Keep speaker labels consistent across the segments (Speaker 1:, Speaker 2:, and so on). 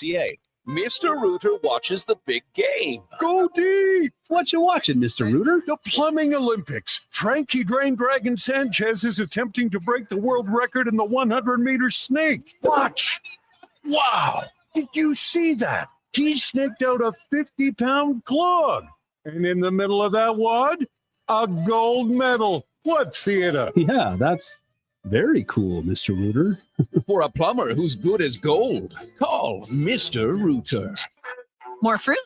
Speaker 1: CA. Mr. Rooter watches the big game.
Speaker 2: Go deep!
Speaker 3: What you watching, Mr. Rooter?
Speaker 2: The Plumbing Olympics. Frankie Dragon Sanchez is attempting to break the world record in the 100-meter snake. Watch! Wow! Did you see that? He snaked out a 50-pound clog. And in the middle of that wad, a gold medal. What theater?
Speaker 3: Yeah, that's very cool, Mr. Rooter.
Speaker 1: For a plumber who's good as gold, call Mr. Rooter.
Speaker 4: More fruit?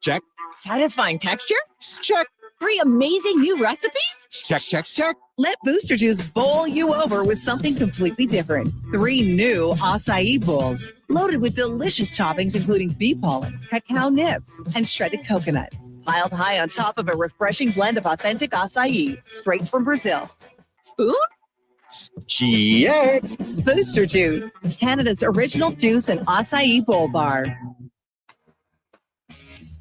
Speaker 5: Check.
Speaker 4: Satisfying texture?
Speaker 5: Check.
Speaker 4: 3 amazing new recipes?
Speaker 5: Check, check, check.
Speaker 6: Let Booster Juice bowl you over with something completely different. 3 new acai bowls, loaded with delicious toppings including bee pollen, cacao nibs, and shredded coconut. Piled high on top of a refreshing blend of authentic acai, straight from Brazil. Spoon?
Speaker 5: Check.
Speaker 6: Booster Juice, Canada's original juice and acai bowl bar.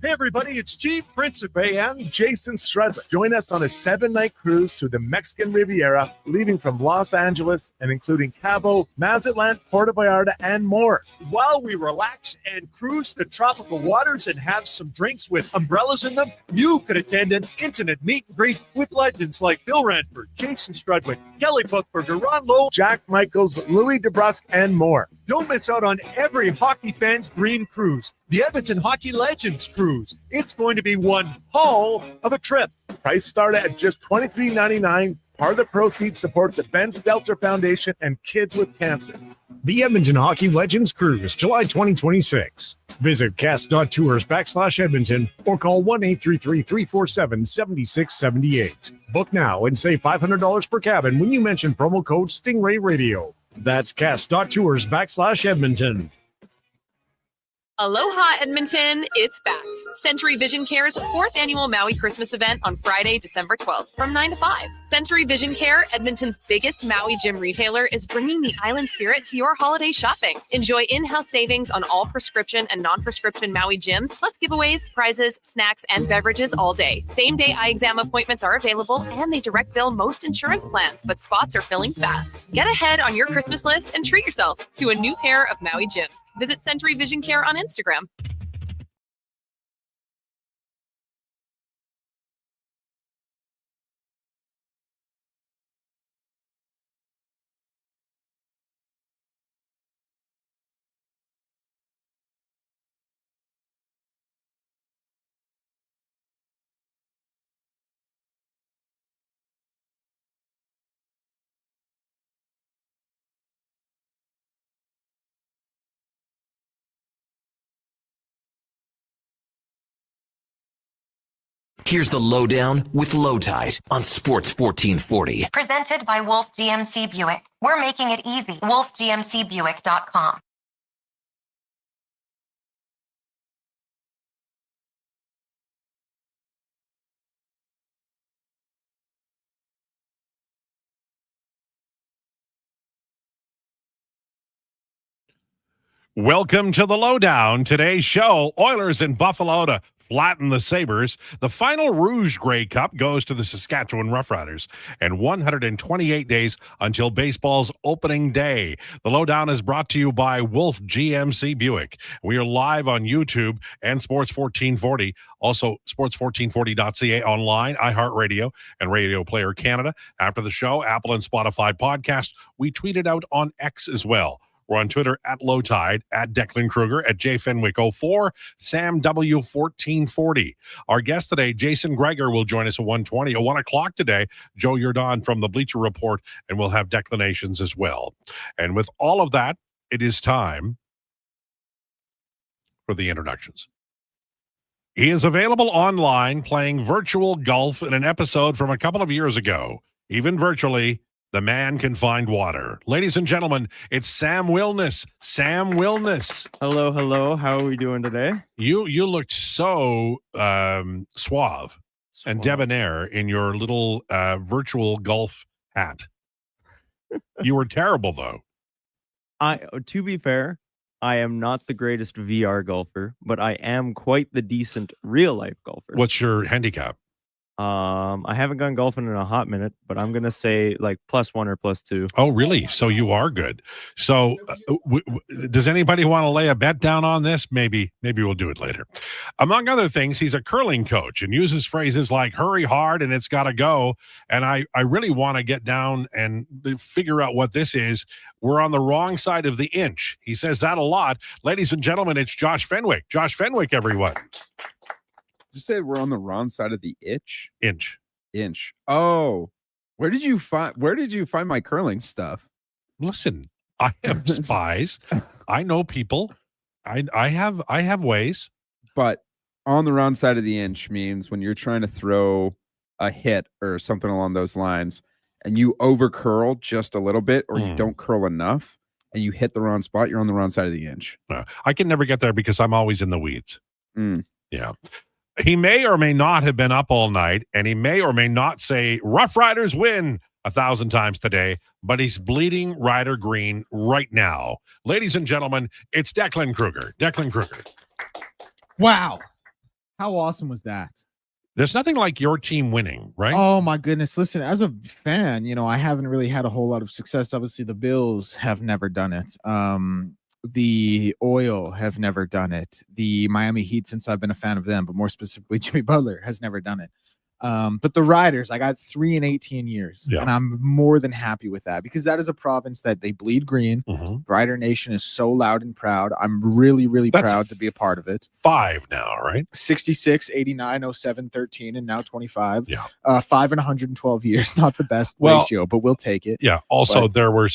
Speaker 7: Hey everybody, it's Chief Principe and Jason Stradley. Join us on a 7-night cruise through the Mexican Riviera, leaving from Los Angeles and including Cabo, Mazatlan, Puerto Vallarta, and more. While we relax and cruise the tropical waters and have some drinks with umbrellas in them, you could attend an intimate meet and greet with legends like Bill Ranford, Jason Strudwick, Kelly Buchberger, Ron Lowe, Jack Michaels, Louis DeBrusque, and more. Don't miss out on every hockey fan's dream cruise, the Edmonton Hockey Legends Cruise. It's going to be one hell of a trip. Price start at just $23.99. Part of the proceeds support the Ben Stelter Foundation and Kids with Cancer.
Speaker 8: The Edmonton Hockey Legends Cruise, July 2026. Visit cast.tours/Edmonton or call 1-833-347-7678. Book now and save $500 per cabin when you mention promo code Stingray Radio. That's cast.tours/Edmonton.
Speaker 9: Aloha Edmonton, it's back. Century Vision Care's 4th annual Maui Christmas event on Friday, December 12th from 9 to 5. Century Vision Care, Edmonton's biggest Maui gym retailer, is bringing the island spirit to your holiday shopping. Enjoy in-house savings on all prescription and non-prescription Maui gyms, plus giveaways, prizes, snacks, and beverages all day. Same-day eye exam appointments are available, and they direct bill most insurance plans, but spots are filling fast. Get ahead on your Christmas list and treat yourself to a new pair of Maui gyms. Visit Century Vision Care on Instagram.
Speaker 10: Here's the Lowdown with Lowetide on Sports 1440.
Speaker 11: Presented by Wolf GMC Buick. We're making it easy. WolfGMCBuick.com.
Speaker 12: Welcome to the Lowdown. Today's show, Oilers in Buffalo to flatten the Sabres. The final Rouge Grey Cup goes to the Saskatchewan Roughriders, and 128 days until baseball's opening day. The Lowdown is brought to you by Wolf GMC Buick. We are live on YouTube and Sports 1440. Also, sports1440.ca online, iHeartRadio, and Radio Player Canada. After the show, Apple and Spotify podcast. We tweet it out on X as well. We're on Twitter at Lowetide, at Declan Krueger, at JFenwick04, Sam W1440. Our guest today, Jason Krueger, will join us at 1:20. At 1 o'clock today, Joe Yerdon from the Bleacher Report, and we'll have declinations as well. And with all of that, it is time for the introductions. He is available online playing virtual golf in an episode from a couple of years ago. Even virtually, the man can find water. Ladies and gentlemen, it's Sam Wilness. Sam Wilness.
Speaker 13: Hello, hello. How are we doing today?
Speaker 12: You looked so suave and debonair in your little virtual golf hat. You were terrible, though.
Speaker 13: To be fair, I am not the greatest VR golfer, but I am quite the decent real-life golfer.
Speaker 12: What's your handicap?
Speaker 13: I haven't gone golfing in a hot minute, but I'm gonna say like +1 or +2.
Speaker 12: Oh, really? So you are good. So does anybody want to lay a bet down on this? Maybe we'll do it later. Among other things, he's a curling coach and uses phrases like hurry hard and it's got to go. And I really want to get down and figure out what this is. We're on the wrong side of the inch. He says that a lot. Ladies and gentlemen, it's Josh Fenwick. Josh Fenwick, everyone.
Speaker 14: You said we're on the wrong side of the inch.
Speaker 12: Inch.
Speaker 14: Oh, where did you find my curling stuff?
Speaker 12: Listen, I have spies. I know people. I have ways.
Speaker 14: But on the wrong side of the inch means when you're trying to throw a hit or something along those lines, and you over curl just a little bit, or you don't curl enough, and you hit the wrong spot, you're on the wrong side of the inch.
Speaker 12: I can never get there because I'm always in the weeds. Yeah. He may or may not have been up all night, and he may or may not say Rough Riders win 1,000 times today, but he's bleeding Rider green right now. Ladies and gentlemen, it's Declan Krueger. Declan Krueger.
Speaker 5: Wow. How awesome was that?
Speaker 12: There's nothing like your team winning, right?
Speaker 5: Oh my goodness. Listen, as a fan, I haven't really had a whole lot of success. Obviously, the Bills have never done it. The Oil have never done it. The Miami Heat, since I've been a fan of them, but more specifically Jimmy Butler, has never done it. But the Riders, I got 3 in 18 years, and I'm more than happy with that because that is a province that they bleed green. Rider Nation is so loud and proud. I'm really, really proud to be a part of it.
Speaker 12: 5 now, right?
Speaker 5: 66, 89, 07, 13, and now 25.
Speaker 12: Yeah.
Speaker 5: 5 in 112 years. Not the best ratio, but we'll take it.
Speaker 12: Yeah. Also, there were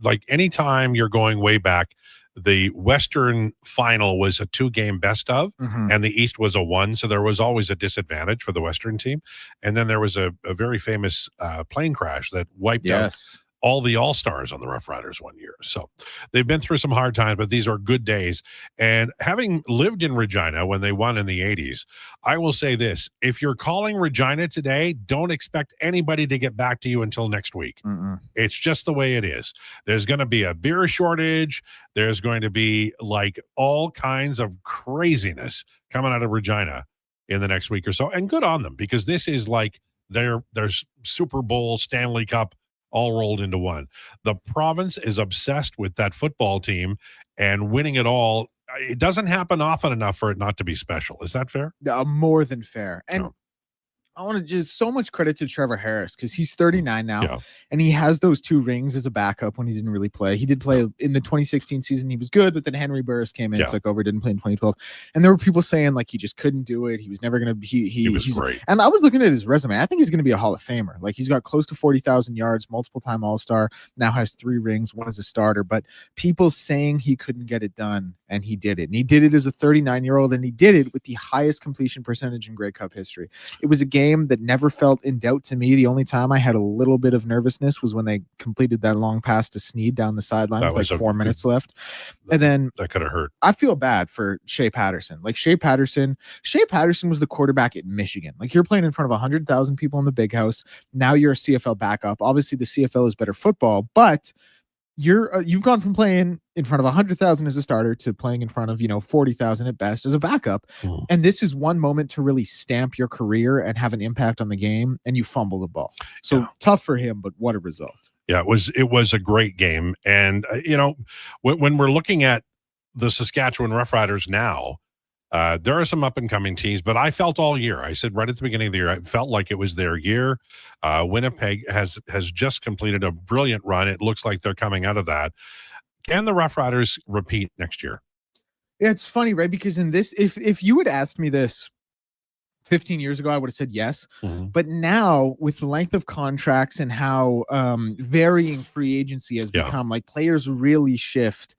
Speaker 12: like anytime you're going way back, the Western final was a 2-game best of, and the East was a 1. So there was always a disadvantage for the Western team. And then there was a very famous plane crash that wiped out all the All-Stars on the Rough Riders one year. So they've been through some hard times, but these are good days. And having lived in Regina when they won in the 80s, I will say this. If you're calling Regina today, don't expect anybody to get back to you until next week. It's just the way it is. There's going to be a beer shortage. There's going to be like all kinds of craziness coming out of Regina in the next week or so. And good on them, because this is like their Super Bowl, Stanley Cup, all rolled into one. The province is obsessed with that football team and winning it all. It doesn't happen often enough for it not to be special. Is that fair?
Speaker 5: More than fair. And I want to just so much credit to Trevor Harris because he's 39 now and he has those 2 rings as a backup when he didn't really play. He did play in the 2016 season. He was good, but then Henry Burris came in, took over, didn't play in 2012. And there were people saying like he just couldn't do it. He was never going to be. He was great. And I was looking at his resume. I think he's going to be a Hall of Famer. Like he's got close to 40,000 yards, multiple-time All-Star, now has 3 rings, 1 as a starter. But people saying he couldn't get it done, and he did it. And he did it as a 39-year-old, and he did it with the highest completion percentage in Grey Cup history. It was a game that never felt in doubt to me. The only time I had a little bit of nervousness was when they completed that long pass to Snead down the sideline with like 4 minutes left. And then
Speaker 12: that could have hurt.
Speaker 5: I feel bad for Shea Patterson. Like Shea Patterson was the quarterback at Michigan. Like you're playing in front of 100,000 people in the big house. Now you're a CFL backup. Obviously the CFL is better football, but you've gone from playing in front of 100,000 as a starter to playing in front of 40,000 at best as a backup. And this is one moment to really stamp your career and have an impact on the game, and you fumble the ball. So tough for him, but what a result.
Speaker 12: Yeah, it was a great game. And when we're looking at the Saskatchewan Roughriders now, there are some up-and-coming teams, but I felt all year, I said right at the beginning of the year, I felt like it was their year. Winnipeg has just completed a brilliant run. It looks like they're coming out of that. Can the Rough Riders repeat next year?
Speaker 5: Yeah, it's funny, right? Because in this, if you had asked me this 15 years ago, I would have said yes. But now, with the length of contracts and how varying free agency has become, like players really shift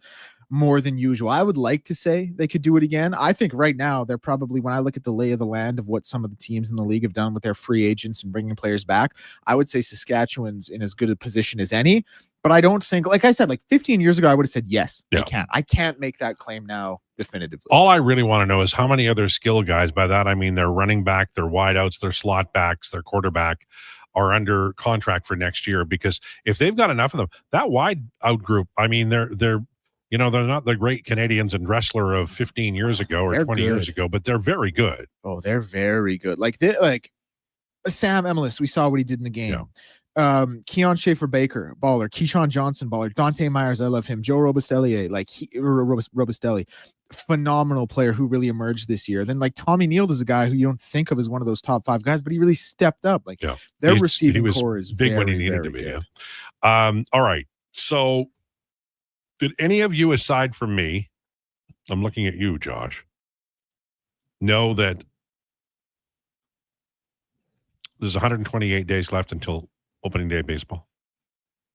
Speaker 5: more than usual. I would like to say they could do it again. I think right now they're probably, when I look at the lay of the land of what some of the teams in the league have done with their free agents and bringing players back, I would say Saskatchewan's in as good a position as any. But I don't think, like I said, like 15 years ago, I would have said yes, they can. I can't make that claim now definitively.
Speaker 12: All I really want to know is how many other skill guys, by that I mean their running back, their wideouts, their slot backs, their quarterback, are under contract for next year. Because if they've got enough of them, that wide out group, I mean, they're not the great Canadians and wrestler of 15 years ago or 20 years ago, but they're very good.
Speaker 5: Oh, they're very good. Like Sam Emelis, we saw what he did in the game. Keon Schaefer-Baker, baller. Keyshawn Johnson, baller. Dante Myers, I love him. Joe Robustelli, Robustelli, phenomenal player who really emerged this year. Then like Tommy Neal is a guy who you don't think of as one of those top 5 guys, but he really stepped up. Like their receiving core is
Speaker 12: big when he needed to be. All right. So did any of you, aside from me, I'm looking at you, Josh, know that there's 128 days left until opening day of baseball?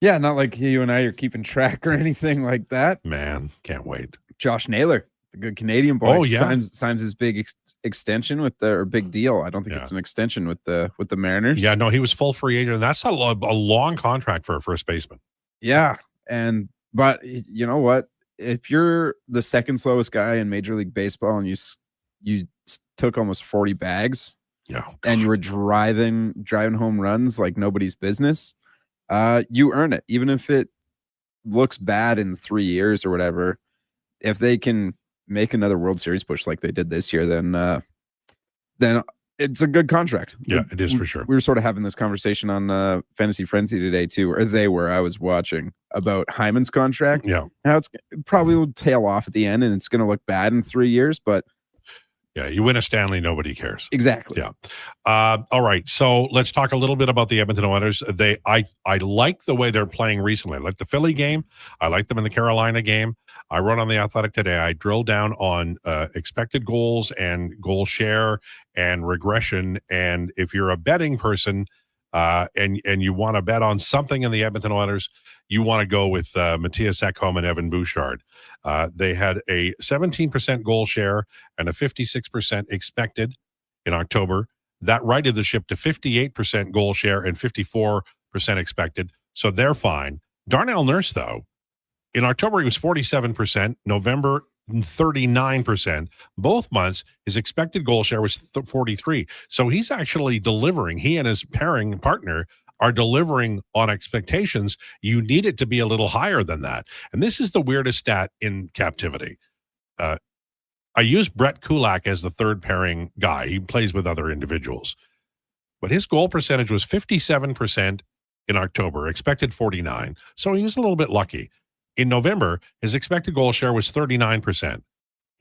Speaker 14: Yeah, not like you and I are keeping track or anything like that.
Speaker 12: Man, can't wait.
Speaker 14: Josh Naylor, the good Canadian boy,
Speaker 12: Oh, yeah.
Speaker 14: signs his big extension with the, or big deal. I don't think it's an extension with the Mariners.
Speaker 12: Yeah, no, he was full free agent, and that's a long contract for a first baseman.
Speaker 14: Yeah, but you know what? If you're the second slowest guy in Major League Baseball and you took almost 40 bags, and you were driving home runs like nobody's business, you earn it. Even if it looks bad in 3 years or whatever, if they can make another World Series push like they did this year, then it's a good contract.
Speaker 12: Yeah, it is for sure.
Speaker 14: We were sort of having this conversation on Fantasy Frenzy today too, or they were. I was watching about Hyman's contract.
Speaker 12: Yeah,
Speaker 14: now it probably will tail off at the end, and it's going to look bad in 3 years, but.
Speaker 12: Yeah, you win a Stanley, nobody cares.
Speaker 14: Exactly.
Speaker 12: Yeah. All right. So let's talk a little bit about the Edmonton Oilers. I like the way they're playing recently. I like the Philly game. I like them in the Carolina game. I wrote on The Athletic today. I drilled down on expected goals and goal share and regression. And if you're a betting person and you want to bet on something in the Edmonton Oilers, you want to go with Matthias Ekholm and Evan Bouchard. They had a 17% goal share and a 56% expected in October. That righted the ship to 58% goal share and 54% expected. So they're fine. Darnell Nurse, though, in October, he was 47%, November, 39%. Both months, his expected goal share was 43. So he's actually delivering. He and his pairing partner are delivering on expectations. You need it to be a little higher than that. And this is the weirdest stat in captivity. I use Brett Kulak as the third pairing guy. He plays with other individuals. But his goal percentage was 57% in October, expected 49. So he was a little bit lucky. In November, his expected goal share was 39%.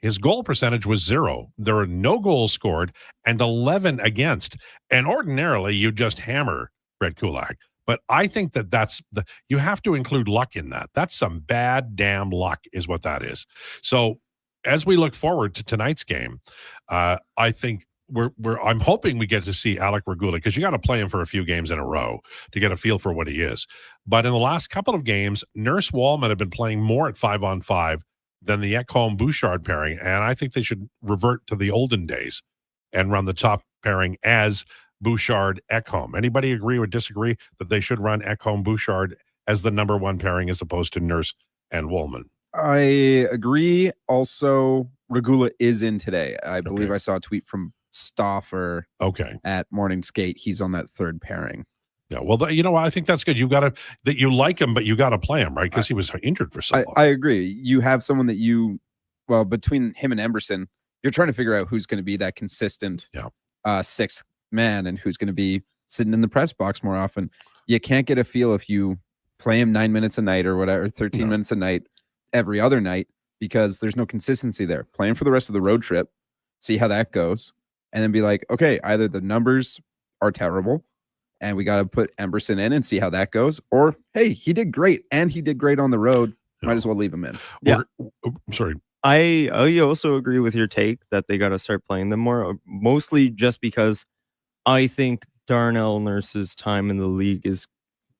Speaker 12: His goal percentage was 0. There are no goals scored and 11 against. And ordinarily, you just hammer Brett Kulak. But I think that's you have to include luck in that. That's some bad damn luck is what that is. So as we look forward to tonight's game, I think I'm hoping we get to see Alec Regula, because you got to play him for a few games in a row to get a feel for what he is. But in the last couple of games, Nurse Wallman have been playing more at 5-on-5 than the Ekholm-Bouchard pairing, and I think they should revert to the olden days and run the top pairing as Bouchard-Ekholm. Anybody agree or disagree that they should run Ekholm-Bouchard as the number one pairing as opposed to Nurse and Wallman?
Speaker 14: I agree. Also, Regula is in today. I believe I saw a tweet from Stauffer at Morning Skate. He's on that third pairing.
Speaker 12: Yeah, well, you know, I think that's good. You got to that you like him, but you got to play him, right? Because he was injured for so long.
Speaker 14: I agree. You have someone that between him and Emberson, you're trying to figure out who's going to be that consistent sixth man and who's going to be sitting in the press box more often. You can't get a feel if you play him 9 minutes a night or whatever, 13 minutes a night every other night, because there's no consistency there. Playing for the rest of the road trip, see how that goes, and then be like, okay, either the numbers are terrible and we got to put Emberson in and see how that goes, or hey, he did great and he did great on the road. Might as well leave him in.
Speaker 13: Yeah.
Speaker 12: I'm sorry.
Speaker 13: I also agree with your take that they got to start playing them more, mostly just because I think Darnell Nurse's time in the league is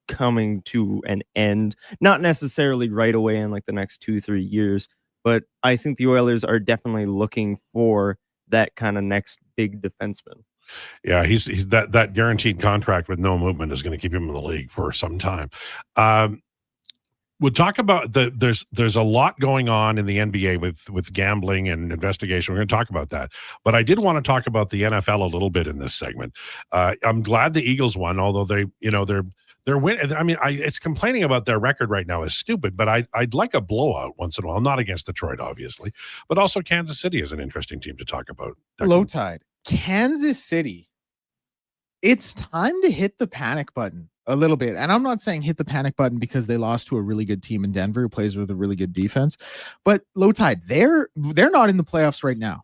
Speaker 13: coming to an end, not necessarily right away in like the next 2-3 years, but I think the Oilers are definitely looking for that kind of next big defenseman.
Speaker 12: Yeah, he's that guaranteed contract with no movement is going to keep him in the league for some time. We'll talk about there's a lot going on in the NBA with gambling and investigation. We're going to talk about that, but I did want to talk about the NFL a little bit in this segment. I'm glad the Eagles won, although they're win. I mean, it's complaining about their record right now is stupid, but I'd like a blowout once in a while. Not against Detroit, obviously, but also Kansas City is an interesting team to talk about.
Speaker 5: Lowetide, Kansas City It's time to hit the panic button a little bit. And I'm not saying hit the panic button because they lost to a really good team in Denver who plays with a really good defense. But Lowetide, they're not in the playoffs right now.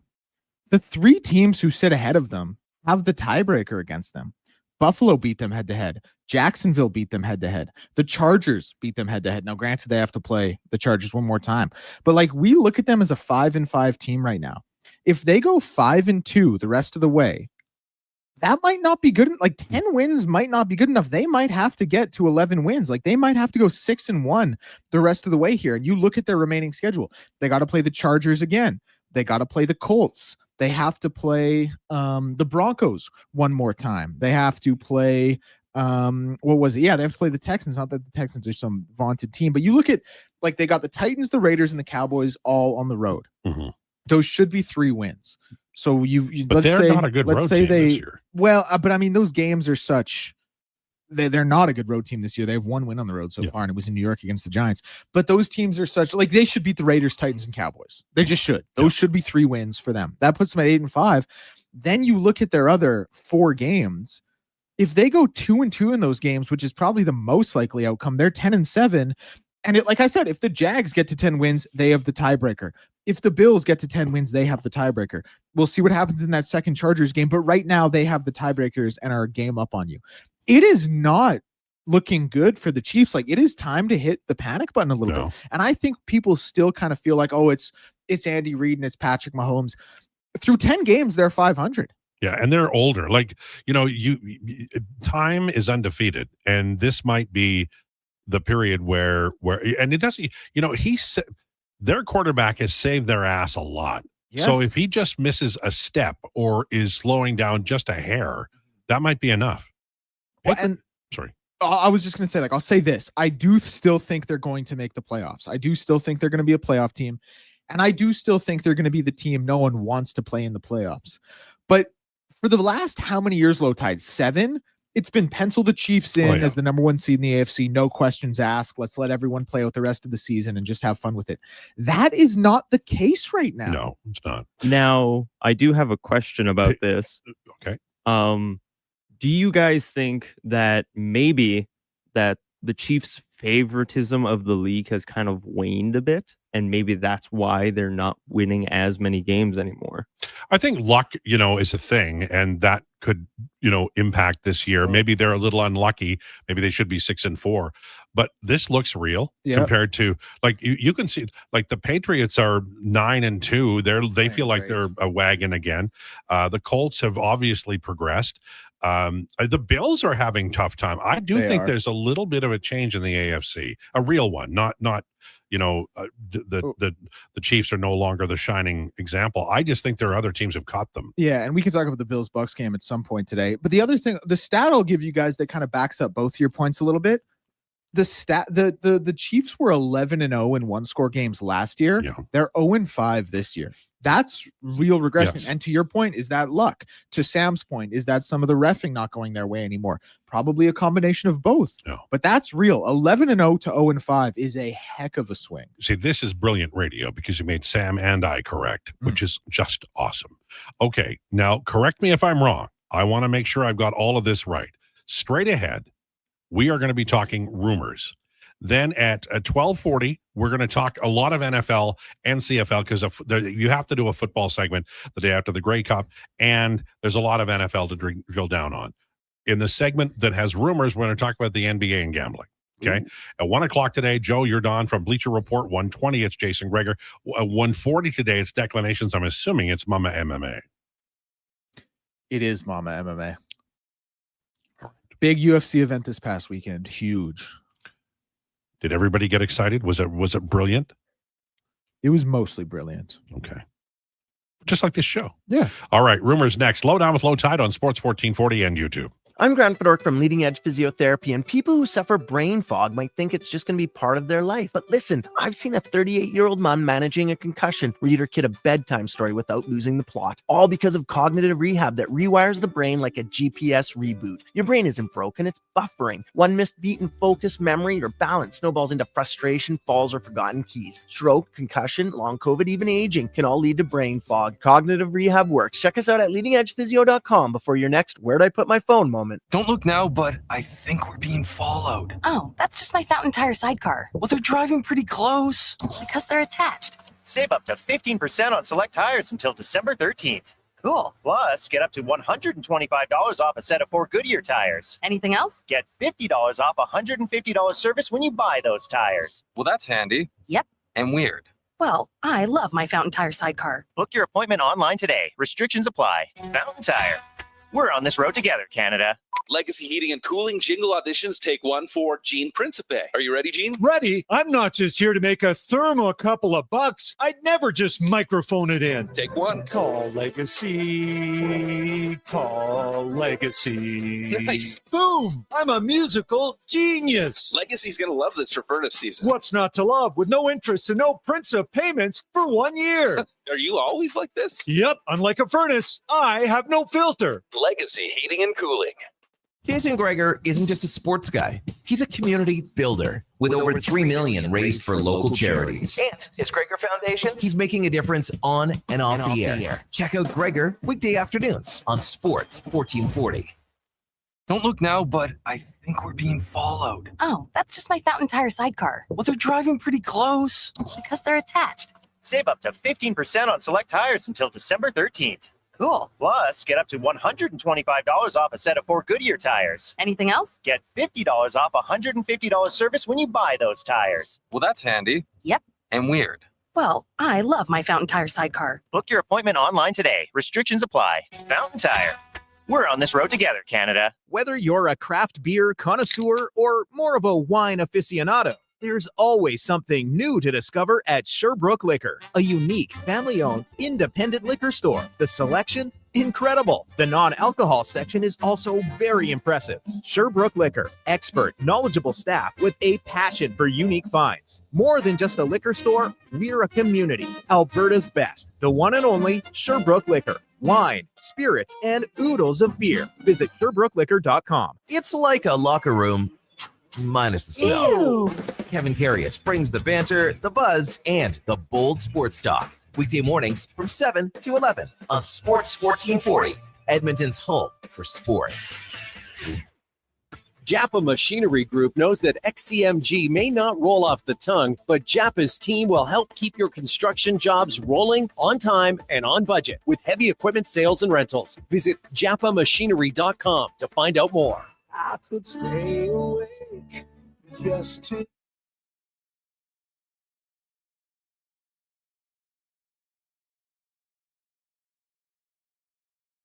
Speaker 5: The 3 teams who sit ahead of them have the tiebreaker against them. Buffalo beat them head-to-head. Jacksonville beat them head-to-head. The Chargers beat them head-to-head. Now, granted, they have to play the Chargers one more time. But, like, we look at them as a 5-5 team right now. If they go 5-2 the rest of the way, that might not be good. Like, 10 wins might not be good enough. They might have to get to 11 wins. Like, they might have to go 6-1 the rest of the way here. And you look at their remaining schedule. They got to play the Chargers again. They got to play the Colts. They have to play the Broncos one more time. They have to play, what was it? Yeah, they have to play the Texans. Not that the Texans are some vaunted team, but you look at, like, they got the Titans, the Raiders, and the Cowboys all on the road.
Speaker 12: Mm-hmm.
Speaker 5: Those should be 3 wins. So
Speaker 12: but they're not a good road team this year.
Speaker 5: Well, but I mean, those games are such. They're not a good road team this year. They have 1 win on the road so far, and it was in New York against the Giants. But those teams are such, like, they should beat the Raiders, Titans, and Cowboys. They just should. Those should be 3 wins for them. That puts them at 8-5. Then you look at their other 4 games. If they go 2-2 in those games, which is probably the most likely outcome, they're 10-7. And like I said, if the Jags get to 10 wins, they have the tiebreaker. If the Bills get to 10 wins, they have the tiebreaker. We'll see what happens in that second Chargers game. But right now, they have the tiebreakers and are a game up on you. It is not looking good for the Chiefs. Like, it is time to hit the panic button a little bit. And I think people still kind of feel like, oh, it's Andy Reid and it's Patrick Mahomes. Through 10 games, they're 500.
Speaker 12: Yeah, and they're older. Like, time is undefeated, and this might be the period where and it doesn't. Their quarterback has saved their ass a lot. Yes. So if he just misses a step or is slowing down just a hair, that might be enough.
Speaker 5: Well, and
Speaker 12: sorry,
Speaker 5: I was just going to say, like, I'll say this. I do still think they're going to make the playoffs. I do still think they're going to be a playoff team. And I do still think they're going to be the team no one wants to play in the playoffs. But for the last how many years, Lowetide? 7? It's been pencil the Chiefs in as the number 1 seed in the AFC. No questions asked. Let's let everyone play out the rest of the season and just have fun with it. That is not the case right now.
Speaker 12: No, it's not.
Speaker 13: Now, I do have a question about this.
Speaker 12: Okay.
Speaker 13: Do you guys think that maybe that the Chiefs' favoritism of the league has kind of waned a bit, and maybe that's why they're not winning as many games anymore?
Speaker 12: I think luck, is a thing, and that could, impact this year. Maybe they're a little unlucky. Maybe they should be 6-4, but this looks real compared to, like, you can see, like, the Patriots are 9-2. They feel like they're a wagon again. The Colts have obviously progressed. The Bills are having tough time. I do think there's a little bit of a change in the AFC, a real one, not the Chiefs are no longer the shining example. I just think there are other teams have caught them.
Speaker 5: Yeah, and we can talk about the Bills-Bucks game at some point today. But the other thing, the stat I'll give you guys that kind of backs up both your points a little bit. The Chiefs were 11-0 in 1-score games last year. Yeah. They're 0-5 this year. That's real regression. Yes. And to your point, is that luck? To Sam's point, is that some of the reffing not going their way anymore? Probably a combination of both.
Speaker 12: No.
Speaker 5: But that's real. 11-0 to 0-5 is a heck of a swing.
Speaker 12: See, this is brilliant radio because you made Sam and I correct, which is just awesome. Okay, now correct me if I'm wrong. I want to make sure I've got all of this right. Straight ahead, we are going to be talking rumors. Then at 12:40, we're going to talk a lot of NFL and CFL because you have to do a football segment the day after the Grey Cup, and there's a lot of NFL to drill down on. In the segment that has rumors, we're going to talk about the NBA and gambling. Okay. At 1 o'clock today, Joe, you're Don from Bleacher Report. 1:20, it's Jason Gregor. 1:40 today, it's Declinations. I'm assuming it's Mama MMA.
Speaker 5: It is Mama MMA. Big UFC event this past weekend. Huge.
Speaker 12: Did everybody get excited? Was it brilliant?
Speaker 5: It was mostly brilliant.
Speaker 12: Okay. Just like this show.
Speaker 5: Yeah.
Speaker 12: All right. Rumors next. Lowdown with Lowetide on Sports 1440 and YouTube.
Speaker 15: I'm Grant Fedork from Leading Edge Physiotherapy, and people who suffer brain fog might think it's just going to be part of their life. But listen, I've seen a 38-year-old mom managing a concussion read her kid a bedtime story without losing the plot, all because of cognitive rehab that rewires the brain like a GPS reboot. Your brain isn't broken, it's buffering. One missed beat in focus, memory, or balance snowballs into frustration, falls, or forgotten keys. Stroke, concussion, long COVID, even aging can all lead to brain fog. Cognitive rehab works. Check us out at leadingedgephysio.com before your next Where'd I Put My Phone moment. moment.
Speaker 10: Don't look now, but I think we're being followed.
Speaker 4: Oh, that's just my Fountain Tire sidecar.
Speaker 10: Well, they're driving pretty close.
Speaker 4: Because they're attached.
Speaker 16: Save up to 15% on select tires until December 13th.
Speaker 4: Cool.
Speaker 16: Plus, get up to $125 off a set of 4 Goodyear tires.
Speaker 4: Anything else?
Speaker 16: Get $50 off a $150 service when you buy those tires.
Speaker 10: Well, that's handy.
Speaker 4: Yep.
Speaker 10: And weird.
Speaker 4: Well, I love my Fountain Tire sidecar.
Speaker 16: Book your appointment online today. Restrictions apply. Fountain Tire. We're on this road together, Canada.
Speaker 1: Legacy Heating and Cooling jingle auditions, take one for Gene Principe. Are you ready, Gene?
Speaker 2: Ready? I'm not just here to make a thermo a couple of bucks. I'd never just microphone it in.
Speaker 1: Take one.
Speaker 2: Call Legacy. Call Legacy.
Speaker 1: Nice.
Speaker 2: Boom! I'm a musical genius.
Speaker 1: Legacy's going to love this for furnace season.
Speaker 2: What's not to love? With no interest and no Principe payments for 1 year.
Speaker 1: Are you always like this?
Speaker 2: Yep, unlike a furnace, I have no filter.
Speaker 1: Legacy Heating and Cooling.
Speaker 10: Jason Krueger isn't just a sports guy. He's a community builder with over $3 million raised for local charities.
Speaker 15: And his Krueger Foundation.
Speaker 10: He's making a difference on and off the air. Check out Krueger weekday afternoons on Sports 1440. Don't look now, but I think we're being followed.
Speaker 4: Oh, that's just my Fountain Tire sidecar.
Speaker 10: Well, they're driving pretty close.
Speaker 4: Because they're attached.
Speaker 16: Save up to 15% on select tires until December 13th.
Speaker 4: Cool.
Speaker 16: Plus, get up to $125 off a set of 4 Goodyear tires.
Speaker 4: Anything else?
Speaker 16: Get $50 off a $150 service when you buy those tires.
Speaker 10: Well, that's handy.
Speaker 4: Yep.
Speaker 10: And weird.
Speaker 4: Well, I love my Fountain Tire sidecar.
Speaker 16: Book your appointment online today. Restrictions apply. Fountain Tire. We're on this road together, Canada.
Speaker 17: Whether you're a craft beer connoisseur or more of a wine aficionado, there's always something new to discover at Sherbrooke Liquor, a unique, family-owned, independent liquor store. The selection? Incredible. The non-alcohol section is also very impressive. Sherbrooke Liquor, expert, knowledgeable staff with a passion for unique finds. More than just a liquor store, we're a community. Alberta's best, the one and only Sherbrooke Liquor. Wine, spirits, and oodles of beer. Visit SherbrookeLiquor.com.
Speaker 10: It's like a locker room minus the smell.
Speaker 4: Ew.
Speaker 10: Kevin Carius brings the banter, the buzz, and the bold sports talk. Weekday mornings from 7 to 11 on Sports 1440, Edmonton's home for sports.
Speaker 18: Japa Machinery Group knows that XCMG may not roll off the tongue, but Japa's team will help keep your construction jobs rolling on time and on budget with heavy equipment sales and rentals. Visit japamachinery.com to find out more.
Speaker 19: I could stay awake just to.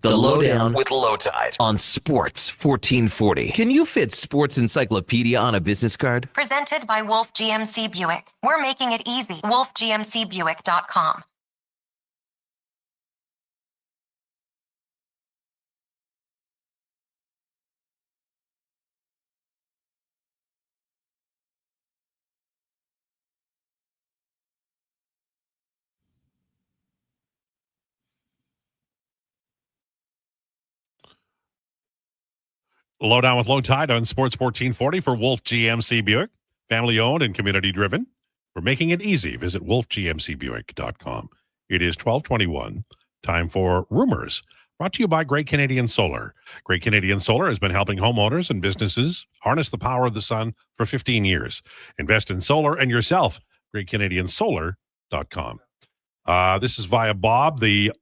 Speaker 10: The Lowdown with Lowetide on Sports 1440. Can you fit Sports Encyclopedia on a business card?
Speaker 11: Presented by Wolf GMC Buick. We're making it easy. WolfGMCBuick.com.
Speaker 12: Lowdown with Lowetide on Sports 1440 for Wolf GMC Buick. Family owned and community driven. We're making it easy. Visit wolfgmcbuick.com. It is 1221. Time for Rumors. Brought to you by Great Canadian Solar. Great Canadian Solar has been helping homeowners and businesses harness the power of the sun for 15 years. Invest in solar and yourself. GreatCanadianSolar.com. This is via Bob. The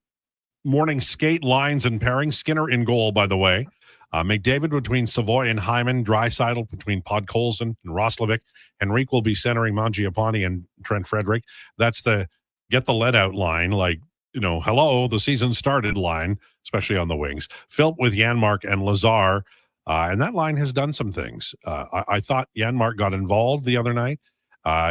Speaker 12: morning skate lines and pairings. Skinner in goal, by the way. McDavid between Savoy and Hyman. Draisaitl between Podkolzin and Roslovic. Henrique will be centering Mangiapane and Trent Frederick. That's the get the lead out line, like, you know, hello, the season started line, especially on the wings. Philp with Janmark and Lazar. And that line has done some things. I thought Janmark got involved the other night.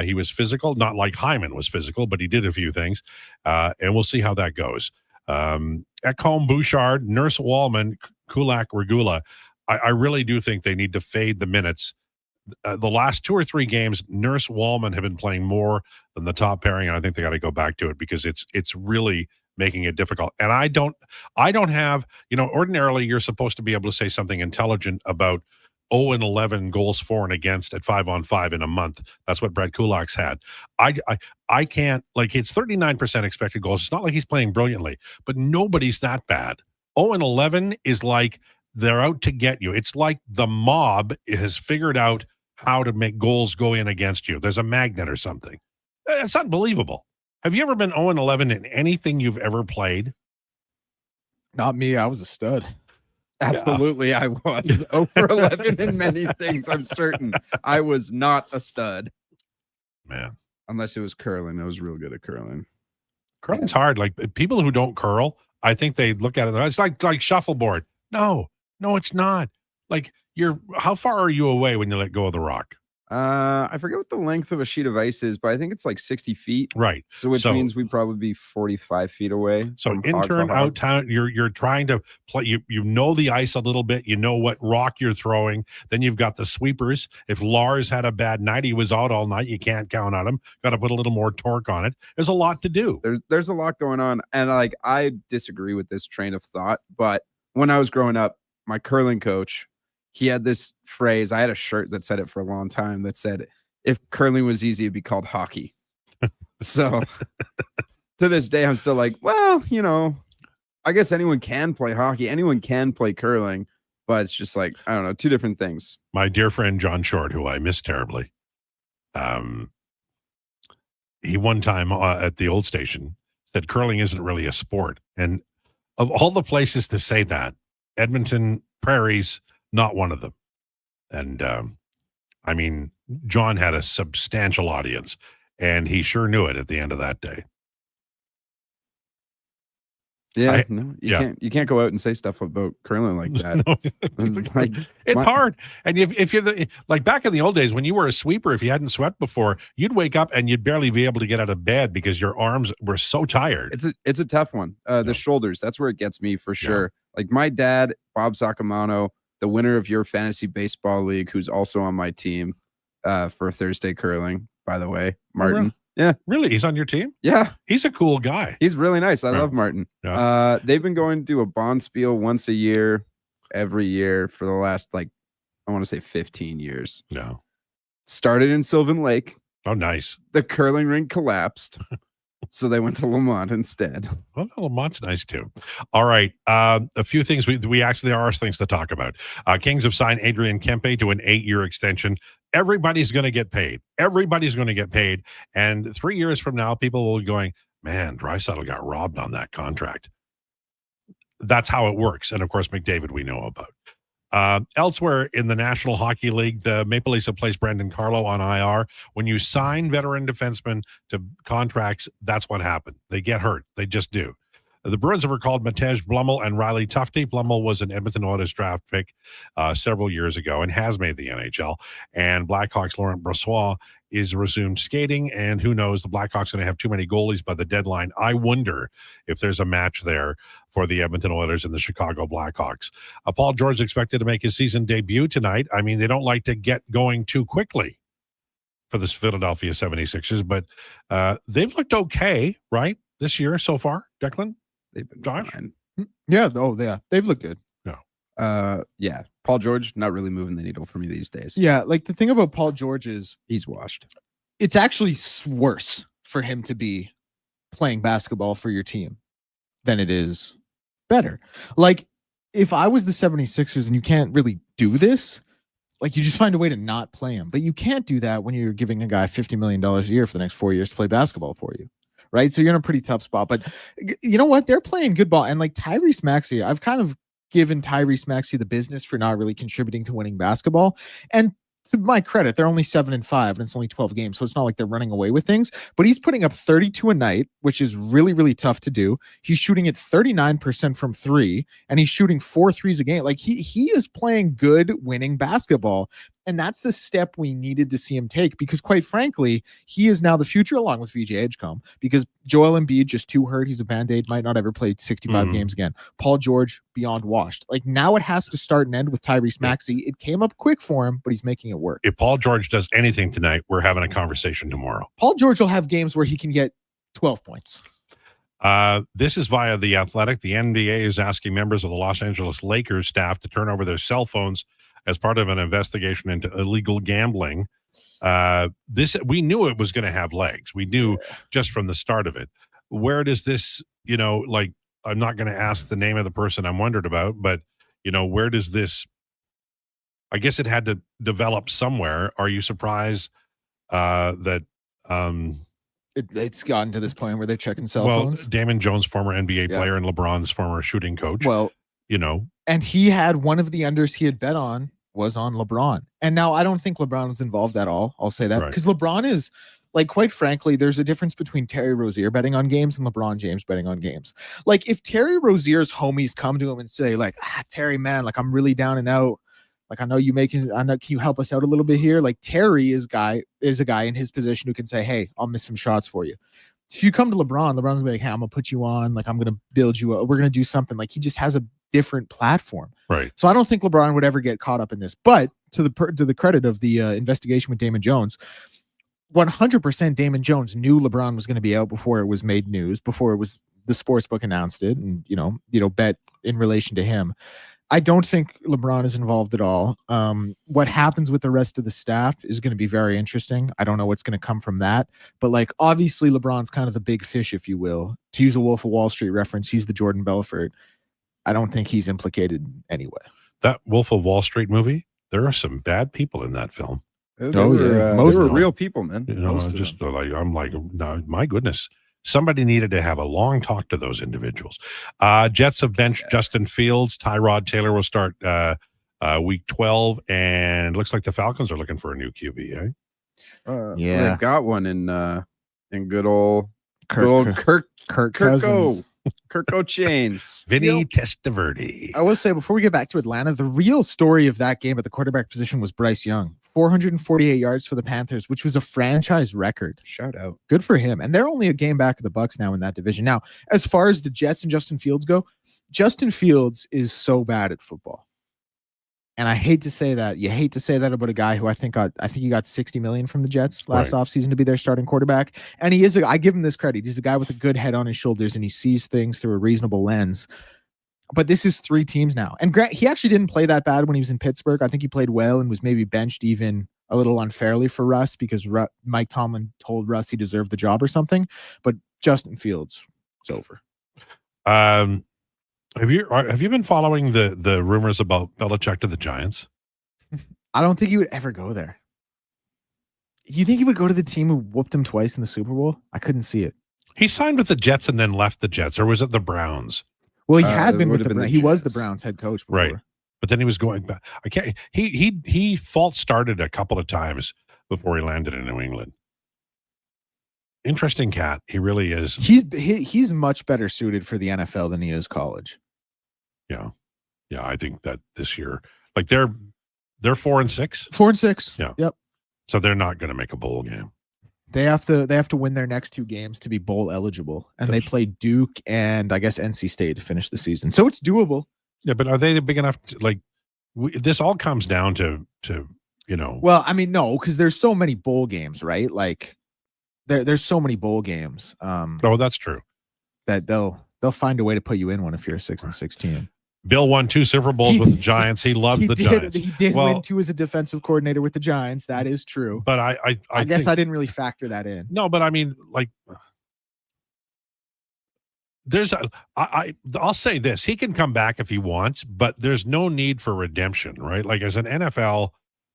Speaker 12: He was physical, not like Hyman was physical, but he did a few things. And we'll see how that goes. Ekholm, Bouchard, Nurse Wallman, Kulak, Regula. I really do think they need to fade the minutes. The last 2 or 3 games, Nurse Wallman have been playing more than the top pairing, and I think they got to go back to it because it's really making it difficult. And I don't have, ordinarily you're supposed to be able to say something intelligent about 0-11 goals for and against at 5-on-5 in a month. That's what Brett Kulak's had. I can't, like, it's 39% expected goals. It's not like he's playing brilliantly, but nobody's that bad. 0-11 is like they're out to get you. It's like the mob has figured out how to make goals go in against you. There's a magnet or something. It's unbelievable. Have you ever been 0-11 in anything you've ever played?
Speaker 5: Not me. I was a stud.
Speaker 14: Absolutely, I was over 11 in many things. I'm certain I was not a stud,
Speaker 12: man.
Speaker 14: Unless it was curling. I was real good at curling.
Speaker 12: Curling's hard. Like people who don't curl, I think they look at it. It's like shuffleboard. No, it's not. Like how far are you away when you let go of the rock?
Speaker 14: I forget what the length of a sheet of ice is, but I think it's like 60 feet.
Speaker 12: Right.
Speaker 14: So which means we'd probably be 45 feet away.
Speaker 12: So intern out town, you're trying to play. You know the ice a little bit. You know what rock you're throwing. Then you've got the sweepers. If Lars had a bad night, he was out all night. You can't count on him. Got to put a little more torque on it. There's a lot to do.
Speaker 14: There's a lot going on, and like I disagree with this train of thought. But when I was growing up, my curling coach, he had this phrase. I had a shirt that said it for a long time that said, if curling was easy, it'd be called hockey. So to this day, I'm still like, well, I guess anyone can play hockey. Anyone can play curling, but it's just like, I don't know, two different things.
Speaker 12: My dear friend, John Short, who I miss terribly. He one time at the old station said curling isn't really a sport. And of all the places to say that, Edmonton Prairie's not one of them. And I mean, John had a substantial audience, and he sure knew it at the end of that day.
Speaker 14: Yeah, you can't go out and say stuff about curling like that.
Speaker 12: It's hard. And if you're like back in the old days when you were a sweeper, if you hadn't swept before, you'd wake up and you'd barely be able to get out of bed because your arms were so tired.
Speaker 14: It's a tough one. The shoulders, that's where it gets me for sure. Like my dad, Bob Sacamano, the winner of your fantasy baseball league, who's also on my team for Thursday curling, by the way, Martin.
Speaker 12: Really?
Speaker 14: Yeah.
Speaker 12: Really? He's on your team?
Speaker 14: Yeah.
Speaker 12: He's a cool guy.
Speaker 14: He's really nice. I love Martin.
Speaker 12: Yeah.
Speaker 14: They've been going to do a bonspiel once a year, every year for the last, I want to say 15 years.
Speaker 12: No.
Speaker 14: Started in Sylvan Lake.
Speaker 12: Oh, nice.
Speaker 14: The curling rink collapsed. So they went to Lamont instead.
Speaker 12: Well, Lamont's nice too. All right. A few things. We actually are things to talk about. Kings have signed Adrian Kempe to an 8-year extension. Everybody's going to get paid. Everybody's going to get paid. And 3 years from now, people will be going, man, Draisaitl got robbed on that contract. That's how it works. And of course, McDavid we know about. Elsewhere in the National Hockey League, the Maple Leafs have placed Brendan Carlo on IR. When you sign veteran defensemen to contracts, that's what happened. They get hurt. They just do. The Bruins have recalled Matej Blumel and Riley Tufte. Blumel was an Edmonton Oilers draft pick several years ago and has made the NHL. And Blackhawks' Laurent Brossoit is resumed skating. And who knows, the Blackhawks are going to have too many goalies by the deadline. I wonder if there's a match there for the Edmonton Oilers and the Chicago Blackhawks. Paul George expected to make his season debut tonight. I mean, they don't like to get going too quickly for the Philadelphia 76ers, but they've looked okay, right, this year so far, Declan?
Speaker 14: They've been
Speaker 12: Josh?
Speaker 14: fine.
Speaker 5: Yeah. Oh, yeah. They've looked good.
Speaker 14: Yeah. Paul George, not really moving the needle for me these days.
Speaker 5: Yeah. Like the thing about Paul George is
Speaker 14: he's washed.
Speaker 5: It's actually worse for him to be playing basketball for your team than it is better. Like if I was the 76ers and you can't really do this, like you just find a way to not play him. But you can't do that when you're giving a guy $50 million a year for the next 4 years to play basketball for you. Right. So you're in a pretty tough spot. But you know what? They're playing good ball. And like Tyrese Maxey, I've kind of given Tyrese Maxey the business for not really contributing to winning basketball. And to my credit, they're only 7-5 and it's only 12 games. So it's not like they're running away with things, but he's putting up 32 a night, which is really, really tough to do. He's shooting at 39% from 3 and he's shooting 4 threes a game. Like he is playing good winning basketball. And that's the step we needed to see him take because quite frankly, he is now the future along with VJ Edgecombe because Joel Embiid just too hurt. He's a Band-Aid, might not ever play 65 games again. Paul George beyond washed. Like now it has to start and end with Tyrese Maxey. It came up quick for him, but he's making it work.
Speaker 12: If Paul George does anything tonight, we're having a conversation tomorrow.
Speaker 5: Paul George will have games where he can get 12 points.
Speaker 12: This is via The Athletic. The NBA is asking members of the Los Angeles Lakers staff to turn over their cell phones as part of an investigation into illegal gambling. We knew it was going to have legs. We knew just from the start of it. Where does this, I'm not going to ask the name of the person I'm wondered about, but, where does this? I guess it had to develop somewhere. Are you surprised that?
Speaker 5: It's gotten to this point where they're checking cell phones.
Speaker 12: Damon Jones, former NBA player, and LeBron's former shooting coach.
Speaker 5: Well, and he had one of the unders he had bet on was on LeBron. And now I don't think LeBron was involved at all. I'll say that because LeBron is like, quite frankly, there's a difference between Terry Rozier betting on games and LeBron James betting on games. Like, if Terry Rozier's homies come to him and say, like, Terry, man, like, I'm really down and out. Like, I know can you help us out a little bit here? Like, Terry is a guy in his position who can say, hey, I'll miss some shots for you. If you come to LeBron's gonna be like, hey, I'm gonna put you on, like, I'm gonna build you up. We're gonna do something. Like, he just has a different platform.
Speaker 12: Right.
Speaker 5: So I don't think LeBron would ever get caught up in this. But to the credit of the investigation with Damon Jones, 100% Damon Jones knew LeBron was going to be out before it was made news, before it was the sportsbook announced it, and bet in relation to him. I don't think LeBron is involved at all. What happens with the rest of the staff is going to be very interesting. I don't know what's going to come from that, but like, obviously LeBron's kind of the big fish, if you will. To use a Wolf of Wall Street reference, he's the Jordan Belfort. I don't think he's implicated anyway.
Speaker 12: That Wolf of Wall Street movie, there are some bad people in that film.
Speaker 14: Most were real people, man.
Speaker 12: I'm like, no, my goodness. Somebody needed to have a long talk to those individuals. Jets have benched Justin Fields. Tyrod Taylor will start week 12, and it looks like the Falcons are looking for a new QB.
Speaker 14: They've got one in good old
Speaker 5: Kirk Cousins.
Speaker 14: Kirko Chains.
Speaker 12: Vinny Testaverde.
Speaker 5: I will say, before we get back to Atlanta, the real story of that game at the quarterback position was Bryce Young. 448 yards for the Panthers, which was a franchise record.
Speaker 14: Shout out.
Speaker 5: Good for him. And they're only a game back of the Bucs now in that division. Now, as far as the Jets and Justin Fields go, Justin Fields is so bad at football. And I hate to say that. You hate to say that about a guy who I think he got $60 million from the Jets last offseason to be their starting quarterback. And I give him this credit. He's a guy with a good head on his shoulders, and he sees things through a reasonable lens. But this is 3 teams now. And Grant, he actually didn't play that bad when he was in Pittsburgh. I think he played well and was maybe benched even a little unfairly for Russ because Mike Tomlin told Russ he deserved the job or something. But Justin Fields, it's over.
Speaker 12: Have you been following the rumors about Belichick to the Giants?
Speaker 5: I don't think he would ever go there. You think he would go to the team who whooped him twice in the Super Bowl? I couldn't see it.
Speaker 12: He signed with the Jets and then left the Jets, or was it the Browns?
Speaker 5: Well, he had been with the Browns. He was the Browns head coach before.
Speaker 12: Right. But then he was going back. He false started a couple of times before he landed in New England. Interesting cat. He really is.
Speaker 5: He's much better suited for the NFL than he is college.
Speaker 12: Yeah. Yeah, I think that this year, like they're 4-6.
Speaker 5: 4-6.
Speaker 12: Yeah.
Speaker 5: Yep.
Speaker 12: So they're not going to make a bowl game.
Speaker 5: They have to win their next 2 games to be bowl eligible, and they play Duke and I guess NC State to finish the season. So it's doable.
Speaker 12: Yeah, but are they big enough to, like? This all comes down to
Speaker 5: Well, I mean, no, because there's so many bowl games, right? Like there's so many bowl games.
Speaker 12: Oh, that's true.
Speaker 5: That they'll find a way to put you in one if you're a 6-6 team.
Speaker 12: Bill won 2 Super Bowls with the Giants. He loved the Giants.
Speaker 5: He did win 2 as a defensive coordinator with the Giants. That is true.
Speaker 12: But I
Speaker 5: guess I didn't really factor that in.
Speaker 12: No, but I mean, like, I'll say this: he can come back if he wants, but there's no need for redemption, right? Like, as an NFL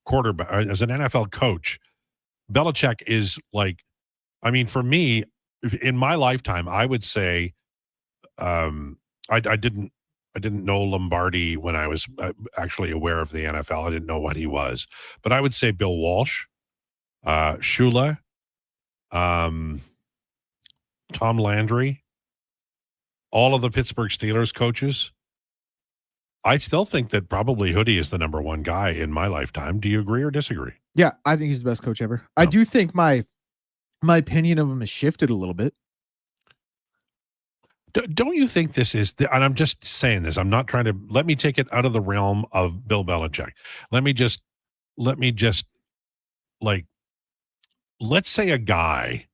Speaker 12: quarterback, as an NFL coach, Belichick is like, I mean, for me, in my lifetime, I would say, I didn't know Lombardi when I was actually aware of the NFL. I didn't know what he was. But I would say Bill Walsh, Shula, Tom Landry, all of the Pittsburgh Steelers coaches. I still think that probably Hoodie is the number 1 guy in my lifetime. Do you agree or disagree?
Speaker 5: Yeah, I think he's the best coach ever. No. I do think my opinion of him has shifted a little bit.
Speaker 12: Don't you think this is, and I'm just saying this, I'm not trying to, let me take it out of the realm of Bill Belichick. Let me just like, let's say a guy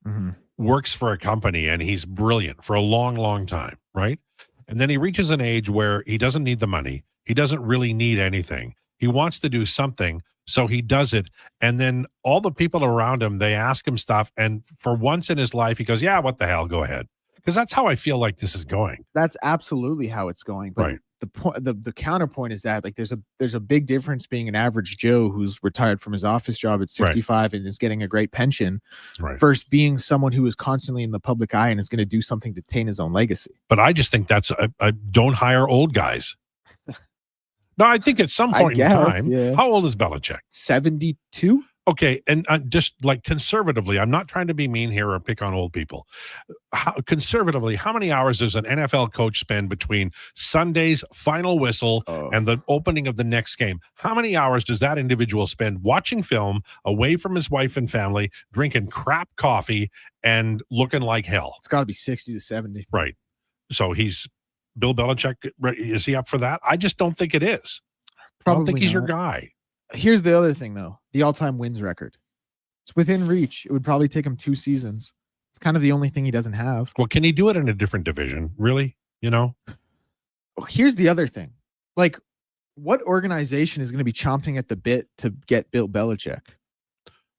Speaker 12: works for a company and he's brilliant for a long, long time, right? And then he reaches an age where he doesn't need the money. He doesn't really need anything. He wants to do something, so he does it. And then all the people around him, they ask him stuff. And for once in his life, he goes, yeah, what the hell, go ahead. Because that's how I feel like this is going.
Speaker 5: That's absolutely how it's going. But the counterpoint is that like there's a big difference being an average Joe who's retired from his office job at 65 and is getting a great pension, versus being someone who is constantly in the public eye and is going to do something to taint his own legacy.
Speaker 12: But I just think that's don't hire old guys. No, I think at some point in time, how old is Belichick?
Speaker 5: 72.
Speaker 12: Okay, and just like conservatively, I'm not trying to be mean here or pick on old people. Conservatively, how many hours does an NFL coach spend between Sunday's final whistle and the opening of the next game? How many hours does that individual spend watching film, away from his wife and family, drinking crap coffee, and looking like hell?
Speaker 5: It's got to be 60 to 70.
Speaker 12: Right. So he's Bill Belichick. Is he up for that? I just don't think it is. I don't think he's your guy.
Speaker 5: Here's the other thing, though. The all-time wins record. It's within reach. It would probably take him 2 seasons. It's kind of the only thing he doesn't have.
Speaker 12: Well, can he do it in a different division? Really? You know?
Speaker 5: Here's the other thing. Like, what organization is going to be chomping at the bit to get Bill Belichick?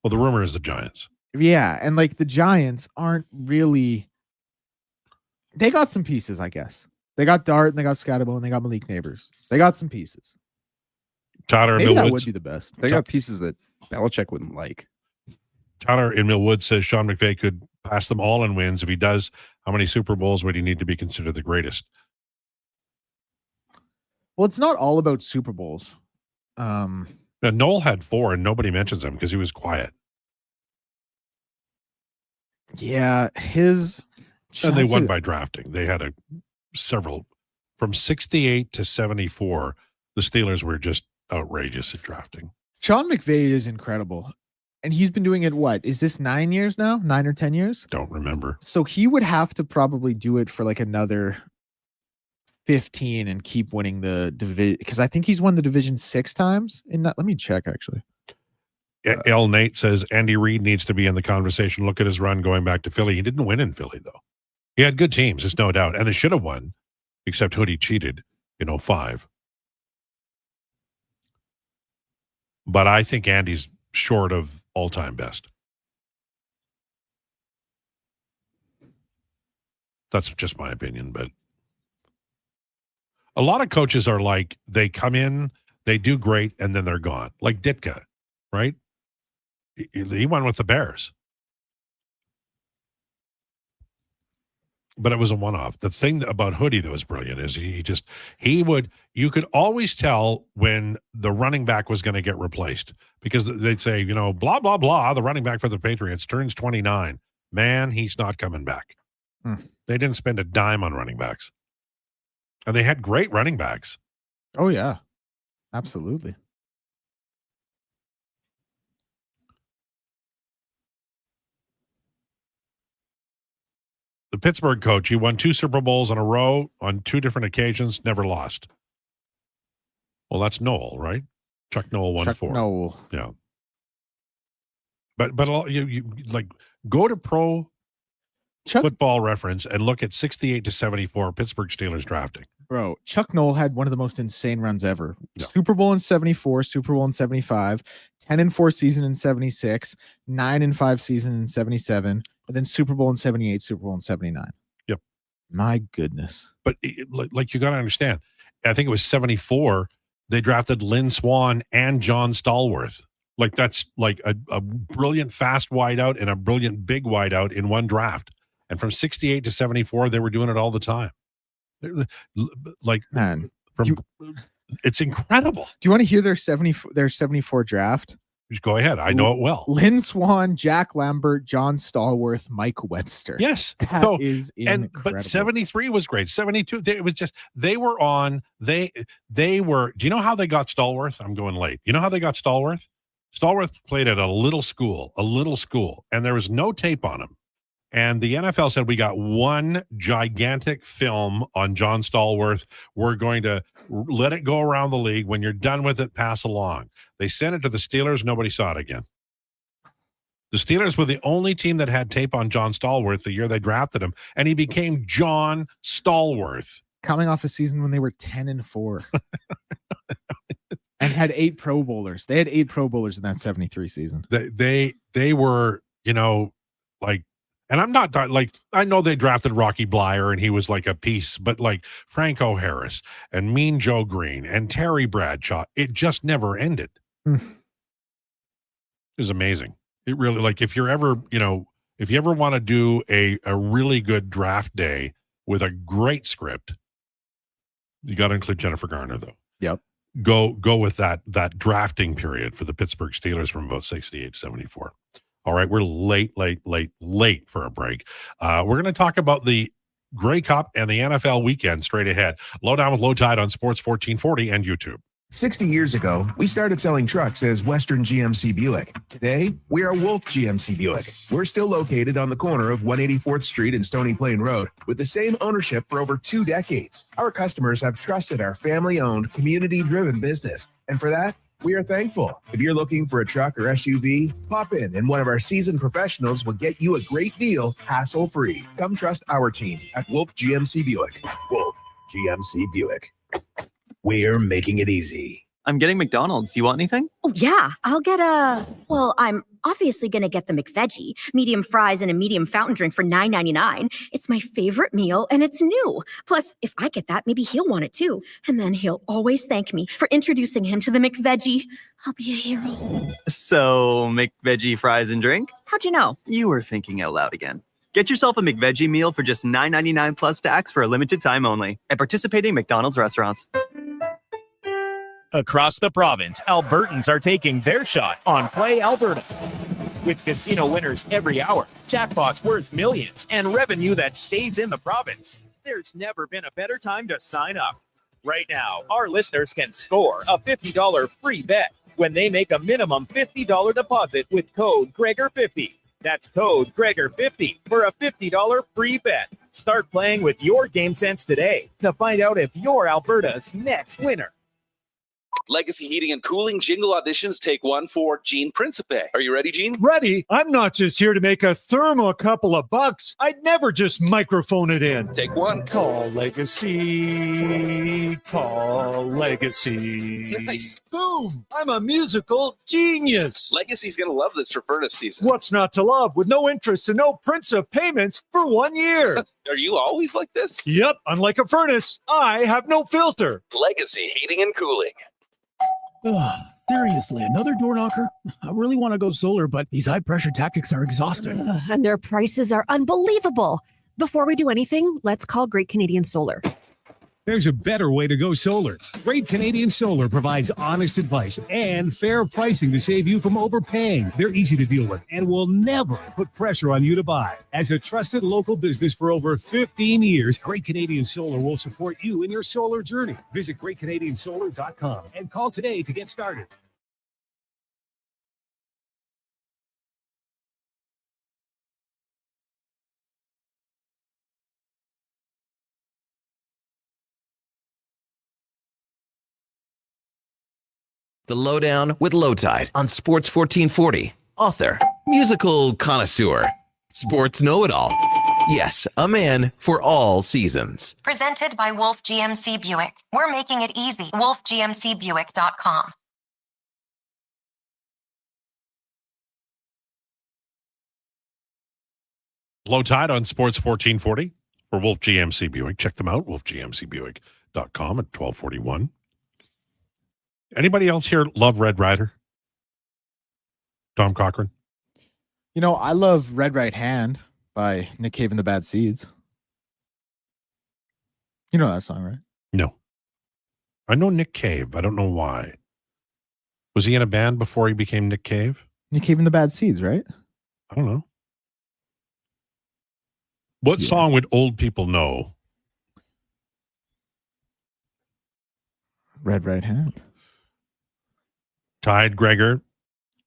Speaker 12: Well, the rumor is the Giants.
Speaker 5: Yeah, and like the Giants aren't really... They got some pieces, I guess. They got Dart, and they got Scatterbo, and they got Malik Neighbors. They got some pieces.
Speaker 12: Tyler
Speaker 5: Maybe
Speaker 12: in
Speaker 5: that
Speaker 12: Millwoods
Speaker 5: would be the best.
Speaker 14: They got pieces that Belichick wouldn't like.
Speaker 12: Tyler in Millwood says Sean McVay could pass them all in wins. If he does, how many Super Bowls would he need to be considered the greatest?
Speaker 5: Well, it's not all about Super Bowls.
Speaker 12: Now, Noel had 4, and nobody mentions him because he was quiet.
Speaker 5: Yeah, his...
Speaker 12: And they won by drafting. They had several. From 68 to 74, the Steelers were just outrageous at drafting.
Speaker 5: Sean McVay is incredible. And he's been doing it, what? Is this 9 years now? 9 or 10 years?
Speaker 12: Don't remember.
Speaker 5: So he would have to probably do it for like another 15 and keep winning the division. Because I think he's won the division 6 times. Let me check, actually.
Speaker 12: L. Nate says Andy Reid needs to be in the conversation. Look at his run going back to Philly. He didn't win in Philly, though. He had good teams, there's no doubt. And they should have won, except Hoodie cheated in 2005. But I think Andy's short of all-time best. That's just my opinion, but a lot of coaches are like, they come in, they do great, and then they're gone. Like Ditka, right? He won with the Bears. But it was a one-off. The thing about Hoodie that was brilliant is you could always tell when the running back was going to get replaced because they'd say, blah, blah, blah, the running back for the Patriots turns 29. Man, he's not coming back. They didn't spend a dime on running backs. And they had great running backs.
Speaker 5: Oh, yeah. Absolutely.
Speaker 12: The Pittsburgh coach, he won 2 Super Bowls in a row on 2 different occasions, never lost. Well, that's Noel, right? Chuck Noel won 4.
Speaker 5: Noel.
Speaker 12: Yeah. But you like go to Pro Football Reference and look at 68 to 74 Pittsburgh Steelers drafting.
Speaker 5: Bro, Chuck Noll had one of the most insane runs ever. Yeah. Super Bowl in 74, Super Bowl in 75, 10-4 season in 76, 9-5 season in 77, and then Super Bowl in 78, Super Bowl in 79.
Speaker 12: Yep.
Speaker 5: My goodness.
Speaker 12: But like you got to understand, I think it was 74, they drafted Lynn Swann and John Stallworth. Like that's like a brilliant fast wideout and a brilliant big wideout in one draft. And from 68 to 74, they were doing it all the time. Like, man, it's incredible.
Speaker 5: Do you want to hear their 74 draft?
Speaker 12: Just go ahead. I know it well.
Speaker 5: Lynn Swann, Jack Lambert, John Stallworth, Mike Webster.
Speaker 12: Yes.
Speaker 5: That is incredible.
Speaker 12: But 73 was great. 72, it was just, they were, do you know how they got Stallworth? I'm going late. You know how they got Stallworth? Stallworth played at a little school, and there was no tape on him. And the NFL said, we got one gigantic film on John Stallworth. We're going to let it go around the league. When you're done with it, pass along. They sent it to the Steelers. Nobody saw it again. The Steelers were the only team that had tape on John Stallworth the year they drafted him, and he became John Stallworth.
Speaker 5: Coming off a season when they were 10-4. And had 8 Pro Bowlers. They had 8 Pro Bowlers in that 73 season.
Speaker 12: They were, like, And I'm not like, I know they drafted Rocky Blyer and he was like a piece, but like Franco Harris and Mean Joe Green and Terry Bradshaw, it just never ended. It was amazing. It really, like, if you're ever, if you ever want to do a really good draft day with a great script, you got to include Jennifer Garner, though.
Speaker 5: Yep.
Speaker 12: Go with that drafting period for the Pittsburgh Steelers from about 68 to 74. All right, we're late for a break. We're going to talk about the Grey Cup and the NFL weekend straight ahead. Lowdown with Lowetide on Sports 1440 and YouTube.
Speaker 20: 60 years ago, we started selling trucks as Western GMC Buick. Today, we are Wolf GMC Buick. We're still located on the corner of 184th Street and Stony Plain Road with the same ownership for over 2 decades. Our customers have trusted our family-owned, community-driven business. And for that, we are thankful. If you're looking for a truck or SUV, pop in and one of our seasoned professionals will get you a great deal, hassle-free. Come trust our team at Wolf GMC Buick. Wolf GMC Buick. We're making it easy.
Speaker 21: I'm getting McDonald's. You want anything?
Speaker 22: Oh, yeah. I'll get I'm obviously going to get the McVeggie, medium fries and a medium fountain drink for $9.99. It's my favorite meal and it's new. Plus, if I get that, maybe he'll want it too. And then he'll always thank me for introducing him to the McVeggie. I'll be a hero.
Speaker 21: So, McVeggie fries and drink?
Speaker 22: How'd you know?
Speaker 21: You were thinking out loud again. Get yourself a McVeggie meal for just $9.99 plus tax for a limited time only at participating McDonald's restaurants.
Speaker 17: Across the province, Albertans are taking their shot on Play Alberta. With casino winners every hour, jackpots worth millions, and revenue that stays in the province, there's never been a better time to sign up. Right now, our listeners can score a $50 free bet when they make a minimum $50 deposit with code Gregor50. That's code Gregor50 for a $50 free bet. Start playing with your game sense today to find out if you're Alberta's next winner.
Speaker 23: Legacy Heating and Cooling jingle auditions, take one for Gene Principe. Are you ready, Gene?
Speaker 8: Ready? I'm not just here to make a thermo a couple of bucks. I'd never just microphone it in.
Speaker 23: Take one.
Speaker 8: Call Legacy. Call Legacy.
Speaker 23: Nice.
Speaker 8: Boom! I'm a musical genius.
Speaker 23: Legacy's going to love this for furnace season.
Speaker 8: What's not to love with no interest and no Principe payments for 1 year?
Speaker 23: Are you always like this?
Speaker 8: Yep. Unlike a furnace, I have no filter.
Speaker 23: Legacy Heating and Cooling.
Speaker 24: Seriously, another door knocker? I really want to go solar, but these high-pressure tactics are exhausting.
Speaker 25: And their prices are unbelievable. Before we do anything, let's call Great Canadian Solar.
Speaker 8: There's a better way to go solar. Great Canadian Solar provides honest advice and fair pricing to save you from overpaying. They're easy to deal with and will never put pressure on you to buy. As a trusted local business for over 15 years, Great Canadian Solar will support you in your solar journey. Visit greatcanadiansolar.com and call today to get started.
Speaker 10: The Lowdown with Lowetide on Sports 1440. Author, musical connoisseur, sports know-it-all. Yes, a man for all seasons.
Speaker 11: Presented by Wolf GMC Buick. We're making it easy. WolfGMCBuick.com.
Speaker 12: Lowetide on Sports 1440 for Wolf GMC Buick. Check them out, wolfgmcbuick.com at 1241. Anybody else here love Red Rider? Tom Cochran?
Speaker 5: You know, I love Red Right Hand by Nick Cave and the Bad Seeds. You know that song, right?
Speaker 12: No. I know Nick Cave. I don't know why. Was he in a band before he became Nick Cave?
Speaker 5: Nick Cave and the Bad Seeds, right?
Speaker 12: I don't know. What song would old people know?
Speaker 5: Red Right Hand.
Speaker 12: Tide, Gregor,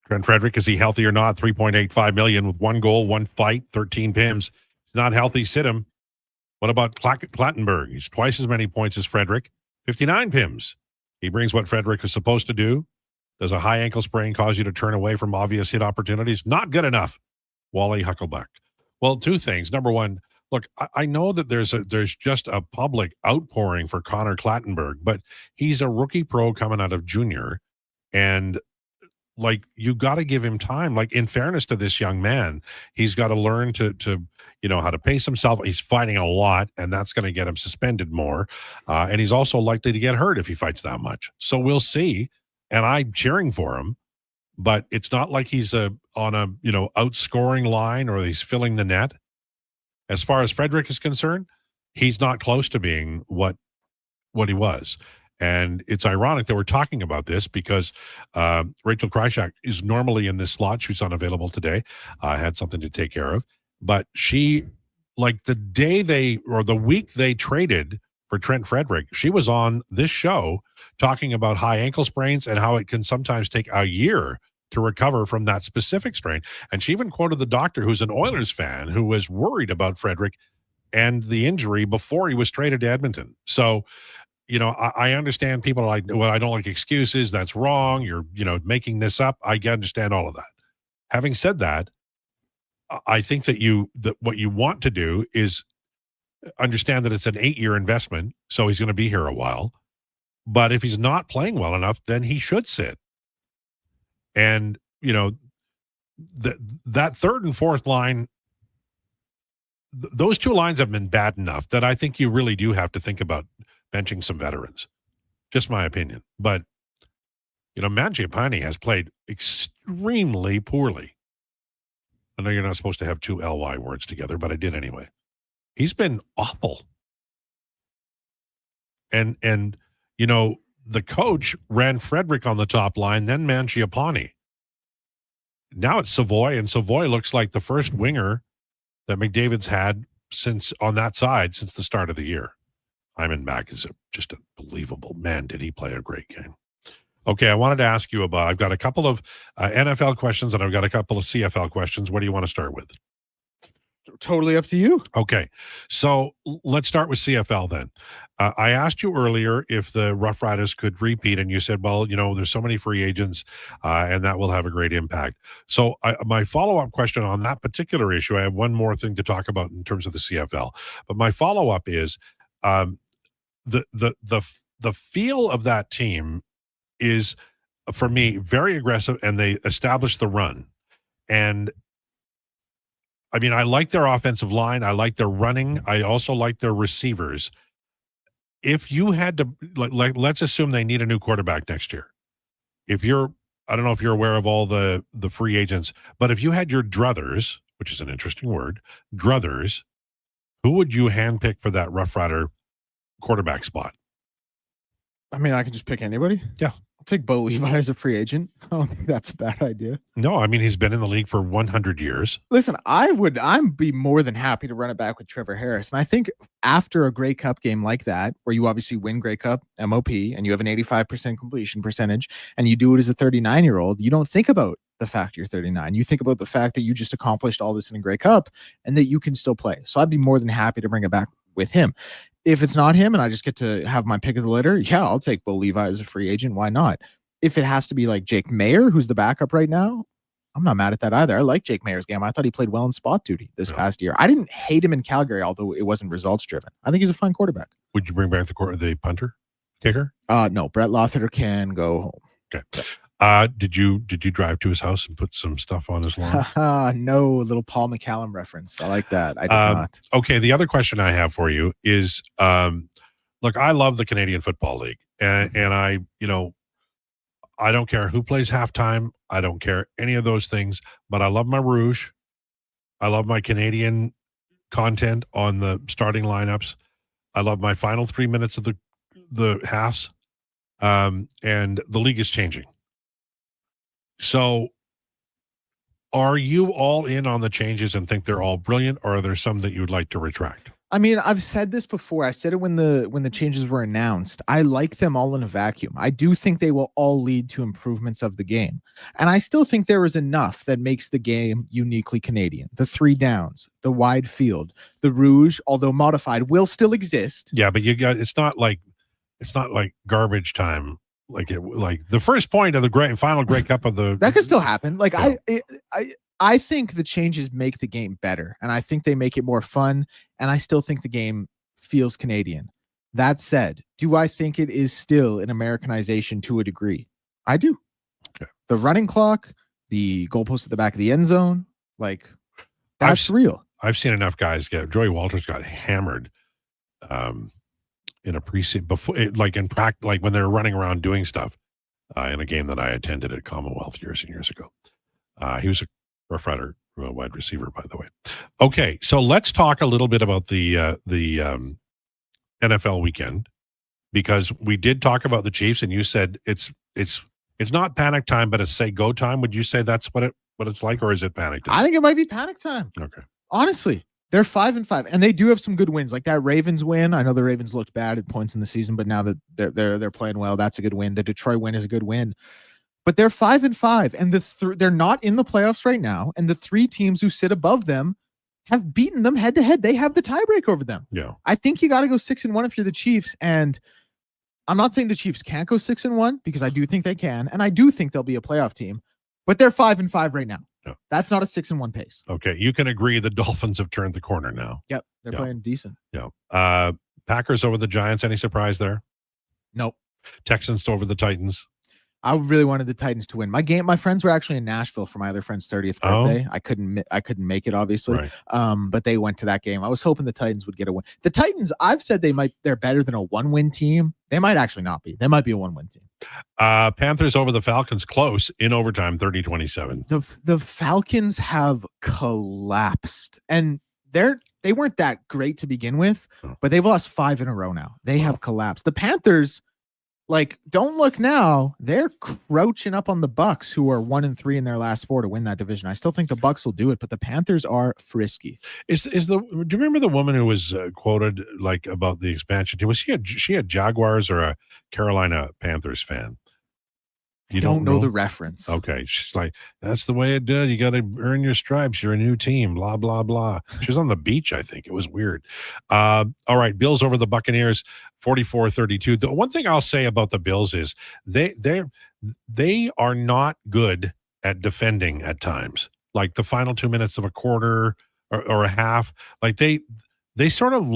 Speaker 12: Trent Frederick, is he healthy or not? 3.85 million with 1 goal, 1 fight, 13 pims. He's not healthy, sit him. What about Clattenburg? He's twice as many points as Frederick, 59 pims. He brings what Frederick is supposed to do. Does a high ankle sprain cause you to turn away from obvious hit opportunities? Not good enough. Wally Huckleback. Well, 2 things. Number one, look, I know that there's just a public outpouring for Connor Clattenburg, but he's a rookie pro coming out of junior. And like you got to give him time. Like, in fairness to this young man, he's got to learn to how to pace himself. He's fighting a lot, and that's going to get him suspended more. And he's also likely to get hurt if he fights that much. So we'll see. And I'm cheering for him, but it's not like he's on a outscoring line or he's filling the net. As far as Frederick is concerned, he's not close to being what he was. And it's ironic that we're talking about this because Rachel Krychak is normally in this slot. She's unavailable today. Had something to take care of. But she, like the week they traded for Trent Frederick, she was on this show talking about high ankle sprains and how it can sometimes take a year to recover from that specific strain. And she even quoted the doctor, who's an Oilers fan, who was worried about Frederick and the injury before he was traded to Edmonton. So, I understand people are like, well, I don't like excuses. That's wrong. You're, making this up. I understand all of that. Having said that, I think that what you want to do is understand that it's an 8-year investment. So he's going to be here a while. But if he's not playing well enough, then he should sit. And, that third and fourth line, those two lines have been bad enough that I think you really do have to think about benching some veterans. Just my opinion. But, Mangiapane has played extremely poorly. I know you're not supposed to have two LY words together, but I did anyway. He's been awful. And the coach ran Frederick on the top line, then Mangiapane. Now it's Savoy, and Savoy looks like the first winger that McDavid's had on that side since the start of the year. Hyman Mack is just unbelievable. Man, did he play a great game. Okay, I wanted to ask you about, I've got a couple of NFL questions and I've got a couple of CFL questions. What do you want to start with?
Speaker 5: Totally up to you.
Speaker 12: Okay, so let's start with CFL then. I asked you earlier if the Rough Riders could repeat, and you said, well, there's so many free agents, and that will have a great impact. So my follow-up question on that particular issue, I have one more thing to talk about in terms of the CFL, but my follow-up is the feel of that team is, for me, very aggressive, and they establish the run. And I mean, I like their offensive line. I like their running. I also like their receivers. If you had to, let's assume they need a new quarterback next year. I don't know if you're aware of all the free agents, but if you had your druthers, which is an interesting word, druthers, who would you handpick for that Rough Rider quarterback spot?
Speaker 5: I mean, I can just pick anybody.
Speaker 12: Yeah.
Speaker 5: I'll take Bo Levi as a free agent. I don't think that's a bad idea.
Speaker 12: No, I mean, he's been in the league for 100 years.
Speaker 5: Listen, I'd be more than happy to run it back with Trevor Harris. And I think after a Grey Cup game like that, where you obviously win Grey Cup, MOP, and you have an 85% completion percentage, and you do it as a 39-year-old, you don't think about the fact you're 39. You think about the fact that you just accomplished all this in a Grey Cup and that you can still play. So I'd be more than happy to bring it back with him. If it's not him and I just get to have my pick of the litter, yeah, I'll take Bo Levi as a free agent. Why not? If it has to be like Jake Mayer, who's the backup right now, I'm not mad at that either. I like Jake Mayer's game. I thought he played well in spot duty this past year. I didn't hate him in Calgary, although it wasn't results driven. I think he's a fine quarterback.
Speaker 12: Would you bring back the punter, kicker?
Speaker 5: No, Brett Lothiter can go home.
Speaker 12: Okay. Did you drive to his house and put some stuff on his lawn?
Speaker 5: No, little Paul McCallum reference. I like that. I did not.
Speaker 12: Okay, the other question I have for you is, look, I love the Canadian Football League, and I don't care who plays halftime. I don't care any of those things, but I love my Rouge. I love my Canadian content on the starting lineups. I love my final 3 minutes of the halves, and the league is changing. So are you all in on the changes and think they're all brilliant, or are there some that you would like to retract?
Speaker 5: I mean, I've said this before. I said it when the changes were announced. I like them all in a vacuum. I do think they will all lead to improvements of the game. And I still think there is enough that makes the game uniquely Canadian. The 3 downs, the wide field, the Rouge, although modified, will still exist.
Speaker 12: Yeah, but it's not like garbage time. Like the first point of the final Grey Cup of the
Speaker 5: that could still happen. Like I think the changes make the game better, and I think they make it more fun, and I still think the game feels Canadian. That said, do I think it is still an Americanization to a degree? I do. The running clock, the goalpost at the back of the end zone, like that's real.
Speaker 12: I've seen enough guys get. Joey Walters got hammered in a preseason before, like in practice, like when they were running around doing stuff in a game that I attended at Commonwealth years and years ago. He was a Rough Rider wide receiver, by the way. Okay, so let's talk a little bit about the NFL weekend, because we did talk about the Chiefs, and you said it's not panic time, but it's say go time. Would you say that's what it's like, or is it panic time?
Speaker 5: I think it might be panic time.
Speaker 12: Okay.
Speaker 5: Honestly, they're 5-5, and they do have some good wins, like that Ravens win. I know the Ravens looked bad at points in the season, but now that they're playing well, that's a good win. The Detroit win is a good win, but they're 5-5, and they're not in the playoffs right now. And the three teams who sit above them have beaten them head to head. They have the tiebreak over them.
Speaker 12: Yeah,
Speaker 5: I think you got to go 6-1 if you're the Chiefs, and I'm not saying the Chiefs can't go 6-1 because I do think they can, and I do think they'll be a playoff team, but they're 5-5 right now.
Speaker 12: Yeah.
Speaker 5: That's not a 6-1 pace.
Speaker 12: Okay, you can agree the Dolphins have turned the corner now.
Speaker 5: Yep, they're playing decent.
Speaker 12: Yeah. Packers over the Giants. Any surprise there?
Speaker 5: Nope.
Speaker 12: Texans over the Titans.
Speaker 5: I really wanted the Titans to win. My friends were actually in Nashville for my other friend's 30th birthday. I couldn't make it, obviously.
Speaker 12: Right.
Speaker 5: But they went to that game. I was hoping the Titans would get a win. The Titans, I've said they're better than a 1-win team. They might actually not be. They might be a 1-win team.
Speaker 12: Panthers over the Falcons, close in overtime, 30-27.
Speaker 5: The Falcons have collapsed, and they weren't that great to begin with, but they've lost 5 in a row now. They have collapsed. The Panthers, like, don't look now. They're crouching up on the Bucks, who are 1-3 in their last 4 to win that division. I still think the Bucks will do it, but the Panthers are frisky.
Speaker 12: Do you remember the woman who was quoted like about the expansion team? Was she a Jaguars or a Carolina Panthers fan? You
Speaker 5: don't know the reference.
Speaker 12: Okay. She's like, that's the way it does. You got to earn your stripes. You're a new team, blah, blah, blah. She was on the beach, I think. It was weird. All right. Bills over the Buccaneers, 44-32. The one thing I'll say about the Bills is they are not good at defending at times. Like the final 2 minutes of a quarter or a half, like they sort of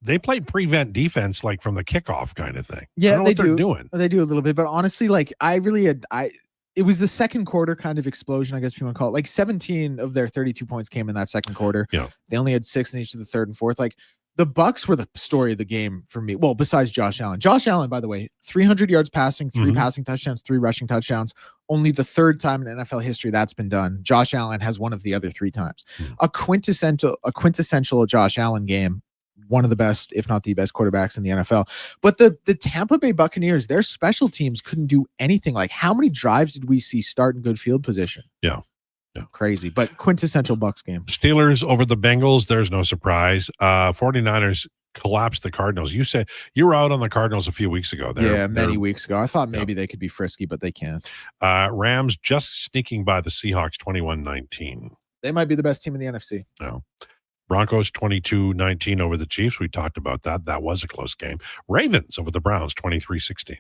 Speaker 12: they play prevent defense, like from the kickoff kind of thing.
Speaker 5: Yeah,
Speaker 12: I don't know what they're doing.
Speaker 5: They do a little bit, but honestly, like it was the second quarter kind of explosion, I guess if you want to call it. Like 17 of their 32 points came in that second quarter.
Speaker 12: Yeah.
Speaker 5: They only had 6 in each of the third and fourth. Like the Bucks were the story of the game for me. Well, besides Josh Allen. Josh Allen, by the way, 300 yards passing, 3 passing touchdowns, 3 rushing touchdowns. Only the third time in NFL history that's been done. Josh Allen has one of the other 3 times. A quintessential Josh Allen game. One of the best, if not the best, quarterbacks in the NFL. But the Tampa Bay Buccaneers, their special teams couldn't do anything. Like, how many drives did we see start in good field position?
Speaker 12: Yeah.
Speaker 5: Crazy, but quintessential Bucs game.
Speaker 12: Steelers over the Bengals. There's no surprise. 49ers collapsed the Cardinals. You said you were out on the Cardinals a few weeks ago.
Speaker 5: Many weeks ago. I thought maybe they could be frisky, but they can't.
Speaker 12: Rams just sneaking by the Seahawks 21-19.
Speaker 5: They might be the best team in the NFC.
Speaker 12: No. Broncos 22-19 over the Chiefs. We talked about that. That was a close game. Ravens over the Browns 23-16.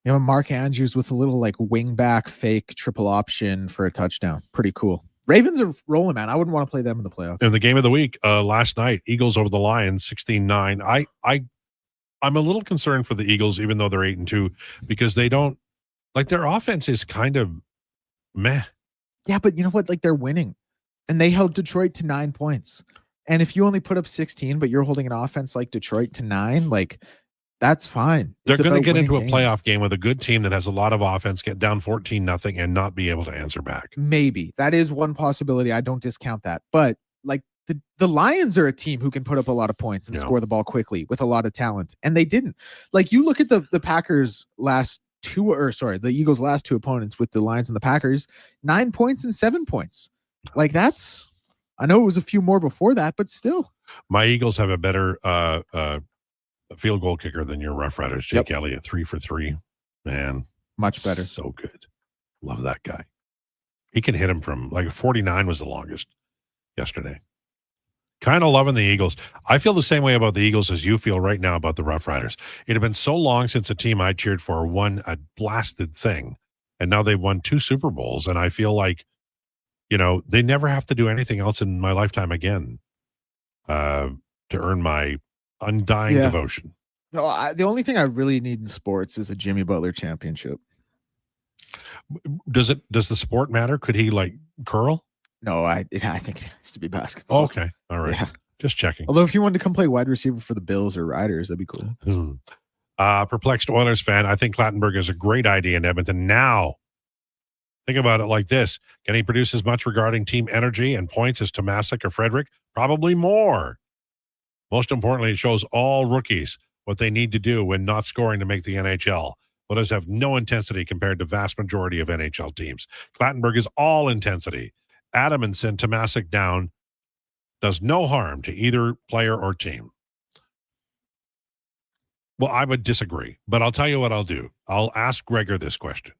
Speaker 5: You know, Mark Andrews with a little like wing back fake triple option for a touchdown. Pretty cool. Ravens are rolling, man. I wouldn't want to play them in the playoffs.
Speaker 12: In the game of the week last night, Eagles over the Lions 16-9. I'm a little concerned for the Eagles, even though they're 8-2, because they don't like their offense is kind of meh.
Speaker 5: Yeah, but you know what? Like they're winning, and they held Detroit to 9 points. And if you only put up 16, but you're holding an offense like Detroit to 9, like that's fine.
Speaker 12: They're going to get into a playoff game with a good team that has a lot of offense, get down 14-0 and not be able to answer back.
Speaker 5: Maybe that is one possibility. I don't discount that. But like the Lions are a team who can put up a lot of points and score the ball quickly with a lot of talent. And they didn't. Like you look at the Packers the Eagles' last 2 opponents with the Lions and the Packers, 9 points and 7 points. Like I know it was a few more before that, but still.
Speaker 12: My Eagles have a better field goal kicker than your Rough Riders. Jake Elliott, 3 for 3. Man.
Speaker 5: Much better.
Speaker 12: So good. Love that guy. He can hit him from like 49 was the longest yesterday. Kind of loving the Eagles. I feel the same way about the Eagles as you feel right now about the Rough Riders. It had been so long since a team I cheered for won a blasted thing. And now they've won 2 Super Bowls. And I feel like, they never have to do anything else in my lifetime again to earn my undying devotion.
Speaker 5: No, the only thing I really need in sports is a Jimmy Butler championship.
Speaker 12: Does the sport matter? Could he like curl?
Speaker 5: No, I think it has to be basketball.
Speaker 12: Okay, all right.
Speaker 5: Yeah.
Speaker 12: Just checking.
Speaker 5: Although if you wanted to come play wide receiver for the Bills or Riders, that'd be cool.
Speaker 12: Perplexed Oilers fan, I think Clattenburg is a great idea in Edmonton. Now, think about it like this. Can he produce as much regarding team energy and points as Tomasic or Frederick? Probably more. Most importantly, it shows all rookies what they need to do when not scoring to make the NHL. Oilers have no intensity compared to vast majority of NHL teams. Clattenburg is all intensity. Adamson, Tomasic down does no harm to either player or team. Well, I would disagree, but I'll tell you what I'll do. I'll ask Gregor this question.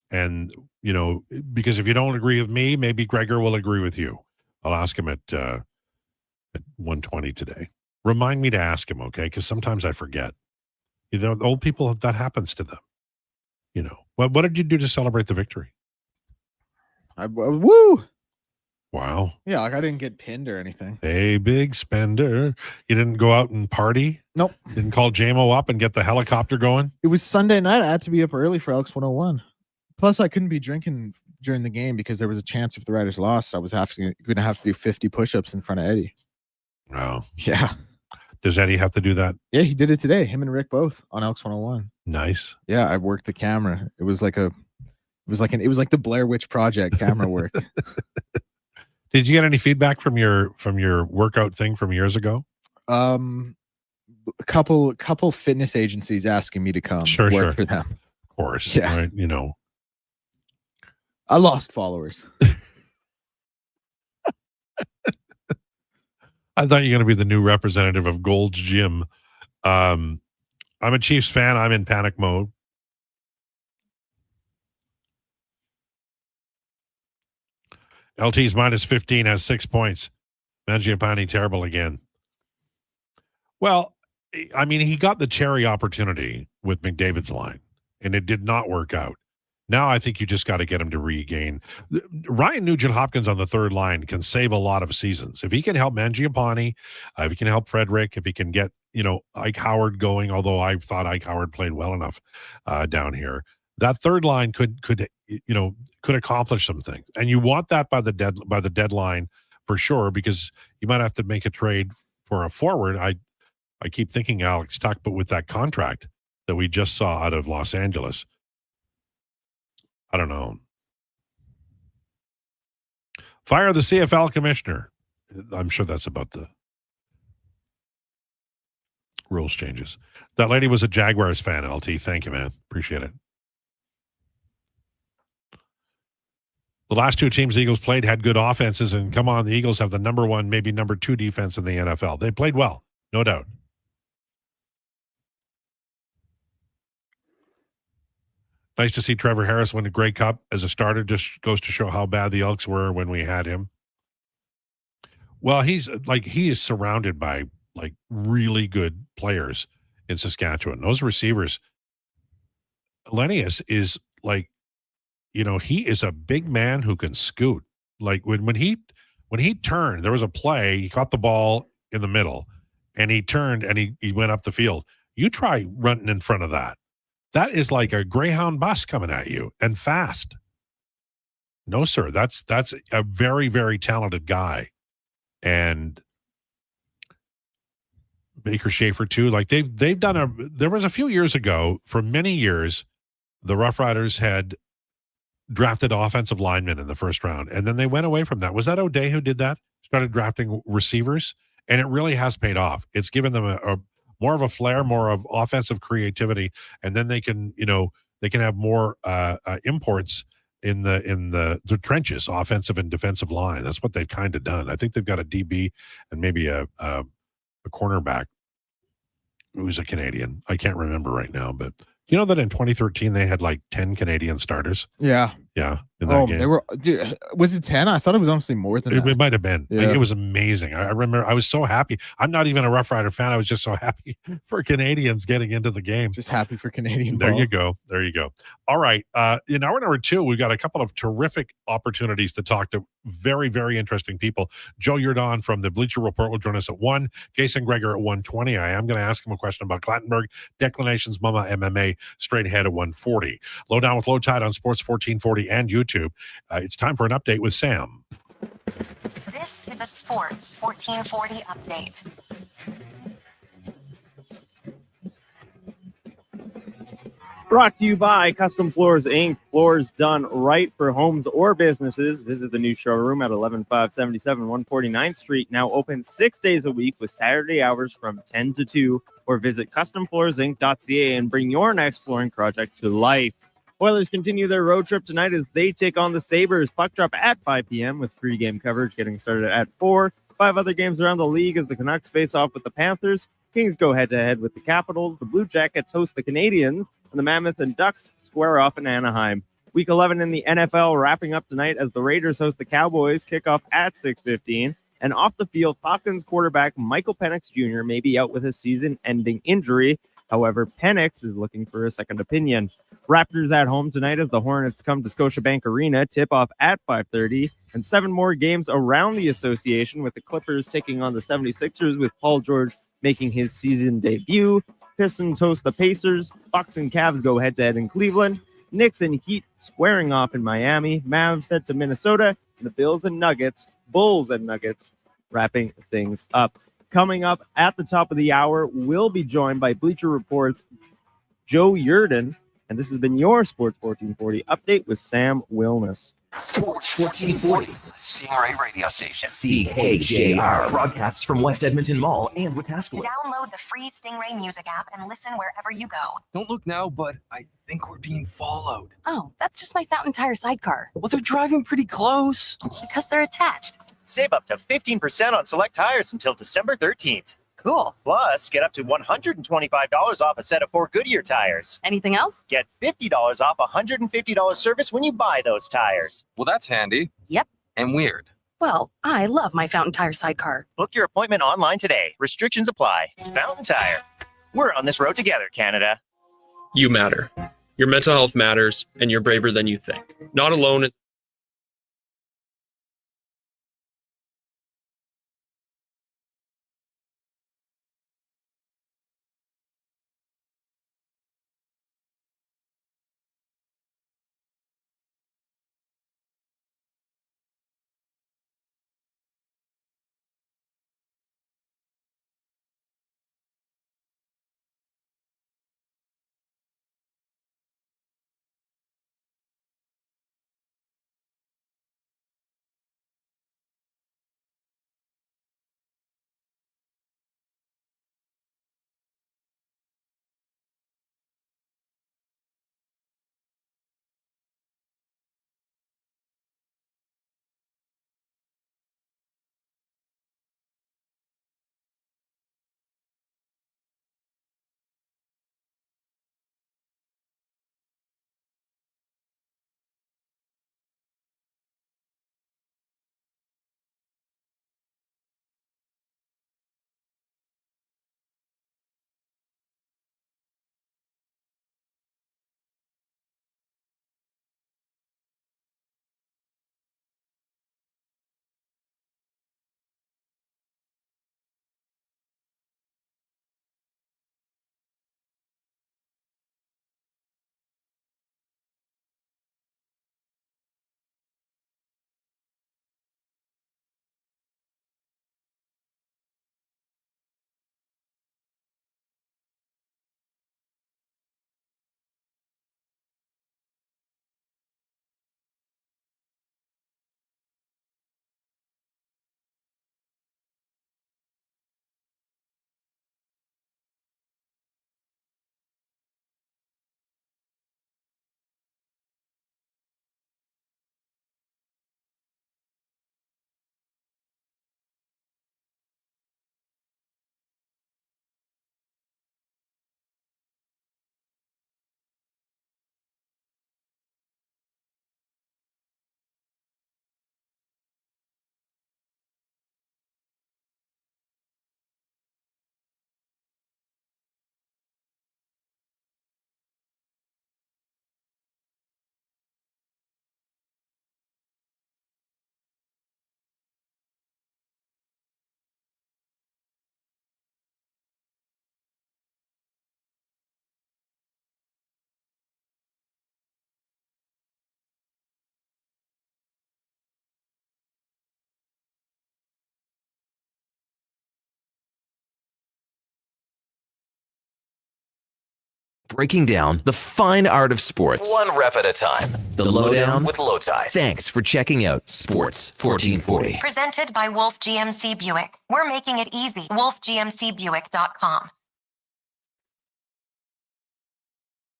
Speaker 12: And, because if you don't agree with me, maybe Gregor will agree with you. I'll ask him at 1:20 today. Remind me to ask him, okay? Because sometimes I forget. Old people, that happens to them. What did you do to celebrate the victory?
Speaker 5: Woo!
Speaker 12: Wow.
Speaker 5: Yeah, I didn't get pinned or anything.
Speaker 12: Hey, big spender. You didn't go out and party?
Speaker 5: Nope.
Speaker 12: Didn't call JMO up and get the helicopter going?
Speaker 5: It was Sunday night. I had to be up early for Elks 101. Plus, I couldn't be drinking during the game because there was a chance if the Riders lost, I was going to have to do 50 push-ups in front of Eddie.
Speaker 12: Oh.
Speaker 5: Yeah.
Speaker 12: Does Eddie have to do that?
Speaker 5: Yeah, he did it today. Him and Rick both on Elks 101.
Speaker 12: Nice.
Speaker 5: Yeah, I worked the camera. It was like the Blair Witch Project camera work.
Speaker 12: Did you get any feedback from your workout thing from years ago?
Speaker 5: A couple fitness agencies asking me to come work for them.
Speaker 12: Of course.
Speaker 5: Yeah.
Speaker 12: Right,
Speaker 5: I lost followers.
Speaker 12: I thought you were going to be the new representative of Gold's Gym. I'm a Chiefs fan. I'm in panic mode. LT's minus 15 has 6 points. Mangiapane terrible again. Well, I mean, he got the cherry opportunity with McDavid's line, and it did not work out. Now I think you just got to get him to regain. Ryan Nugent-Hopkins on the third line can save a lot of seasons. If he can help Mangiapane, if he can help Frederick, if he can get, Ike Howard going, although I thought Ike Howard played well enough down here, that third line could accomplish some things. And you want that by the deadline for sure, because you might have to make a trade for a forward. I keep thinking Alex Tuck, but with that contract that we just saw out of Los Angeles, I don't know. Fire the CFL commissioner. I'm sure that's about the rules changes. That lady was a Jaguars fan, LT. Thank you, man. Appreciate it. The last two teams the Eagles played had good offenses, and come on, the Eagles have the number one, maybe number two defense in the NFL. They played well, no doubt. Nice to see Trevor Harris win the Grey Cup as a starter. Just goes to show how bad the Elks were when we had him. Well, he is surrounded by really good players in Saskatchewan. Those receivers, Elenius is he is a big man who can scoot. Like when he turned, there was a play, he caught the ball in the middle and he turned and he went up the field. You try running in front of that. That is like a Greyhound bus coming at you and fast. No, sir. That's a very, very talented guy. And Baker Schaefer too. They've done there was a few years ago, for many years, the Rough Riders had drafted offensive linemen in the first round. And then they went away from that. Was that O'Day who did that? Started drafting receivers, and it really has paid off. It's given them a more of a flair, more of offensive creativity, and then they can have more imports in the trenches, offensive and defensive line. That's what they've kind of done. I think they've got a DB and maybe a cornerback who's a Canadian. I can't remember right now, but you know that in 2013 they had 10 Canadian starters.
Speaker 5: Yeah,
Speaker 12: Yeah. In that game.
Speaker 5: They were. Dude, was it 10? I thought it was honestly more than that.
Speaker 12: It might have been.
Speaker 5: Yeah.
Speaker 12: It was amazing. I remember I was so happy. I'm not even a Rough Rider fan. I was just so happy for Canadians getting into the game.
Speaker 5: Just happy for Canadian
Speaker 12: There
Speaker 5: ball.
Speaker 12: you go. There you go. All right. In hour number 2, we've got a couple of terrific opportunities to talk to very, very interesting people. Joe Yerdon from the Bleacher Report will join us at 1. Jason Gregor at 1:20. I am going to ask him a question about Clattenburg. Declinations Mama MMA straight ahead at 1:40. Lowdown with Lowetide on Sports 1440 and YouTube. It's time for an update with Sam.
Speaker 11: This is a Sports 1440 update.
Speaker 3: Brought to you by Custom Floors Inc. Floors done right for homes or businesses. Visit the new showroom at 11577 149th Street. Now open 6 days a week with Saturday hours from 10 to 2. Or visit customfloorsinc.ca and bring your next flooring project to life. Oilers continue their road trip tonight as they take on the Sabres. Puck drop at 5 p.m. with pregame coverage getting started at 4. 5 other games around the league as the Canucks face off with the Panthers. Kings go head-to-head with the Capitals. The Blue Jackets host the Canadiens. And the Mammoth and Ducks square off in Anaheim. Week 11 in the NFL wrapping up tonight as the Raiders host the Cowboys. Kickoff at 6:15. And off the field, Falcons quarterback Michael Penix Jr. may be out with a season-ending injury. However, Penix is looking for a second opinion. Raptors at home tonight as the Hornets come to Scotiabank Arena. Tip-off at 5:30. And 7 more games around the association with the Clippers taking on the 76ers with Paul George making his season debut. Pistons host the Pacers. Bucks and Cavs go head-to-head in Cleveland. Knicks and Heat squaring off in Miami. Mavs head to Minnesota. And the Bulls and Nuggets wrapping things up. Coming up at the top of the hour, we'll be joined by Bleacher Report's Joe Yerdon. And this has been your Sports 1440 update with Sam Wilness.
Speaker 10: Sports 1440, Stingray Radio Station. CKJR broadcasts from West Edmonton Mall and Wetaskiwin.
Speaker 11: Download the free Stingray music app and listen wherever you go.
Speaker 6: Don't look now, but I think we're being followed.
Speaker 4: Oh, that's just my Fountain Tire sidecar.
Speaker 6: Well, they're driving pretty close.
Speaker 4: Because they're attached.
Speaker 16: Save up to 15% on select tires until December 13th.
Speaker 4: Cool.
Speaker 16: Plus, get up to $125 off a set of 4 Goodyear tires.
Speaker 4: Anything else?
Speaker 16: Get $50 off a $150 service when you buy those tires.
Speaker 6: Well, that's handy.
Speaker 4: Yep.
Speaker 6: And weird.
Speaker 4: Well, I love my Fountain Tire sidecar.
Speaker 16: Book your appointment online today. Restrictions apply. Fountain Tire. We're on this road together, Canada.
Speaker 7: You matter. Your mental health matters, and you're braver than you think. Not alone is
Speaker 10: breaking down the fine art of sports, one rep at a time. The Lowdown with Lowetide. Thanks for checking out Sports 1440.
Speaker 11: Presented by Wolf GMC Buick. We're making it easy. WolfGMCBuick.com.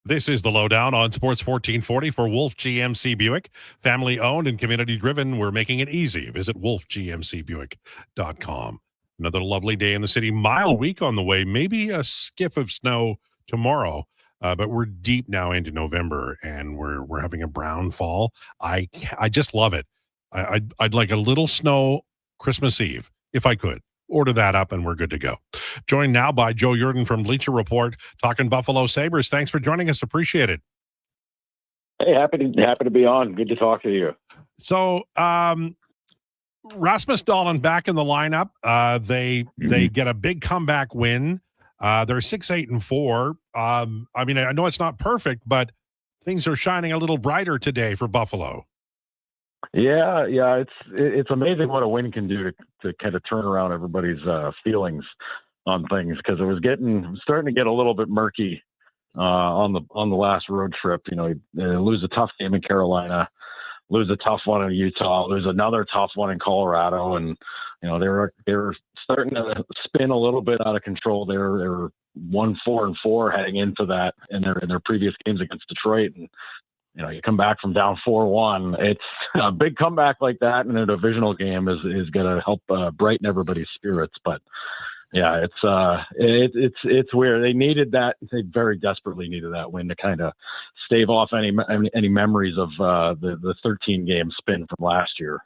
Speaker 12: This is the Lowdown on Sports 1440 for Wolf GMC Buick. Family owned and community driven. We're making it easy. Visit wolfgmcbuick.com. Another lovely day in the city. Mild week on the way. Maybe a skiff of snow tomorrow. But we're deep now into November, and we're having a brown fall. I just love it. I'd like a little snow Christmas Eve if I could. Order that up, and we're good to go. Joined now by Joe Yurden from Bleacher Report, talking Buffalo Sabres. Thanks for joining us. Appreciate it.
Speaker 1: Hey, happy to be on. Good to talk to you.
Speaker 12: So, Rasmus Dahlin back in the lineup. They get a big comeback win. They're 6-8-4. I mean, I know it's not perfect, but things are shining a little brighter today for Buffalo.
Speaker 1: Yeah, it's amazing what a win can do to kind of turn around everybody's feelings on things, because it was starting to get a little bit murky on the last road trip. You know, lose a tough game in Carolina, lose a tough one in Utah, lose another tough one in Colorado, and you know they were starting to spin a little bit out of control. They were 1-4-4 heading into that in their previous games against Detroit, and you know you come back from down 4-1. It's a big comeback like that in a divisional game is going to help brighten everybody's spirits. But yeah, it's weird. They needed that. They very desperately needed that win to kind of stave off any memories of the 13 game spin from last year.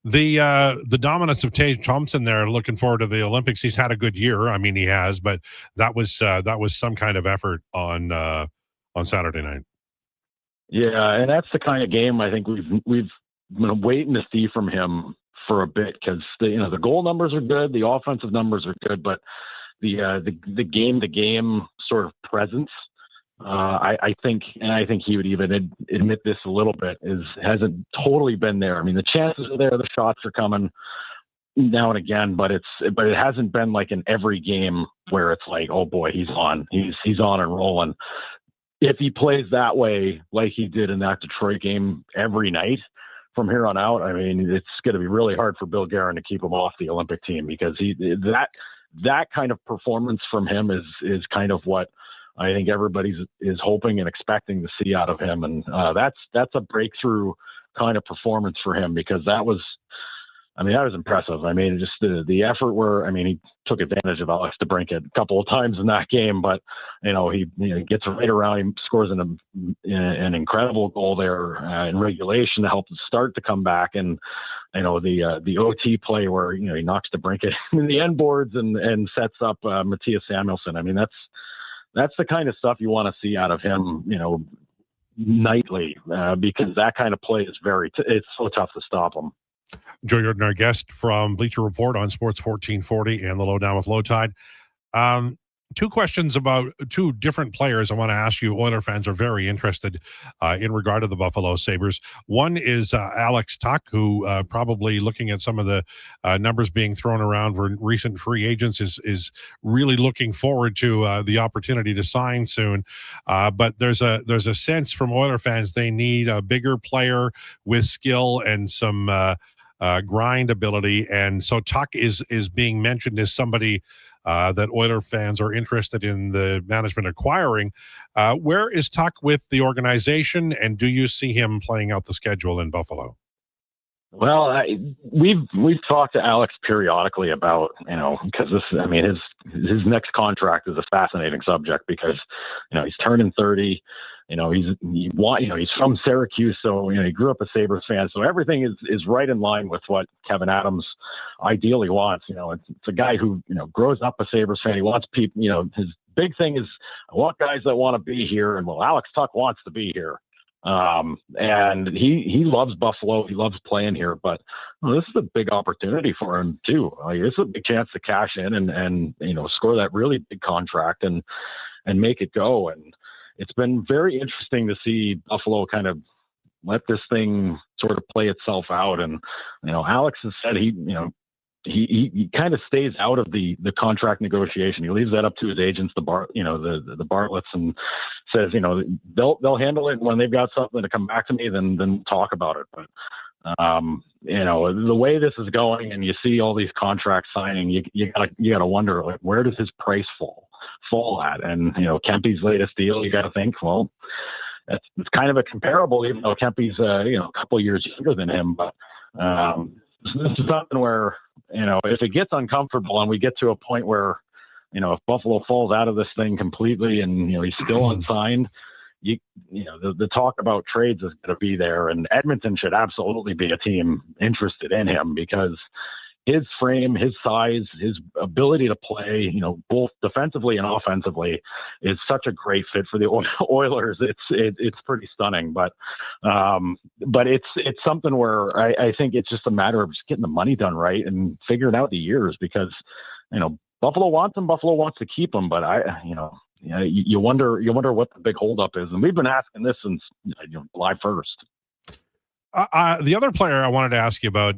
Speaker 12: The dominance of Tage Thompson there. Looking forward to the Olympics. He's had a good year. I mean, he has, but that was some kind of effort on Saturday night. Yeah,
Speaker 1: and that's the kind of game I think we've been waiting to see from him for a bit, because the goal numbers are good, the offensive numbers are good, but the game to game sort of presence, I think he would even admit this a little bit, hasn't totally been there. I mean, the chances are there, the shots are coming now and again, but it hasn't been like in every game where it's like, oh boy, he's on and rolling. If he plays that way like he did in that Detroit game every night from here on out, I mean, it's going to be really hard for Bill Guerin to keep him off the Olympic team, because that kind of performance from him is kind of what I think everybody is hoping and expecting to see out of him. And that's a breakthrough kind of performance for him, because that was impressive. I mean, just the effort he took advantage of Alex DeBrincat a couple of times in that game, but he gets right around him, scores an incredible goal there in regulation to help the start to come back. And the OT play where he knocks DeBrincat in the end boards and sets up Matthias Samuelsson. I mean, that's the kind of stuff you want to see out of him, nightly, because that kind of play is it's so tough to stop him.
Speaker 12: Joe Yurden, our guest from Bleacher Report on Sports 1440 and the Lowdown with Lowetide. Two questions about two different players I want to ask you. Oiler fans are very interested in regard to the Buffalo Sabres. One is Alex Tuch, who probably, looking at some of the numbers being thrown around for recent free agents, is really looking forward to the opportunity to sign soon. But there's a sense from Oiler fans they need a bigger player with skill and some grind ability. And so Tuch is being mentioned as somebody that Oiler fans are interested in the management acquiring. Where is Tuch with the organization, and do you see him playing out the schedule in Buffalo?
Speaker 1: Well, we've talked to Alex periodically about, because his next contract is a fascinating subject, because he's turning 30. He's from Syracuse, so he grew up a Sabres fan. So everything is right in line with what Kevin Adams ideally wants. It's a guy who grows up a Sabres fan. He wants people. His big thing is, I want guys that want to be here, and Alex Tuch wants to be here. And he loves Buffalo. He loves playing here, but this is a big opportunity for him too. This is a big chance to cash in and score that really big contract and make it go. And it's been very interesting to see Buffalo kind of let this thing sort of play itself out. And, Alex has said he he kind of stays out of the contract negotiation. He leaves that up to his agents, the Bartletts, and says, they'll handle it when they've got something to come back to me, then talk about it. But the way this is going, and you see all these contracts signing, you gotta wonder, like, where does his price fall at? And Kempe's latest deal, you gotta think, well, it's kind of a comparable, even though Kempe's a couple years younger than him. But this is something where, if it gets uncomfortable and we get to a point where, if Buffalo falls out of this thing completely and, he's still unsigned, the talk about trades is going to be there. And Edmonton should absolutely be a team interested in him, because his frame, his size, his ability to play, both defensively and offensively, is such a great fit for the Oilers. It's pretty stunning, but it's something where I think it's just a matter of just getting the money done right and figuring out the years, because Buffalo wants him, Buffalo wants to keep him, but you wonder what the big holdup is, and we've been asking this since July 1st.
Speaker 12: The other player I wanted to ask you about,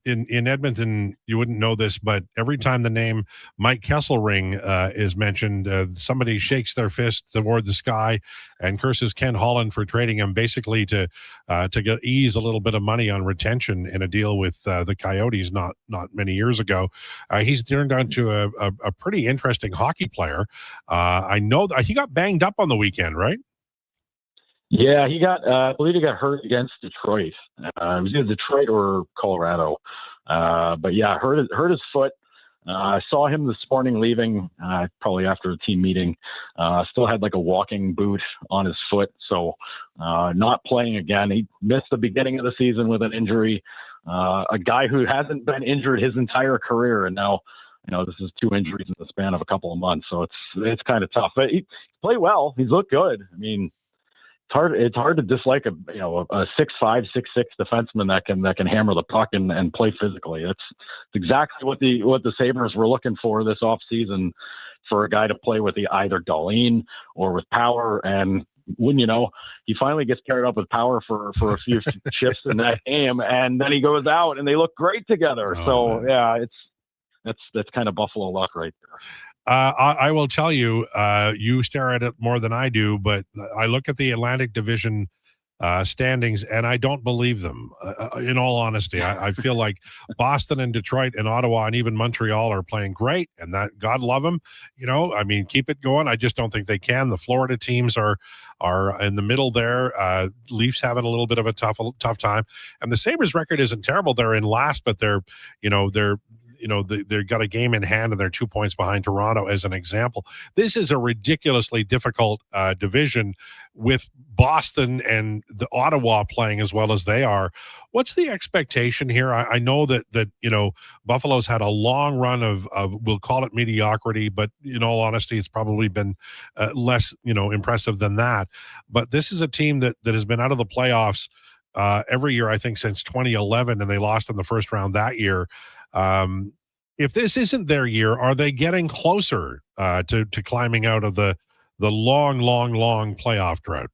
Speaker 12: in Edmonton, you wouldn't know this, but every time the name Mike Kesselring is mentioned, somebody shakes their fist toward the sky and curses Ken Holland for trading him, basically to ease a little bit of money on retention in a deal with the Coyotes not many years ago. He's turned out to a pretty interesting hockey player. I know that he got banged up on the weekend, right?
Speaker 1: Yeah, he got, I believe he got hurt against Detroit. It was either Detroit or Colorado. But yeah, hurt his foot. I saw him this morning leaving, probably after a team meeting. Still had like a walking boot on his foot. So not playing again. He missed the beginning of the season with an injury. A guy who hasn't been injured his entire career. And now, this is 2 injuries in the span of a couple of months. So it's kind of tough. But he played well. He's looked good. I mean, it's hard to dislike a 6'5", 6'6" defenseman that can hammer the puck and play physically. It's exactly what the Sabres were looking for this offseason, for a guy to play with either Dahlin or with power. And wouldn't you know, he finally gets carried up with power for a few shifts in that game, and then he goes out and they look great together. Yeah, that's kind of Buffalo luck right there.
Speaker 12: I will tell you, you stare at it more than I do, but I look at the Atlantic Division standings and I don't believe them. In all honesty, I feel like Boston and Detroit and Ottawa and even Montreal are playing great, and that, God love them. I mean, keep it going. I just don't think they can. The Florida teams are in the middle there. Leafs having a little bit of a tough time, and the Sabres record isn't terrible. They're in last, but they've got a game in hand and they're 2 points behind Toronto, as an example. This is a ridiculously difficult division, with Boston and the Ottawa playing as well as they are. What's the expectation here? I know that Buffalo's had a long run of we'll call it mediocrity, but in all honesty, it's probably been less impressive than that. But this is a team that has been out of the playoffs every year, I think, since 2011, and they lost in the first round that year. If this isn't their year, are they getting closer to climbing out of the long playoff drought?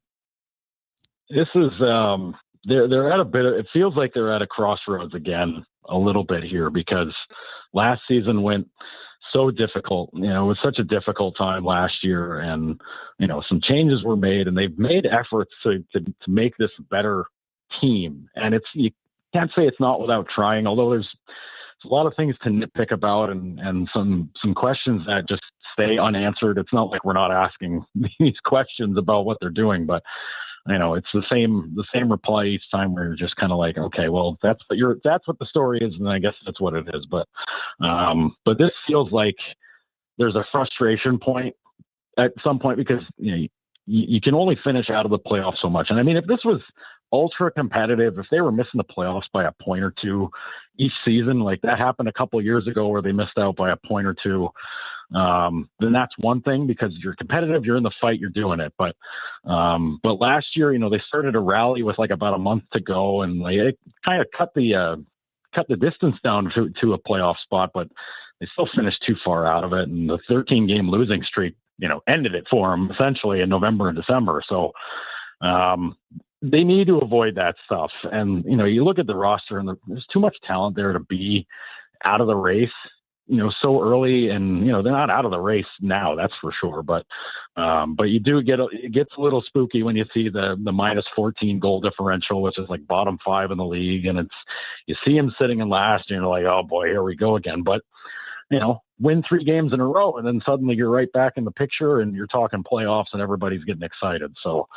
Speaker 1: This is they're at a bit. It feels like they're at a crossroads again a little bit here, because last season went so difficult. It was such a difficult time last year, and some changes were made, and they've made efforts to make this a better team. And you can't say it's not without trying, although there's a lot of things to nitpick about and some questions that just stay unanswered. It's not like we're not asking these questions about what they're doing, but it's the same reply each time, where you're just kind of like, okay, well, that's what the story is, and I guess that's what it is. But this feels like there's a frustration point at some point, because you can only finish out of the playoffs so much. And I mean, if this was ultra competitive, if they were missing the playoffs by a point or two each season, like that happened a couple of years ago where they missed out by a point or two, then that's one thing, because you're competitive, you're in the fight, you're doing it. But last year, they started a rally with like about a month to go, and it kind of cut the distance down to a playoff spot, but they still finished too far out of it. And the 13-game losing streak, ended it for them essentially in November and December. So, they need to avoid that stuff. And, you look at the roster, and there's too much talent there to be out of the race, so early, and, they're not out of the race now, that's for sure. But you do it gets a little spooky when you see the minus 14 goal differential, which is like bottom 5 in the league. And you see him sitting in last and you're like, oh boy, here we go again. But, win 3 games in a row, and then suddenly you're right back in the picture and you're talking playoffs and everybody's getting excited. So,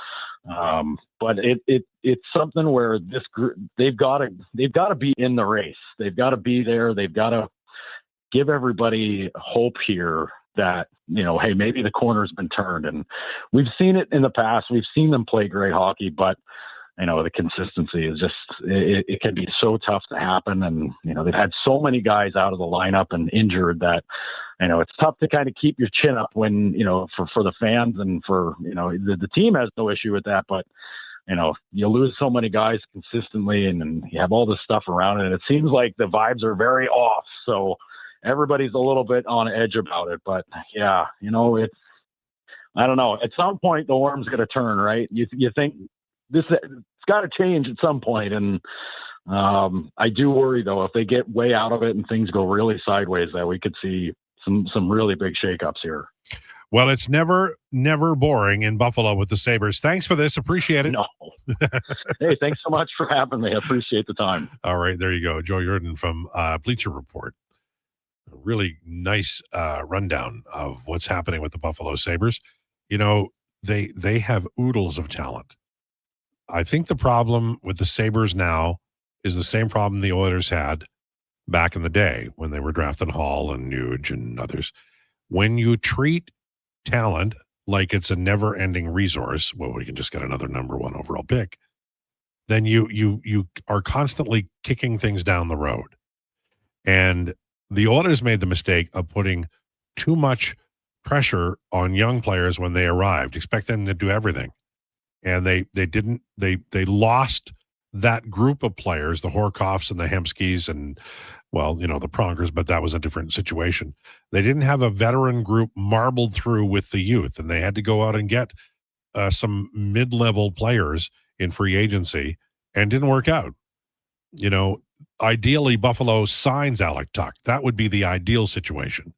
Speaker 1: but it's something where this group, they've got to be in the race. They've got to be there. They've got to give everybody hope here that, hey, maybe the corner's been turned. And we've seen it in the past. We've seen them play great hockey, but the consistency is just, it can be so tough to happen. And, they've had so many guys out of the lineup and injured that, it's tough to kind of keep your chin up when, for the fans and for, the team has no issue with that, but, you lose so many guys consistently and you have all this stuff around it. And it seems like the vibes are very off. So everybody's a little bit on edge about it, but yeah, it's, I don't know. At some point the worm's going to turn, right? You think, it's got to change at some point. And I do worry, though, if they get way out of it and things go really sideways, that we could see some really big shakeups here.
Speaker 12: Well, it's never boring in Buffalo with the Sabres. Thanks for this. Appreciate it.
Speaker 1: No. Hey, thanks so much for having me. I appreciate the time.
Speaker 12: All right, there you go. Joe Yerdon from Bleacher Report. A really nice rundown of what's happening with the Buffalo Sabres. They have oodles of talent. I think the problem with the Sabres now is the same problem the Oilers had back in the day when they were drafting Hall and Nuge and others. When you treat talent like it's a never-ending resource, well, we can just get another number 1 overall pick, then you are constantly kicking things down the road. And the Oilers made the mistake of putting too much pressure on young players when they arrived, expect them to do everything. And they didn't. They lost that group of players, the Horkoffs and the Hemskys and, the Prongers, but that was a different situation. They didn't have a veteran group marbled through with the youth, and they had to go out and get some mid-level players in free agency, and didn't work out. Ideally, Buffalo signs Alec Tuck. That would be the ideal situation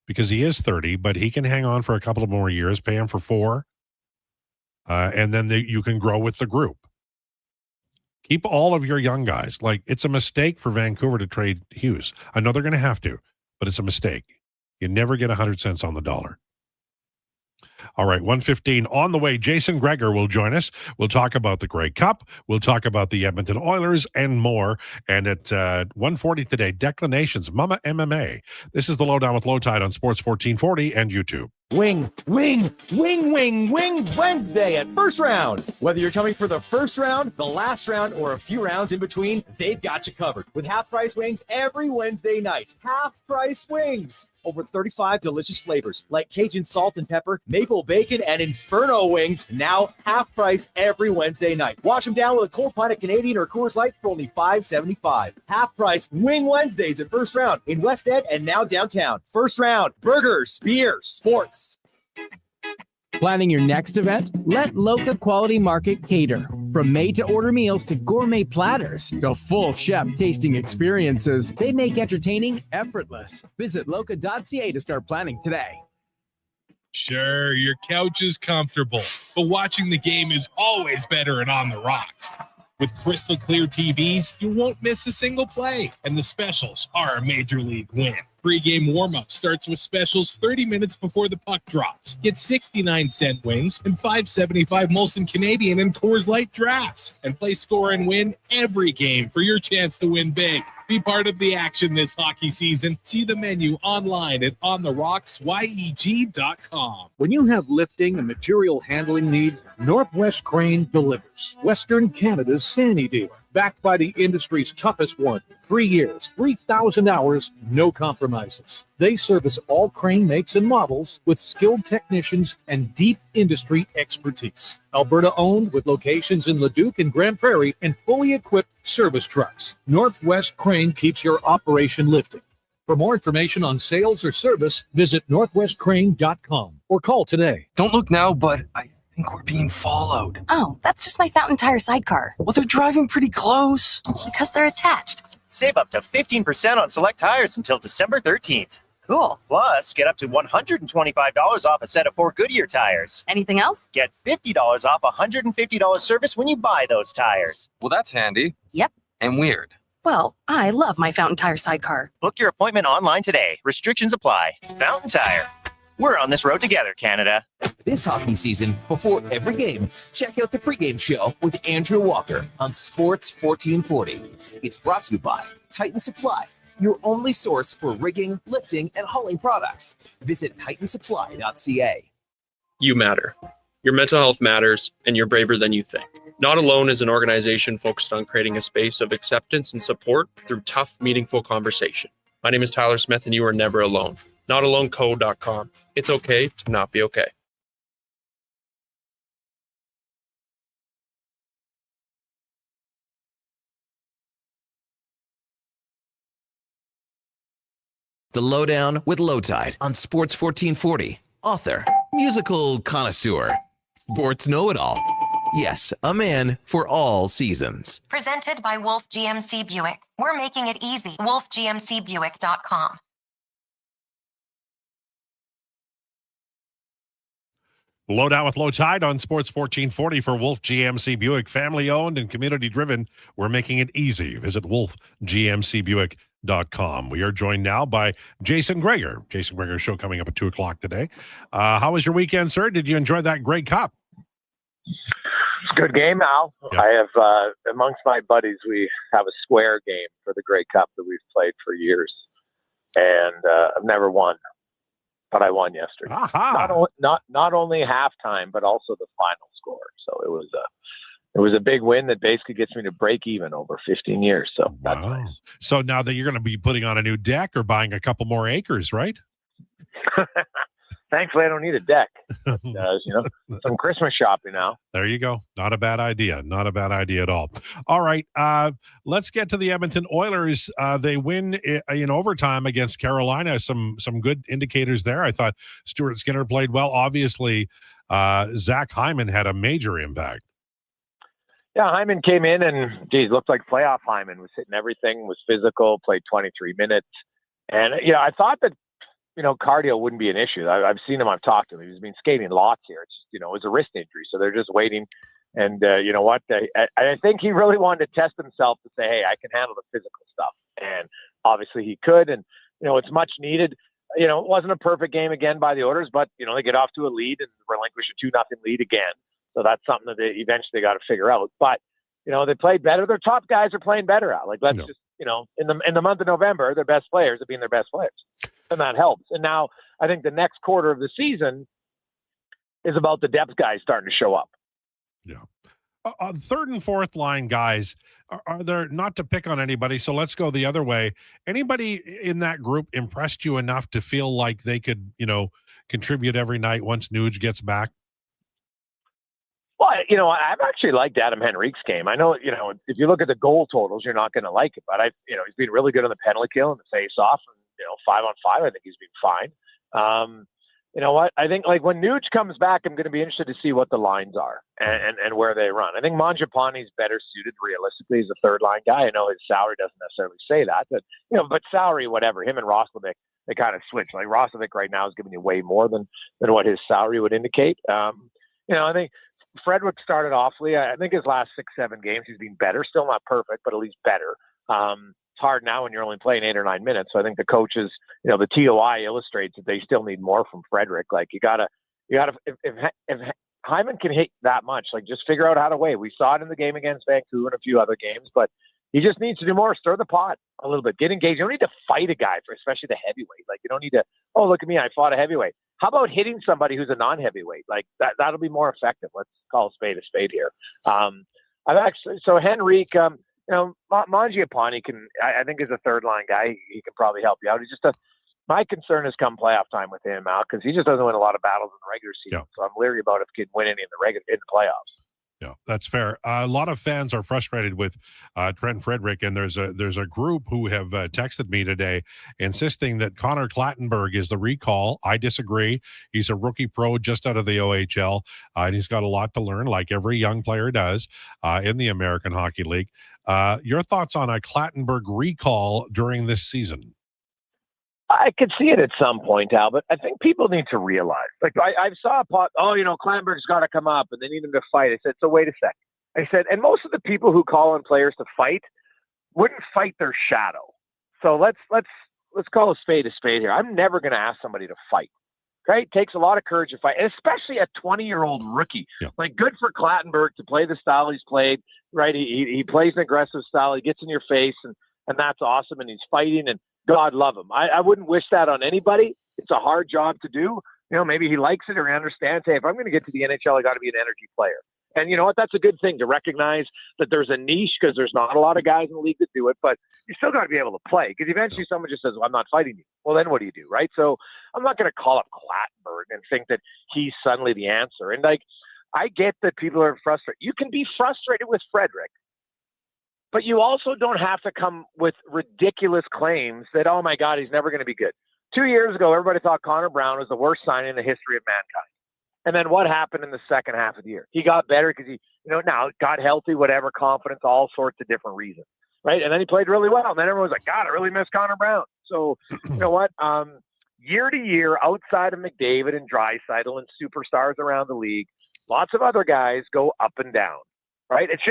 Speaker 12: because he is 30, but he can hang on for a couple of more years, pay him for 4. And then you can grow with the group. Keep all of your young guys. Like, it's a mistake for Vancouver to trade Hughes. I know they're going to have to, but it's a mistake. You never get 100 cents on the dollar. All right, 1:15 on the way. Jason Gregor will join us. We'll talk about the Grey Cup. We'll talk about the Edmonton Oilers and more. And at 1:40 today, Declinations, Mama MMA. This is the Lowdown with Lowetide on Sports 1440 and YouTube.
Speaker 17: Wing Wednesday at First Round. Whether you're coming for the first round, the last round, or a few rounds in between, they've got you covered. With half-price wings every Wednesday night. Half-price wings. Over 35 delicious flavors like Cajun salt and pepper, maple bacon, and Inferno wings. Now half price every Wednesday night. Wash them down with a cold pint of Canadian or Coors Light for only $5.75. Half price Wing Wednesdays at First Round in West End and now downtown. First Round, burgers, beer, sports.
Speaker 24: Planning your next event? Let Loca Quality Market cater. From made-to-order meals to gourmet platters to full chef tasting experiences, they make entertaining effortless. Visit loca.ca to start planning today.
Speaker 2: Sure, your couch is comfortable, but watching the game is always better and on the rocks. With crystal clear TVs, you won't miss a single play, and the specials are a major league win. Pre-game warm-up starts with specials 30 minutes before the puck drops. Get 69-cent wings and $5.75 Molson Canadian and Coors Light drafts. And play score and win every game for your chance to win big. Be part of the action this hockey season. See the menu online at ontherocksyeg.com.
Speaker 8: When you have lifting and material handling needs, Northwest Crane delivers. Western Canada's Sandy dealer. Backed by the industry's toughest one. 3 years, 3,000 hours, no compromises. They service all crane makes and models with skilled technicians and deep industry expertise. Alberta owned with locations in Leduc and Grand Prairie and fully equipped service trucks. Northwest Crane keeps your operation lifting. For more information on sales or service, visit northwestcrane.com or call today.
Speaker 6: Don't look now, but I think we're being followed.
Speaker 4: Oh, that's just my Fountain Tire sidecar.
Speaker 6: Well, they're driving pretty close.
Speaker 4: Because they're attached.
Speaker 16: Save up to 15% on select tires until December 13th.
Speaker 4: Cool.
Speaker 16: Plus, get up to $125 off a set of 4 Goodyear tires.
Speaker 4: Anything else?
Speaker 16: Get $50 off a $150 service when you buy those tires.
Speaker 6: Well, that's handy.
Speaker 4: Yep.
Speaker 6: And weird.
Speaker 4: Well, I love my Fountain Tire sidecar.
Speaker 16: Book your appointment online today. Restrictions apply. Fountain Tire. We're on this road together, Canada.
Speaker 10: This hockey season, before every game, check out the pregame show with Andrew Walker on Sports 1440. It's brought to you by Titan Supply, your only source for rigging, lifting, and hauling products. Visit titansupply.ca.
Speaker 7: You matter. Your mental health matters, and you're braver than you think. Not Alone is an organization focused on creating a space of acceptance and support through tough, meaningful conversation. My name is Tyler Smith, and you are never alone. NotAloneCo.com. It's okay to not be okay.
Speaker 10: The Lowdown with Lowetide on Sports 1440. Author, musical connoisseur, sports know-it-all. Yes, a man for all seasons.
Speaker 11: Presented by Wolf GMC Buick. We're making it easy. WolfGMCBuick.com.
Speaker 12: Lowdown with Lowetide on Sports 1440 for Wolf GMC Buick. Family owned and community driven. We're making it easy. Visit wolfgmcbuick.com. We are joined now by Jason Krueger. Jason Krueger show coming up at 2 o'clock today. How was your weekend, sir? Did you enjoy that Grey Cup?
Speaker 9: It's a good game, Al.
Speaker 12: Yeah.
Speaker 9: I have, amongst my buddies, we have a square game for the Grey Cup that we've played for years. And I've never won, but I won yesterday. Not only halftime, but also the final score. So it was a big win that basically gets me to break even over 15 years. So that's nice.
Speaker 12: So now that you're going to be putting on a new deck or buying a couple more acres, right?
Speaker 9: Thankfully, I don't need a deck. But, some Christmas shopping now.
Speaker 12: There you go. Not a bad idea. Not a bad idea at all. All right. Let's get to the Edmonton Oilers. They win in overtime against Carolina. Some good indicators there. I thought Stuart Skinner played well. Obviously, Zach Hyman had a major impact.
Speaker 9: Yeah, Hyman came in and, looked like playoff Hyman. Was hitting everything, was physical, played 23 minutes. And, I thought that, cardio wouldn't be an issue. I've seen him. I've talked to him. He's been skating lots here. It's just, it was a wrist injury. So they're just waiting. And you know what? I think he really wanted to test himself to say, hey, I can handle the physical stuff. And obviously he could. And, it's much needed. It wasn't a perfect game again by the Oilers, but, they get off to a lead and relinquish a 2-0 lead again. So that's something that they eventually got to figure out. But, they played better. Their top guys are playing better out. Like, let's just, in the month of November, their best players are being their best players. And that helps. And now I think the next quarter of the season is about the depth guys starting to show up.
Speaker 12: Yeah. Third and fourth line guys, are there, not to pick on anybody, so let's go the other way. Anybody in that group impressed you enough to feel like they could, contribute every night once Nuge gets back?
Speaker 9: Well, I've actually liked Adam Henrique's game. I know, if you look at the goal totals, you're not going to like it, but he's been really good on the penalty kill and the face-off. And, 5-on-5, I think he's been fine. You know what? I think, like, when Nuge comes back, I'm going to be interested to see what the lines are and where they run. I think Mangiapane's better suited realistically as a third-line guy. I know his salary doesn't necessarily say that, but, but salary, whatever. Him and Roslovic, they kind of switch. Like, Roslovic right now is giving you way more than what his salary would indicate. I think Frederick started awfully. I think his last 6-7 games, he's been better. Still not perfect, but at least better. It's hard now when you're only playing 8 or 9 minutes. So I think the coaches, the TOI illustrates that they still need more from Frederick. Like, you gotta, if Hyman can hit that much, like, just figure out how to weigh. We saw it in the game against Vancouver and a few other games, but he just needs to do more. Stir the pot a little bit. Get engaged. You don't need to fight a guy especially the heavyweight. Like, you don't need to, oh, look at me, I fought a heavyweight. How about hitting somebody who's a non-heavyweight? Like, that'll be more effective. Let's call a spade here. Henrique, Mangiapane I think is a third line guy. He can probably help you out. He just my concern has come playoff time with him out because he just doesn't win a lot of battles in the regular season. Yeah. So I'm leery about if he can win any in the playoffs.
Speaker 12: Yeah, that's fair. A lot of fans are frustrated with Trent Frederick, and there's a group who have texted me today insisting that Connor Clattenburg is the recall. I disagree. He's a rookie pro just out of the OHL, and he's got a lot to learn, like every young player does in the American Hockey League. Your thoughts on a Clattenburg recall during this season?
Speaker 9: I could see it at some point, Al, but I think people need to realize. Like, I saw a pot, Clattenburg's got to come up, and they need him to fight. I said, so wait a second. I said, and most of the people who call on players to fight wouldn't fight their shadow. So let's call a spade here. I'm never going to ask somebody to fight. Okay? It takes a lot of courage to fight, and especially a 20-year-old rookie. Yeah. Like, good for Clattenburg to play the style he's played, right? He plays an aggressive style. He gets in your face, and that's awesome, and he's fighting, and God love him. I wouldn't wish that on anybody. It's a hard job to do. Maybe he likes it or he understands, hey, if I'm going to get to the NHL, I got to be an energy player. And you know what? That's a good thing to recognize that there's a niche because there's not a lot of guys in the league that do it, but you still got to be able to play because eventually someone just says, well, I'm not fighting you. Well, then what do you do, right? So I'm not going to call up Clattenburg and think that he's suddenly the answer. And I get that people are frustrated. You can be frustrated with Frederick, but you also don't have to come with ridiculous claims that, oh, my God, he's never going to be good. 2 years ago, everybody thought Connor Brown was the worst signing in the history of mankind. And then what happened in the second half of the year? He got better because he, now got healthy, whatever, confidence, all sorts of different reasons, right? And then he played really well. And then everyone was like, God, I really miss Connor Brown. So, you know what? Year to year, outside of McDavid and Draisaitl and superstars around the league, lots of other guys go up and down. Right? It's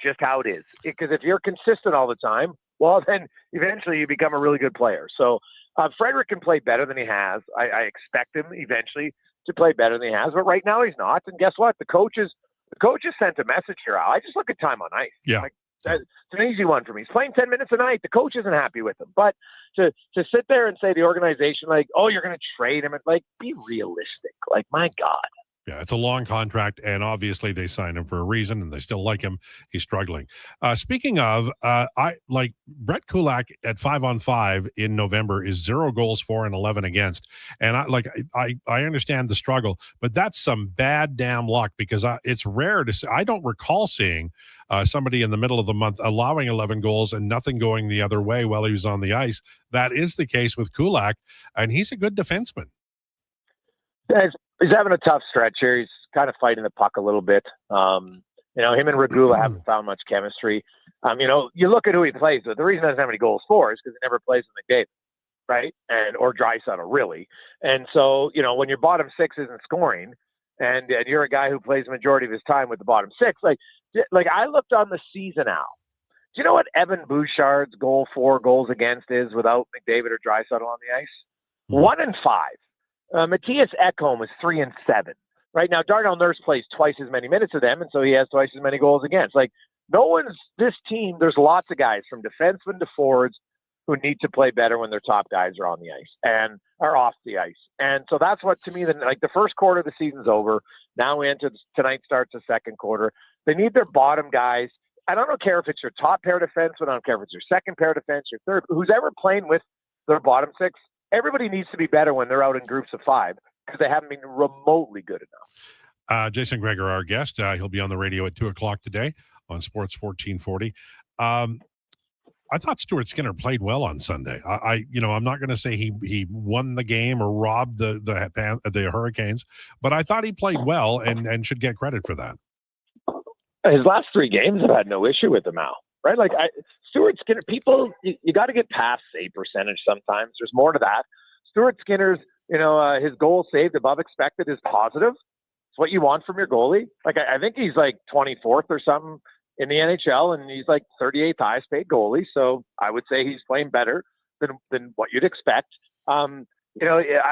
Speaker 9: just how it is. Because if you're consistent all the time, well, then eventually you become a really good player. So Frederick can play better than he has. I expect him eventually to play better than he has, but right now he's not. And guess what? The coaches sent a message here. I just look at time on ice.
Speaker 12: Yeah.
Speaker 9: It's an easy one for me. He's playing 10 minutes a night. The coach isn't happy with him. But to sit there and say the organization, oh, you're going to trade him, be realistic. My God.
Speaker 12: Yeah, it's a long contract, and obviously they signed him for a reason, and they still like him. He's struggling. Speaking of, I like Brett Kulak at 5-on-5 in November is 0 goals for and 11 against, and I understand the struggle, but that's some bad damn luck because it's rare to see. I don't recall seeing somebody in the middle of the month allowing 11 goals and nothing going the other way while he was on the ice. That is the case with Kulak, and he's a good defenseman.
Speaker 9: He's having a tough stretch here. He's kind of fighting the puck a little bit. Him and Regula haven't found much chemistry. You look at who he plays with. The reason he doesn't have any goals for is because he never plays with McDavid, right? Or Draisaitl, really. And so, when your bottom six isn't scoring, and you're a guy who plays the majority of his time with the bottom six, I looked on the season now. Do you know what Evan Bouchard's goal for, goals against is without McDavid or Draisaitl on the ice? 1 in 5. Matthias Ekholm is 3 in 7. Right now, Darnell Nurse plays twice as many minutes of them, and so he has twice as many goals against. This team, there's lots of guys from defensemen to forwards who need to play better when their top guys are on the ice and are off the ice. And so that's what, to me, the first quarter of the season's over. Now we enter tonight starts the second quarter. They need their bottom guys. I don't care if it's your top pair defenseman. I don't care if it's your second pair defense, your third, who's ever playing with their bottom six. Everybody needs to be better when they're out in groups of 5 because they haven't been remotely good enough.
Speaker 12: Jason Krueger, our guest, he'll be on the radio at 2:00 today on Sports 1440. I thought Stuart Skinner played well on Sunday. I'm not going to say he won the game or robbed the Hurricanes, but I thought he played well and should get credit for that.
Speaker 9: His last 3 games have had no issue with him, Al. Right? Stuart Skinner, you got to get past save percentage sometimes. There's more to that. Stuart Skinner's, his goal saved above expected is positive. It's what you want from your goalie. I think he's 24th or something in the NHL, and he's 38th highest paid goalie. So I would say he's playing better than what you'd expect. I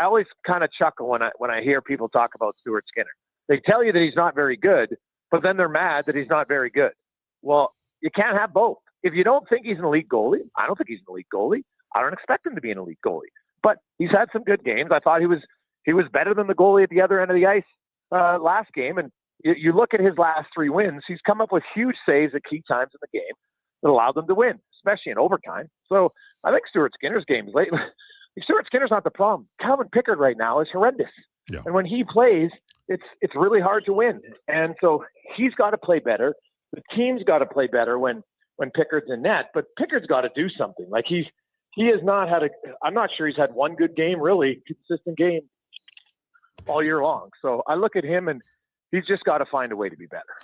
Speaker 9: always kind of chuckle when I hear people talk about Stuart Skinner. They tell you that he's not very good, but then they're mad that he's not very good. Well, you can't have both. If you don't think he's an elite goalie, I don't think he's an elite goalie. I don't expect him to be an elite goalie. But he's had some good games. I thought he was better than the goalie at the other end of the ice last game. And you look at his last 3 wins, he's come up with huge saves at key times in the game that allowed them to win, especially in overtime. So I think Stuart Skinner's games lately, Stuart Skinner's not the problem. Calvin Pickard right now is horrendous.
Speaker 12: Yeah.
Speaker 9: And when he plays, it's really hard to win. And so he's got to play better. The team's got to play better when Pickard's in net, but Pickard's got to do something. Like he has not had I'm not sure he's had one good game, really consistent game all year long. So I look at him and he's just got to find a way to be better.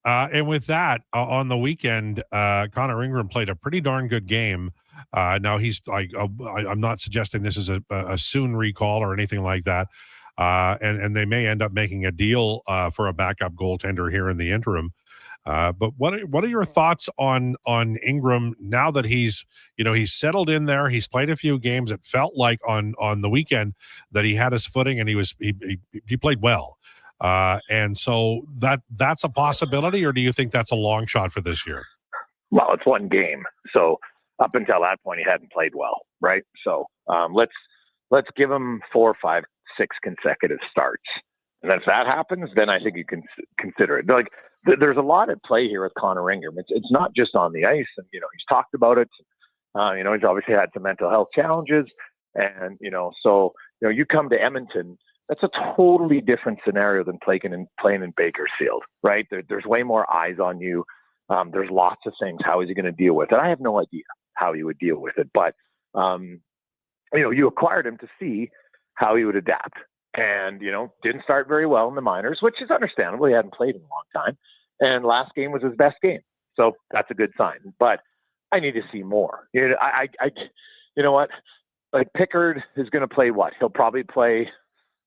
Speaker 12: And with that, on the weekend, Connor Ingram played a pretty darn good game. Now he's like, I'm not suggesting this is a soon recall or anything like that. And they may end up making a deal for a backup goaltender here in the interim. But what are your thoughts on Ingram now that he's settled in there? He's played a few games. It felt like on the weekend that he had his footing and he played well. And so that's a possibility, or do you think that's a long shot for this year?
Speaker 9: Well, it's one game. So up until that point, he hadn't played well, right? So let's give him 4, 5, 6 consecutive starts. And if that happens, then I think you can consider it. Like there's a lot at play here with Connor Ingram. It's not just on the ice, and he's talked about it. He's obviously had some mental health challenges, and so you come to Edmonton. That's a totally different scenario than playing in Bakersfield, right? There's way more eyes on you. There's lots of things. How is he going to deal with it? I have no idea how he would deal with it, but you acquired him to see how he would adapt. And, didn't start very well in the minors, which is understandable. He hadn't played in a long time. And last game was his best game. So that's a good sign. But I need to see more. You know what? Like Pickard is going to play what? He'll probably play,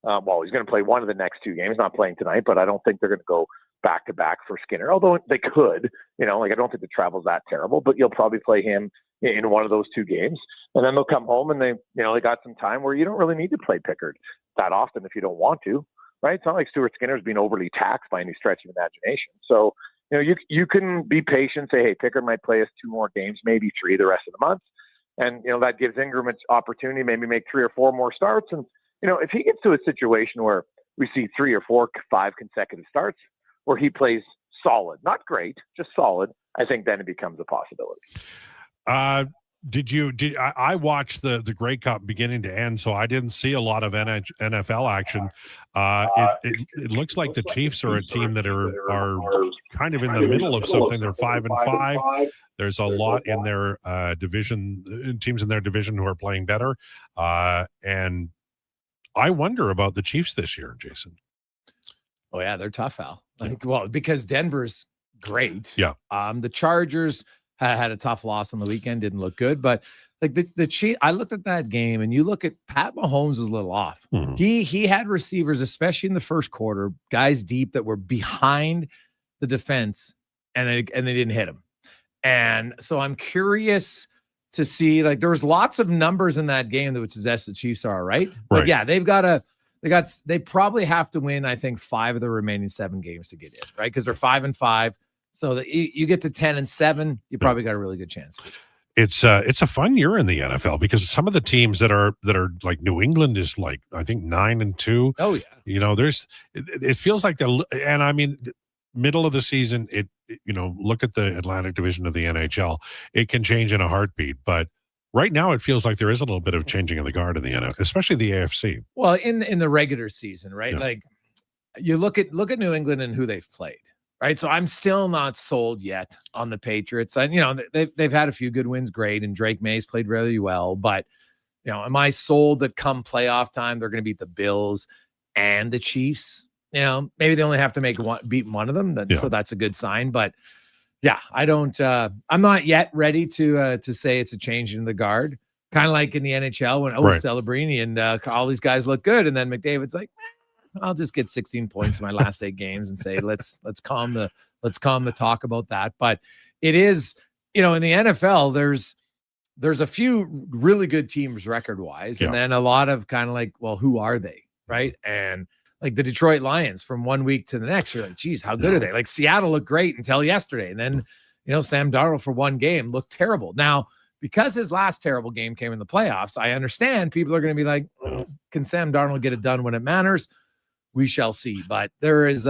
Speaker 9: he's going to play one of the next 2 games. Not playing tonight, but I don't think they're going to go back-to-back for Skinner. Although they could, I don't think the travel's that terrible. But you'll probably play him in one of those 2 games. And then they'll come home and they got some time where you don't really need to play Pickard that often if you don't want to, right? It's not like Stuart Skinner's being overly taxed by any stretch of imagination. So, you can be patient, say, hey, Pickard might play us 2 more games, maybe 3 the rest of the month. And, that gives Ingram an opportunity, maybe make 3 or 4 more starts. And, if he gets to a situation where we see 3 or 4, 5 consecutive starts where he plays solid, not great, just solid, I think then it becomes a possibility.
Speaker 12: I watched the Grey Cup beginning to end, so I didn't see a lot of NFL action. It looks like the Chiefs are a team that are kind of in the middle of something. They're 5-5. There's a lot in their division, teams in their division who are playing better. And I wonder about the Chiefs this year, Jason.
Speaker 13: Oh yeah, they're tough, Al. Because Denver's great.
Speaker 12: Yeah.
Speaker 13: The Chargers had a tough loss on the weekend, didn't look good, but like the Chiefs, I looked at that game and you look at Pat Mahomes was a little off.
Speaker 12: Mm-hmm.
Speaker 13: He had receivers, especially in the first quarter, guys deep that were behind the defense and they didn't hit him. And so I'm curious to see, like, there was lots of numbers in that game that would suggest the Chiefs are right. But yeah, they probably have to win, I think, 5 of the remaining 7 games to get in, right? Because they're 5-5. So that you get to 10-7, you probably got a really good chance.
Speaker 12: It's a fun year in the NFL because some of the teams that are like New England is like, I think 9-2.
Speaker 13: Oh yeah.
Speaker 12: It feels like middle of the season, look at the Atlantic Division of the NHL. It can change in a heartbeat, but right now it feels like there is a little bit of changing of the guard in the NFL, especially the AFC.
Speaker 13: Well, in the regular season, right?
Speaker 12: Yeah.
Speaker 13: Like you look at New England and who they've played. Right. So I'm still not sold yet on the Patriots. And, they've had a few good wins. Great. And Drake May's played really well. But, am I sold that come playoff time, they're going to beat the Bills and the Chiefs? Maybe they only have to beat one of them. So that's a good sign. But yeah, I'm not yet ready to say it's a change in the guard. Kind of like in the NHL when Celebrini and all these guys look good. And then McDavid's like, I'll just get 16 points in my last 8 games and say, let's calm the talk about that. But it is, in the NFL, there's a few really good teams record wise. And then a lot of kind of like, well, who are they? Right. And like the Detroit Lions from one week to the next, you're like, geez, how good are they? Like Seattle looked great until yesterday. And then, Sam Darnold for one game looked terrible. Now, because his last terrible game came in the playoffs, I understand people are going to be like, can Sam Darnold get it done when it matters? We shall see. But there is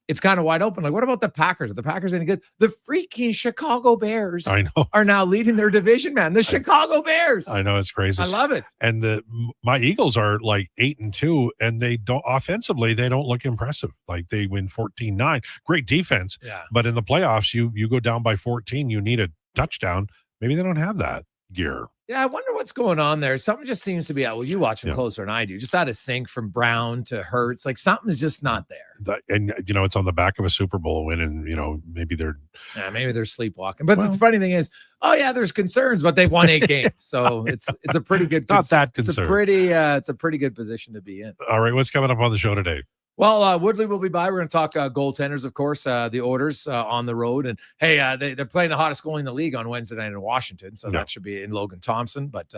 Speaker 13: it's kind of wide open. Like, what about the Packers? Are the Packers any good? The freaking Chicago Bears are now leading their division, man. The Chicago Bears.
Speaker 12: I know, it's crazy.
Speaker 13: I love it.
Speaker 12: And my Eagles are like 8-2, and they don't offensively, they don't look impressive. Like they win 14-9. Great defense.
Speaker 13: Yeah.
Speaker 12: But in the playoffs, you go down by 14, you need a touchdown. Maybe they don't have that gear.
Speaker 13: Yeah, I wonder what's going on there. Something just seems to be out. Well, you watch them closer than I do. Just out of sync from Brown to Hurts. Like something's just not there.
Speaker 12: And it's on the back of a Super Bowl win, and maybe they're
Speaker 13: sleepwalking. But the funny thing is, there's concerns, but they've won 8 games, so it's a pretty good.
Speaker 12: Not that concerned.
Speaker 13: It's a pretty good position to be in.
Speaker 12: All right, what's coming up on the show today?
Speaker 13: Well, Woodley will be by. We're going to talk goaltenders, of course, the Oilers on the road. And, hey, they're playing the hottest goalie in the league on Wednesday night in Washington, so that should be in Logan Thompson. But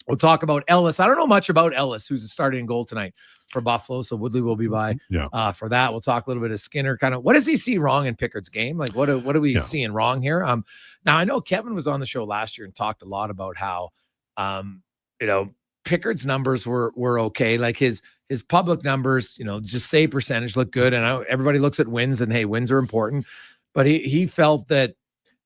Speaker 13: we'll talk about Ellis. I don't know much about Ellis, who's starting in goal tonight for Buffalo, so Woodley will be by for that. We'll talk a little bit of Skinner. Kind of what does he see wrong in Pickard's game? Like, what are we seeing wrong here? Now, I know Kevin was on the show last year and talked a lot about how, Pickard's numbers were okay. Like his public numbers, just save percentage look good. And everybody looks at wins, and hey, wins are important. But he felt that,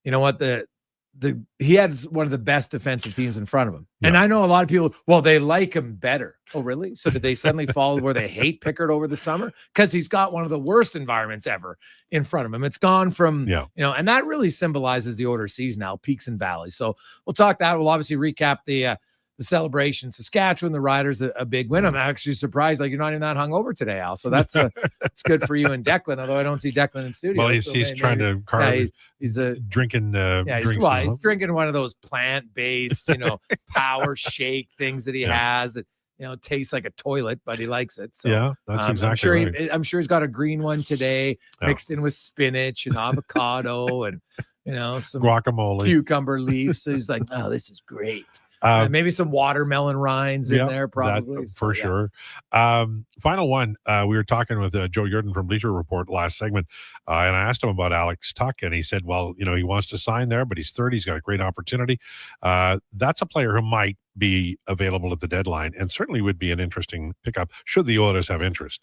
Speaker 13: he had one of the best defensive teams in front of him. And I know a lot of people, they like him better. Oh, really? So did they suddenly fall where they hate Pickard over the summer? Because he's got one of the worst environments ever in front of him. It's gone from, and that really symbolizes the Oilers season now, peaks and valleys. So we'll talk that. We'll obviously recap the celebration. Saskatchewan, the Riders, a big win. I'm actually surprised, like, you're not even that hungover today, Al. So that's it's good for you and Declan, although I don't see Declan in studio.
Speaker 12: Well, he's trying to carve.
Speaker 13: He's
Speaker 12: drinking.
Speaker 13: He's drinking one of those plant-based, power shake things that he has that tastes like a toilet, but he likes it. So
Speaker 12: that's exactly right.
Speaker 13: I'm sure he's got a green one today, mixed in with spinach and avocado and some
Speaker 12: guacamole,
Speaker 13: cucumber leaves. So he's like, oh, this is great. Maybe some watermelon rinds in there, probably.
Speaker 12: For sure. Final one. We were talking with Joe Yurden from Bleacher Report last segment, and I asked him about Alex Tuck, and he said, well, he wants to sign there, but he's 30. He's got a great opportunity. That's a player who might be available at the deadline and certainly would be an interesting pickup should the Oilers have interest.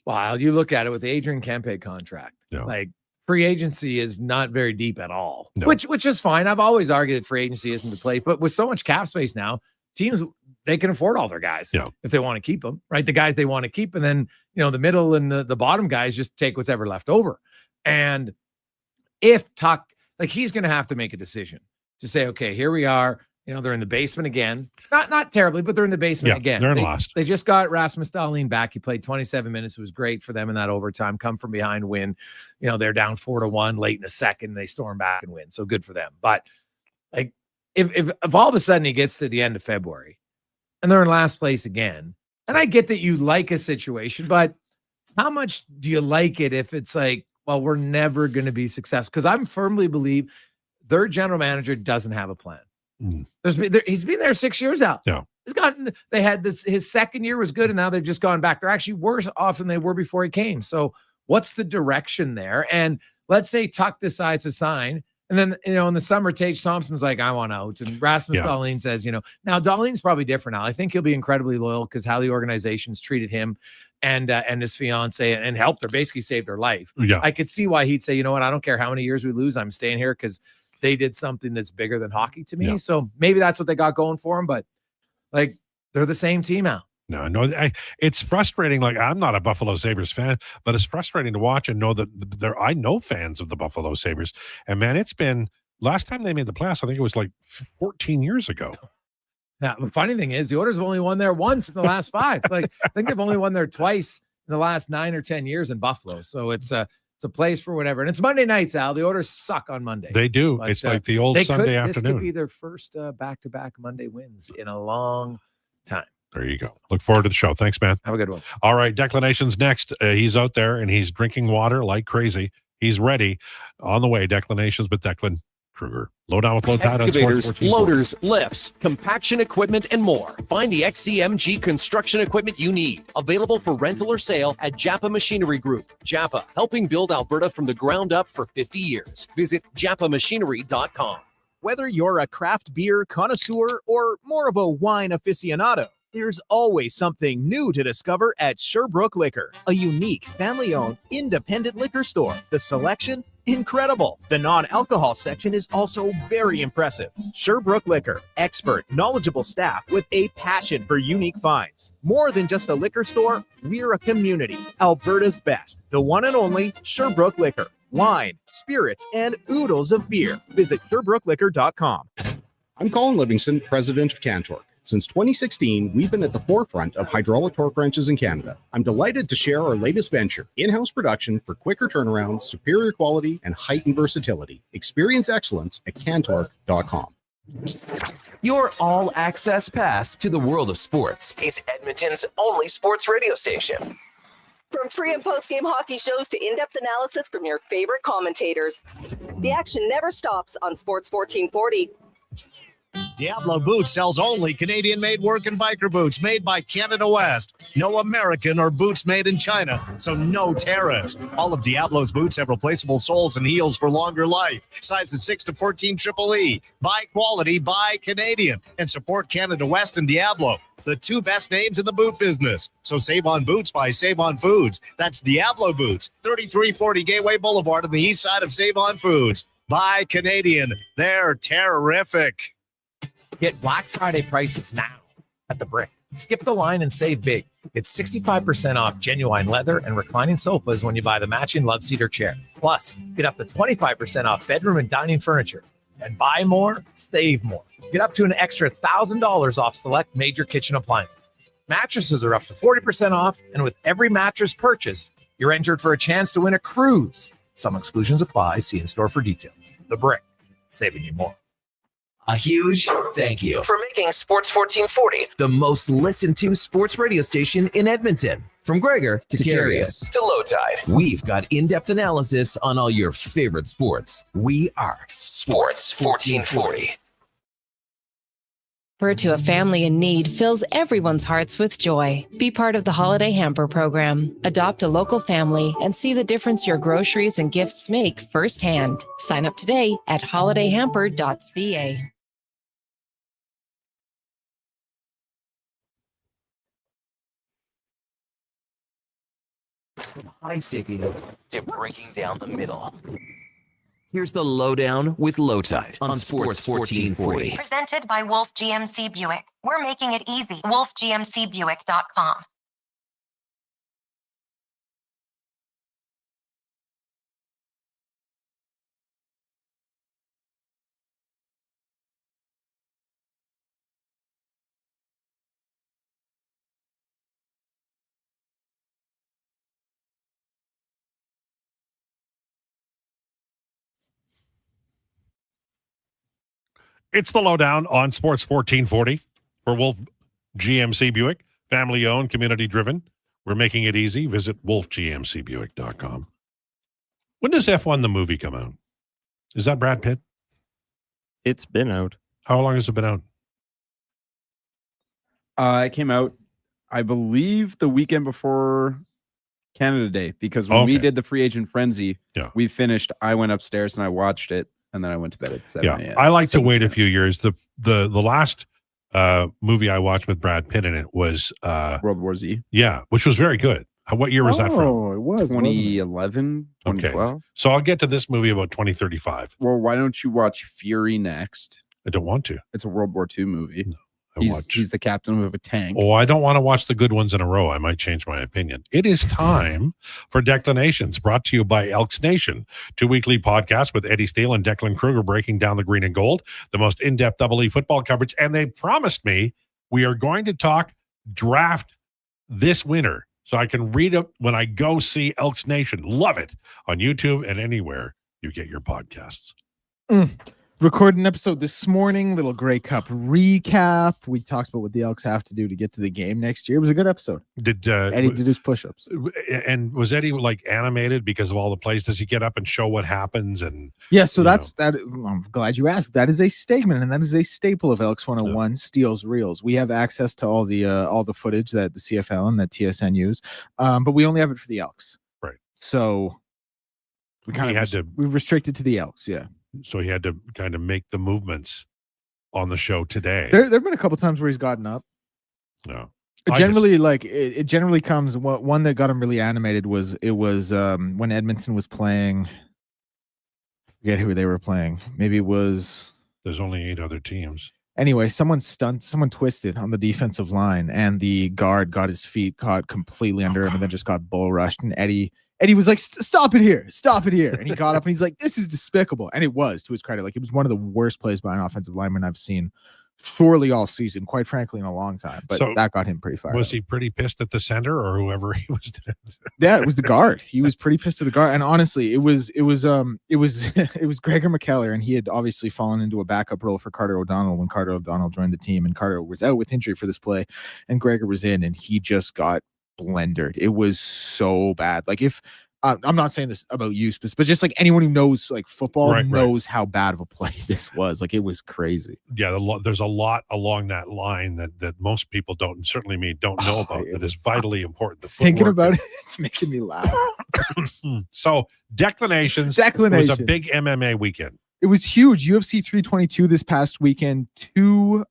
Speaker 13: Wow. You look at it with the Adrian Kempe contract. Like, free agency is not very deep at all, which is fine. I've always argued that free agency isn't the play, but with so much cap space now, teams, they can afford all their guys if they want to keep them, right? The guys they want to keep. And then, the middle and the bottom guys just take what's ever left over. And if Tuck, like, he's going to have to make a decision to say, okay, here we are. They're in the basement again. Not terribly, but they're in the basement again.
Speaker 12: They're in last.
Speaker 13: They just got Rasmus Dahlin back. He played 27 minutes. It was great for them in that overtime. Come from behind win. They're down 4-1 late in the second. They storm back and win. So good for them. But like, if all of a sudden he gets to the end of February and they're in last place again, and I get that you like a situation, but how much do you like it if it's like, well, we're never going to be successful? Because I firmly believe their general manager doesn't have a plan. He's been there 6 years now. They had this, his second year was good, and now they've just gone back. They're actually worse off than they were before he came. So what's the direction there? And let's say Tuck decides to sign, and then in the summer, Tage Thompson's like, I want out, and Rasmus Dahlin says, now Dahlin's probably different now. I think he'll be incredibly loyal because how the organization's treated him and his fiance and helped her, basically saved their life. I could see why he'd say, I don't care how many years we lose, I'm staying here because they did something that's bigger than hockey to me. So maybe that's what they got going for them, but like, they're the same team now.
Speaker 12: No, it's frustrating. Like, I'm not a Buffalo Sabres fan, but it's frustrating to watch and know that I know fans of the Buffalo Sabres. And man, it's been, last time they made the playoffs, I think it was like 14 years ago.
Speaker 13: Yeah, the funny thing is the Oilers have only won there once in the last 5. Like, I think they've only won there twice in the last 9 or 10 years in Buffalo. So it's a place for whatever. And it's Monday nights, Al. The Oilers suck on Monday.
Speaker 12: They do. But, it's like the old Sunday afternoon.
Speaker 13: This could be their first back-to-back Monday wins in a long time.
Speaker 12: There you go. Look forward to the show. Thanks, man.
Speaker 13: Have a good one.
Speaker 12: All right. Declinations next. He's out there and he's drinking water like crazy. He's ready. On the way. Declinations with Declan Krueger. Lowdown with Lowetide on
Speaker 10: Excavators,
Speaker 12: Sports
Speaker 10: loaders, lifts, compaction equipment, and more. Find the XCMG construction equipment you need. Available for rental or sale at Japa Machinery Group. Japa, helping build Alberta from the ground up for 50 years. Visit japamachinery.com.
Speaker 17: Whether you're a craft beer connoisseur or more of a wine aficionado, There's always something new to discover at Sherbrooke Liquor, a unique, family-owned, independent liquor store. The selection? Incredible. The non-alcohol section is also very impressive. Sherbrooke Liquor, expert, knowledgeable staff with a passion for unique finds. More than just a liquor store, we're a community. Alberta's best, the one and only Sherbrooke Liquor. Wine, spirits, and oodles of beer. Visit SherbrookeLiquor.com.
Speaker 14: I'm Colin Livingston, president of Cantork. Since 2016, we've been at the forefront of hydraulic torque wrenches in Canada. I'm delighted to share our latest venture, in-house production for quicker turnaround, superior quality, and heightened versatility. Experience excellence at Cantork.com.
Speaker 10: Your all-access pass to the world of sports is Edmonton's only sports radio station.
Speaker 15: From pre- and post-game hockey shows to in-depth analysis from your favorite commentators, the action never stops on Sports 1440.
Speaker 18: Diablo Boots sells only Canadian-made work and biker boots made by Canada West. No American or boots made in China, so no tariffs. All of Diablo's boots have replaceable soles and heels for longer life. Sizes 6 to 14 Triple E. Buy quality, buy Canadian. And support Canada West and Diablo, the two best names in the boot business. So save on boots by Save On Foods. That's Diablo Boots, 3340 Gateway Boulevard on the east side of Save On Foods. Buy Canadian. They're terrific.
Speaker 13: Get Black Friday prices now at The Brick. Skip the line and save big. It's 65% off genuine leather and reclining sofas when you buy the matching love seat or chair. Plus, get up to 25% off bedroom and dining furniture. And buy more, save more. Get up to an extra $1,000 off select major kitchen appliances. Mattresses are up to 40% off, and with every mattress purchase, you're entered for a chance to win a cruise. Some exclusions apply. See in store for details. The Brick, saving you more.
Speaker 10: A huge thank you for making Sports 1440 the most listened to sports radio station in Edmonton. From Gregor to Carius to Lowetide, we've got in-depth analysis on all your favorite sports. We are Sports 1440.
Speaker 19: To a family in need fills everyone's hearts with joy. Be part of the Holiday Hamper program. Adopt a local family and see the difference your groceries and gifts make firsthand. Sign up today at holidayhamper.ca.
Speaker 10: From high sticking to breaking down the middle. Here's the Lowdown with Lowetide on Sports 1440.
Speaker 11: Presented by Wolf GMC Buick. We're making it easy. WolfGMCBuick.com.
Speaker 12: It's the Lowdown on Sports 1440 for Wolf GMC Buick. Family owned, community driven. We're making it easy. Visit wolfgmcbuick.com. When does F1 the movie come out? Is that Brad Pitt?
Speaker 3: It's been out.
Speaker 12: How long has it been out?
Speaker 20: It came out, I believe, the weekend before Canada Day, because when we did the free agent frenzy, we finished. I went upstairs and I watched it, and then I went to bed at 7 a.m.
Speaker 12: I like to wait a few years. The last movie I watched with Brad Pitt in it was
Speaker 20: World War Z.
Speaker 12: Yeah, which was very good. What year was that from?
Speaker 20: Oh, it was 2011, 2012.
Speaker 12: Okay. So I'll get to this movie about 2035.
Speaker 20: Well, why don't you watch Fury next?
Speaker 12: I don't want to.
Speaker 20: It's a World War II movie. He's the captain of a tank.
Speaker 12: Oh, I don't want to watch the good ones in a row. I might change my opinion. It is time for Declinations, brought to you by Elks Nation. 2 weekly podcasts with Eddie Steele and Declan Krueger breaking down the green and gold, the most in-depth Double E football coverage. And they promised me we are going to talk draft this winter, so I can read it when I go see Elks Nation. Love it on YouTube and anywhere you get your podcasts.
Speaker 5: Recorded an episode this morning, little Grey Cup recap. We talked about what the Elks have to do to get to the game next year. It was a good episode.
Speaker 12: Did
Speaker 5: Eddie did his push-ups.
Speaker 12: And was Eddie like animated because of all the plays? Does he get up and show what happens? And
Speaker 5: yeah, so that. I'm glad you asked. That is a statement, and that is a staple of Elks 101 Steals Reels. We have access to all the footage that the CFL and that TSN use, but we only have it for the Elks.
Speaker 12: Right.
Speaker 5: So we we restricted to the Elks. Yeah.
Speaker 12: So he had to kind of make the movements on the show today.
Speaker 5: There have been a couple times where he's gotten up.
Speaker 12: No.
Speaker 5: Generally, it generally comes. One that got him really animated was when Edmonton was playing. I forget who they were playing. Maybe it was.
Speaker 12: There's only 8 other teams.
Speaker 5: Anyway, someone twisted on the defensive line, and the guard got his feet caught completely under him, and then just got bull rushed. And Eddie was like, "Stop it here! Stop it here!" And he got up and he's like, "This is despicable." And it was, to his credit, like it was one of the worst plays by an offensive lineman I've seen surely all season, quite frankly, in a long time. But that got him pretty fired.
Speaker 12: Was he pretty pissed at the center or whoever he was?
Speaker 5: Yeah, it was the guard. He was pretty pissed at the guard. And honestly, it was Gregor McKellar, and he had obviously fallen into a backup role for Carter O'Donnell when Carter O'Donnell joined the team, and Carter was out with injury for this play, and Gregor was in, and he just got blendered. It was so bad. Like if I'm not saying this about you, but just like anyone who knows like football knows how bad of a play this was. Like it was crazy.
Speaker 12: Yeah, there's a lot along that line that most people don't, and certainly me, don't know about, that is vitally important.
Speaker 5: Thinking about it, it's making me laugh.
Speaker 12: So Declinations was a big MMA weekend.
Speaker 5: It was huge. UFC 322 this past weekend. 2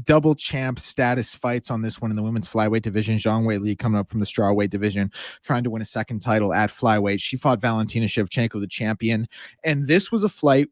Speaker 5: double champ status fights on this one in the women's flyweight division. Zhang Weili coming up from the strawweight division, trying to win a second title at flyweight. She fought Valentina Shevchenko, the champion. And this was a fight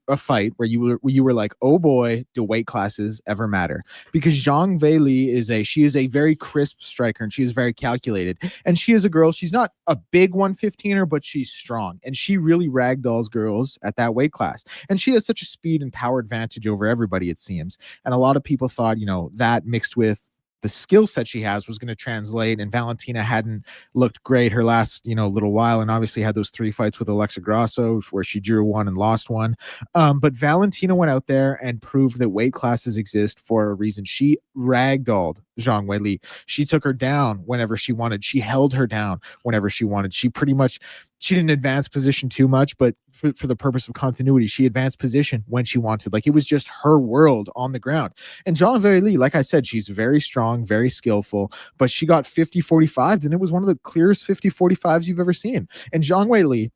Speaker 5: where you were like, oh boy, do weight classes ever matter? Because Zhang Weili she is a very crisp striker, and she is very calculated. And she is a girl. She's not a big 115er, but she's strong. And she really ragdolls girls at that weight class. And she has such a speed and power advantage over everybody, it seems. And a lot of people thought, that mixed with the skill set she has was going to translate. And Valentina hadn't looked great her last, little while, and obviously had those 3 fights with Alexa Grasso where she drew 1 and lost 1. But Valentina went out there and proved that weight classes exist for a reason. She ragdolled Zhang Weili. She took her down whenever she wanted. She held her down whenever she wanted. She didn't advance position too much, but for the purpose of continuity, she advanced position when she wanted. Like it was just her world on the ground. And Zhang Weili, like I said, she's very strong, very skillful, but she got 50-45, and it was one of the clearest 50-45s you've ever seen. And Zhang Weili,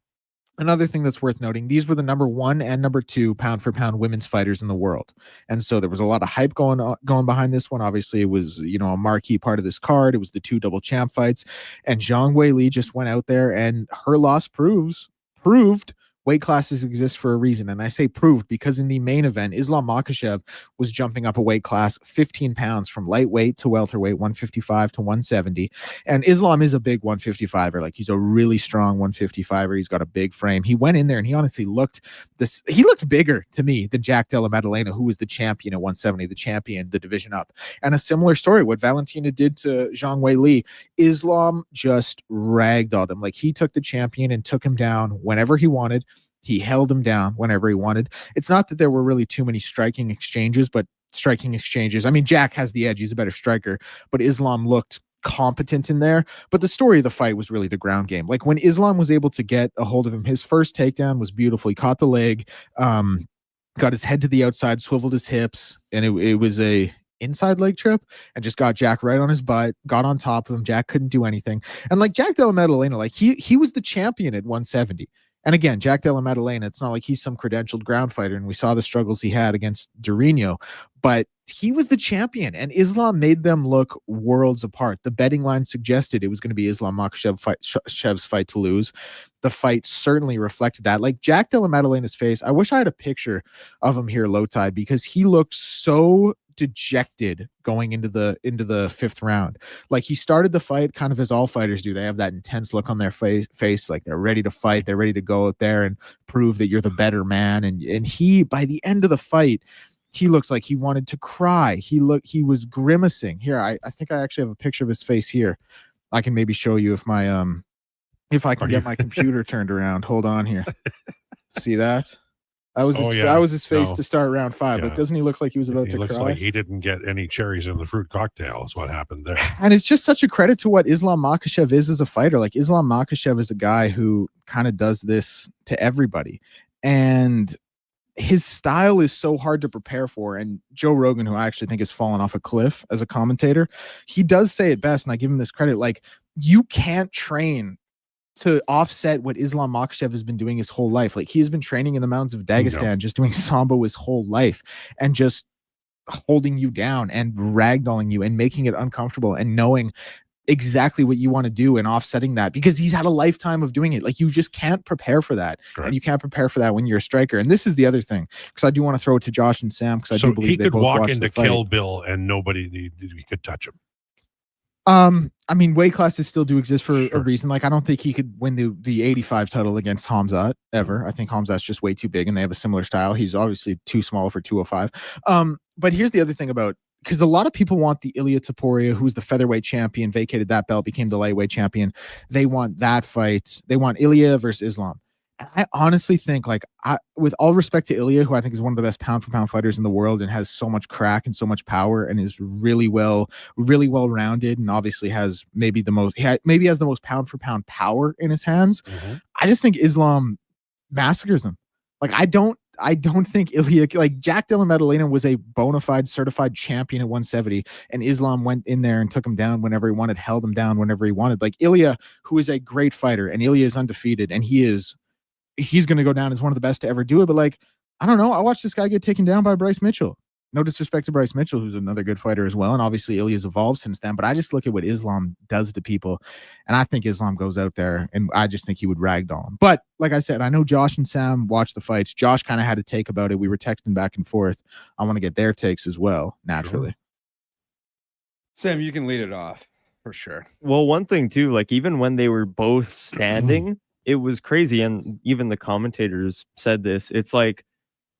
Speaker 5: another thing that's worth noting, these were the number 1 and number 2 pound for pound women's fighters in the world. And so there was a lot of hype going behind this one. Obviously, it was, a marquee part of this card. It was the 2 double champ fights. And Zhang Weili just went out there, and her loss proved weight classes exist for a reason. And I say proved because in the main event, Islam Makhachev was jumping up a weight class 15 pounds from lightweight to welterweight, 155 to 170. And Islam is a big 155er. Like he's a really strong 155er. He's got a big frame. He went in there and he honestly looked bigger to me than Jack Della Maddalena, who was the champion at 170, the champion, the division up. And a similar story, what Valentina did to Zhang Weili, Islam just ragdolled him. Like he took the champion and took him down whenever he wanted. He held him down whenever he wanted. It's not that there were really too many striking exchanges. I mean, Jack has the edge. He's a better striker, but Islam looked competent in there. But the story of the fight was really the ground game. Like when Islam was able to get a hold of him, his first takedown was beautiful. He caught the leg, got his head to the outside, swiveled his hips, and it was a inside leg trip, and just got Jack right on his butt, got on top of him. Jack couldn't do anything. And like Jack Della Maddalena, like he was the champion at 170. And again, Jack Della Maddalena, it's not like he's some credentialed ground fighter, and we saw the struggles he had against Durinho, but he was the champion, and Islam made them look worlds apart. The betting line suggested it was going to be Islam Makhachev's fight to lose. The fight certainly reflected that. Like Jack Della Maddalena's face, I wish I had a picture of him here, Lowetide, because he looked so dejected going into the 5th round. Like he started the fight kind of as all fighters do. They have that intense look on their face, like they're ready to fight. They're ready to go out there and prove that you're the better man. And he, by the end of the fight, he looked like he wanted to cry. He was grimacing. Here, I think I actually have a picture of his face here. I can maybe show you if I can get my computer turned around. Hold on here. See that? That was his face to start round 5. Like, doesn't he look like he was about to cry?
Speaker 12: He looks like he didn't get any cherries in the fruit cocktail is what happened there.
Speaker 5: And it's just such a credit to what Islam Makhachev is as a fighter. Like Islam Makhachev is a guy who kind of does this to everybody. And his style is so hard to prepare for. And Joe Rogan, who I actually think has fallen off a cliff as a commentator, he does say it best, and I give him this credit. Like, you can't train to offset what Islam Makhachev has been doing his whole life. Like, he's been training in the mountains of Dagestan, just doing Sambo his whole life, and just holding you down and ragdolling you and making it uncomfortable and knowing exactly what you want to do and offsetting that, because he's had a lifetime of doing it. Like, you just can't prepare for that. And you can't prepare for that when you're a striker. And this is the other thing, because I do want to throw it to Josh and Sam, because I do believe
Speaker 12: he
Speaker 5: they
Speaker 12: could
Speaker 5: both
Speaker 12: walk
Speaker 5: watched
Speaker 12: into
Speaker 5: the fight.
Speaker 12: Kill Bill and nobody he could touch him.
Speaker 5: I mean, weight classes still do exist for a reason. Like, I don't think he could win the 85 title against Hamzat ever. I think Hamzat's just way too big, and they have a similar style. He's obviously too small for 205. But here's the other thing about, because a lot of people want the Ilia Topuria, who's the featherweight champion, vacated that belt, became the lightweight champion. They want that fight. They want Ilia versus Islam. And I honestly think, like, with all respect to Ilia, who I think is one of the best pound for pound fighters in the world and has so much crack and so much power and is really well rounded, and obviously has maybe has the most pound for pound power in his hands. I just think Islam massacres him. Like, I don't think Ilia, like, Jack Della Maddalena was a bona fide certified champion at 170, and Islam went in there and took him down whenever he wanted, held him down whenever he wanted. Like, Ilia, who is a great fighter, and Ilia is undefeated, and he's going to go down as one of the best to ever do it. But, like, I don't know. I watched this guy get taken down by Bryce Mitchell. No disrespect to Bryce Mitchell, who's another good fighter as well. And obviously Ilya's evolved since then. But I just look at what Islam does to people, and I think Islam goes out there, and I just think he would ragdoll him. But like I said, I know Josh and Sam watched the fights. Josh kind of had a take about it. We were texting back and forth. I want to get their takes as well, naturally.
Speaker 20: Sam, you can lead it off for sure.
Speaker 3: Well, one thing too, like, even when they were both standing, it was crazy. And even the commentators said this. It's like,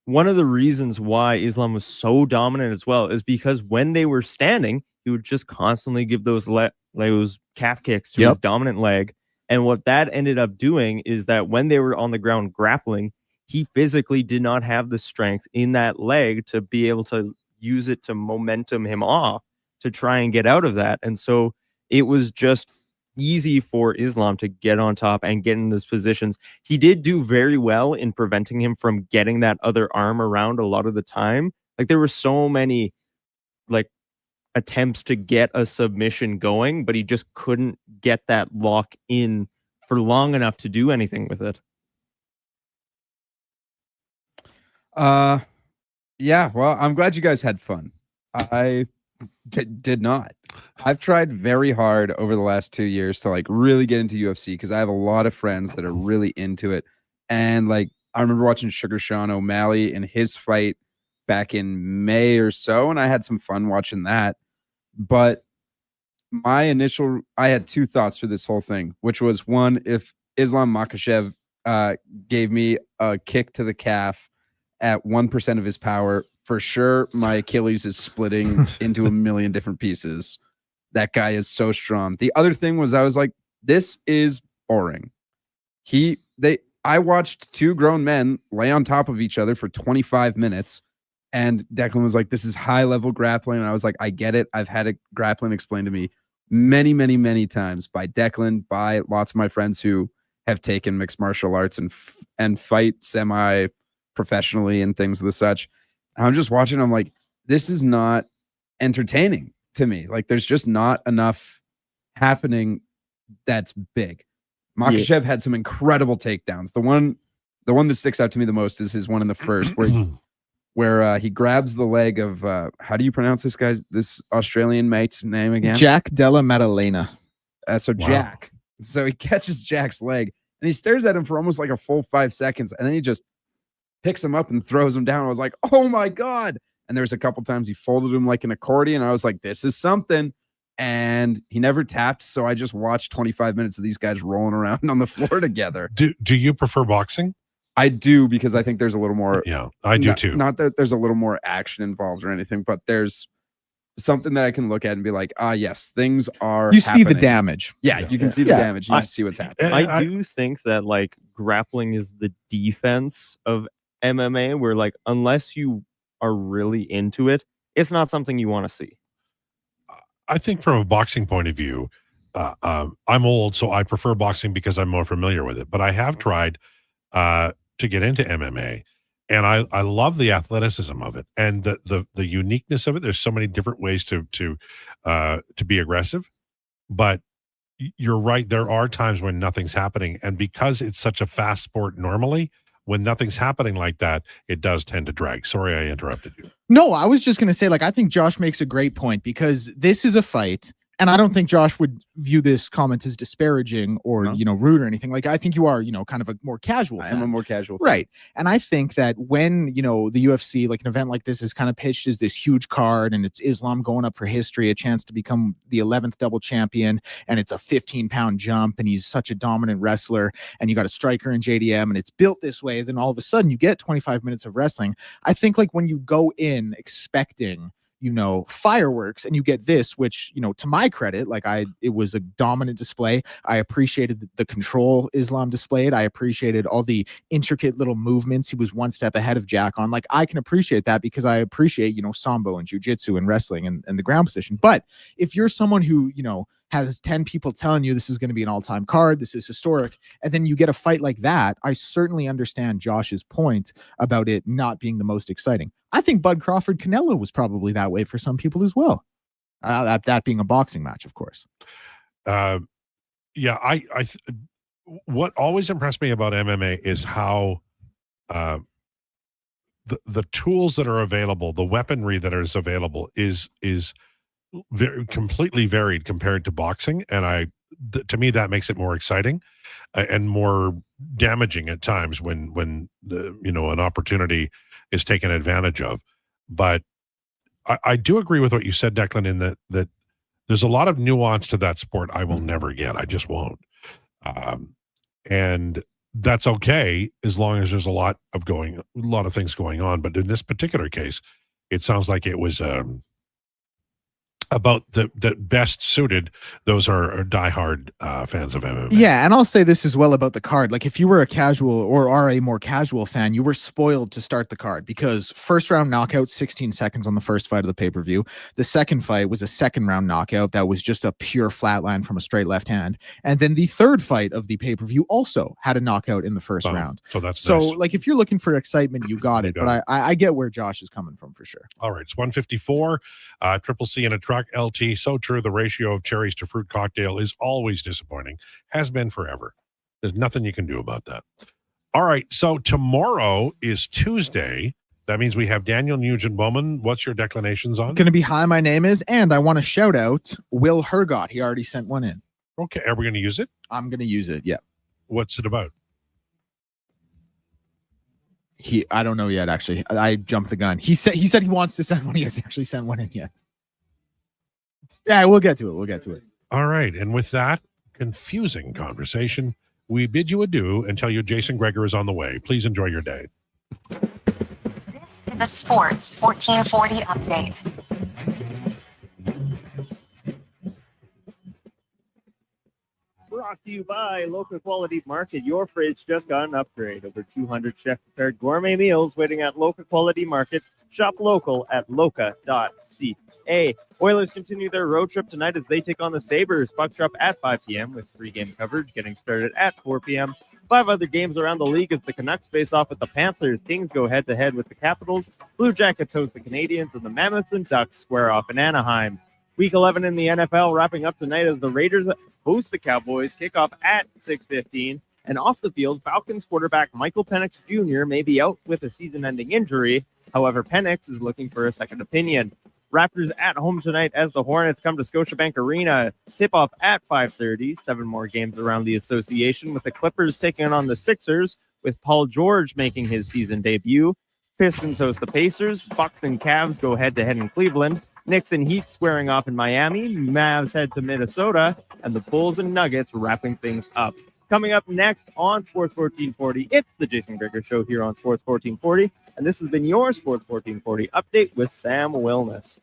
Speaker 3: one of the reasons why Islam was so dominant as well is because when they were standing, he would just constantly give those calf kicks to his dominant leg. And what that ended up doing is that when they were on the ground grappling, he physically did not have the strength in that leg to be able to use it to momentum him off to try and get out of that. And so it was just easy for Islam to get on top and get in those positions. He did do very well in preventing him from getting that other arm around a lot of the time. Like, there were so many, like, attempts to get a submission going, but he just couldn't get that lock in for long enough to do anything with it.
Speaker 20: Yeah, well, I'm glad you guys had fun. I did not. I've tried very hard over the last 2 years to, like, really get into UFC, because I have a lot of friends that are really into it. And, like, I remember watching Sugar Sean O'Malley in his fight back in May or so, and I had some fun watching that. But I had two thoughts for this whole thing, which was, one, if Islam Makhachev gave me a kick to the calf at 1% of his power, for sure my Achilles is splitting into a million different pieces. That guy is so strong. The other thing was, I was like, this is boring. I watched two grown men lay on top of each other for 25 minutes, and Declan was like, this is high level grappling. And I was like, I get it. I've had grappling explained to me many, many, many times by Declan, by lots of my friends who have taken mixed martial arts and fight semi professionally and things of the such. I'm just watching. I'm like, this is not entertaining to me. Like, there's just not enough happening that's big. Makhachev had some incredible takedowns. The one that sticks out to me the most is his one in the first, where he grabs the leg of how do you pronounce this Australian mate's name again?
Speaker 5: Jack Della Maddalena.
Speaker 20: Jack. So he catches Jack's leg and he stares at him for almost like a full 5 seconds, and then he just picks him up and throws him down. I was like, oh my God. And there's a couple times he folded him like an accordion. I was like, this is something. And he never tapped. So I just watched 25 minutes of these guys rolling around on the floor together.
Speaker 12: Do you prefer boxing?
Speaker 20: I do, because I think there's a little more.
Speaker 12: Yeah, I do too.
Speaker 20: Not that there's a little more action involved or anything, but there's something that I can look at and be like, yes, things are.
Speaker 5: You see the damage.
Speaker 20: Yeah, you can see the damage. You see what's happening.
Speaker 3: I do think that, like, grappling is the defense of MMA, where, like, unless you are really into it, it's not something you want to see.
Speaker 12: I think from a boxing point of view, I'm old, so I prefer boxing because I'm more familiar with it. But I have tried to get into MMA, and I love the athleticism of it and the uniqueness of it. There's so many different ways to be aggressive, but you're right. There are times when nothing's happening, and because it's such a fast sport normally, when nothing's happening like that, it does tend to drag. Sorry, I interrupted you.
Speaker 5: No, I was just going to say, like, I think Josh makes a great point because this is a fight. And I don't think Josh would view this comment as disparaging or, rude or anything. Like, I think you are, kind of a more casual fan.
Speaker 20: I am a more casual fan.
Speaker 5: Right. And I think that when, the UFC, like an event like this is kind of pitched as this huge card and it's Islam going up for history, a chance to become the 11th double champion, and it's a 15-pound jump and he's such a dominant wrestler, and you got a striker in JDM and it's built this way, then all of a sudden you get 25 minutes of wrestling. I think like when you go in expecting fireworks and you get this, which, to my credit, it was a dominant display. I appreciated the control Islam displayed. I appreciated all the intricate little movements. He was one step ahead of Jack on. Like, I can appreciate that because I appreciate, sambo and jiu-jitsu and wrestling and the ground position. But if you're someone who, has 10 people telling you this is going to be an all-time card, this is historic, and then you get a fight like that, I certainly understand Josh's point about it not being the most exciting. I think Bud Crawford Canelo was probably that way for some people as well. That being a boxing match, of course.
Speaker 12: Yeah, what always impressed me about MMA is how the tools that are available, the weaponry that is available is completely varied compared to boxing, and to me that makes it more exciting and more damaging at times when an opportunity is taken advantage of. But I do agree with what you said, Declan, in that there's a lot of nuance to that sport I will never get. I just won't, and that's okay as long as there's a lot of things going on. But in this particular case, it sounds like it was about the best suited. Those are diehard fans of MMA.
Speaker 5: Yeah, and I'll say this as well about the card. Like, if you were a casual or are a more casual fan, you were spoiled to start the card because first round knockout, 16 seconds on the first fight of the pay-per-view. The second fight was a second round knockout that was just a pure flatline from a straight left hand. And then the third fight of the pay-per-view also had a knockout in the first round.
Speaker 12: So that's
Speaker 5: nice.
Speaker 12: Like,
Speaker 5: if you're looking for excitement, you got it. But I get where Josh is coming from for sure.
Speaker 12: All right, it's 154, Triple C in a truck. LT, so true. The ratio of cherries to fruit cocktail is always disappointing. Has been forever. There's nothing you can do about that. All right, so tomorrow is Tuesday. That means we have Daniel Nugent-Bowman. What's your declinations on?
Speaker 5: Going to be Hi, my name is, and I want to shout out Will Hergott. He already sent one in.
Speaker 12: Okay, are we going to use it?
Speaker 5: I'm going to use it, yeah.
Speaker 12: What's it about?
Speaker 5: I don't know yet, actually. I jumped the gun. He said he wants to send one. He hasn't actually sent one in yet. Yeah, we'll get to it.
Speaker 12: All right. And with that confusing conversation, we bid you adieu and tell you Jason Gregor is on the way. Please enjoy your day.
Speaker 11: This is a Sports 1440 update.
Speaker 3: Brought to you by Local Quality Market. Your fridge just got an upgrade. Over 200 chef-prepared gourmet meals waiting at Local Quality Market. Shop local at loca.ca. Oilers continue their road trip tonight as they take on the Sabres. Puck drop at 5 p.m. with three-game coverage getting started at 4 p.m. 5 other games around the league as the Canucks face off with the Panthers. Kings go head-to-head with the Capitals. Blue Jackets host the Canadiens, and the Mammoths and Ducks square off in Anaheim. Week 11 in the NFL wrapping up tonight as the Raiders host the Cowboys. Kickoff at 6:15. And off the field, Falcons quarterback Michael Penix Jr. may be out with a season-ending injury. However, Penix is looking for a second opinion. Raptors at home tonight as the Hornets come to Scotiabank Arena. Tip-off at 5:30. 7 more games around the association with the Clippers taking on the Sixers, with Paul George making his season debut. Pistons host the Pacers. Bucks and Cavs go head-to-head in Cleveland. Knicks and Heat squaring off in Miami. Mavs head to Minnesota. And the Bulls and Nuggets wrapping things up. Coming up next on Sports 1440, it's the Jason Gregor Show here on Sports 1440. And this has been your Sports 1440 update with Sam Wilness.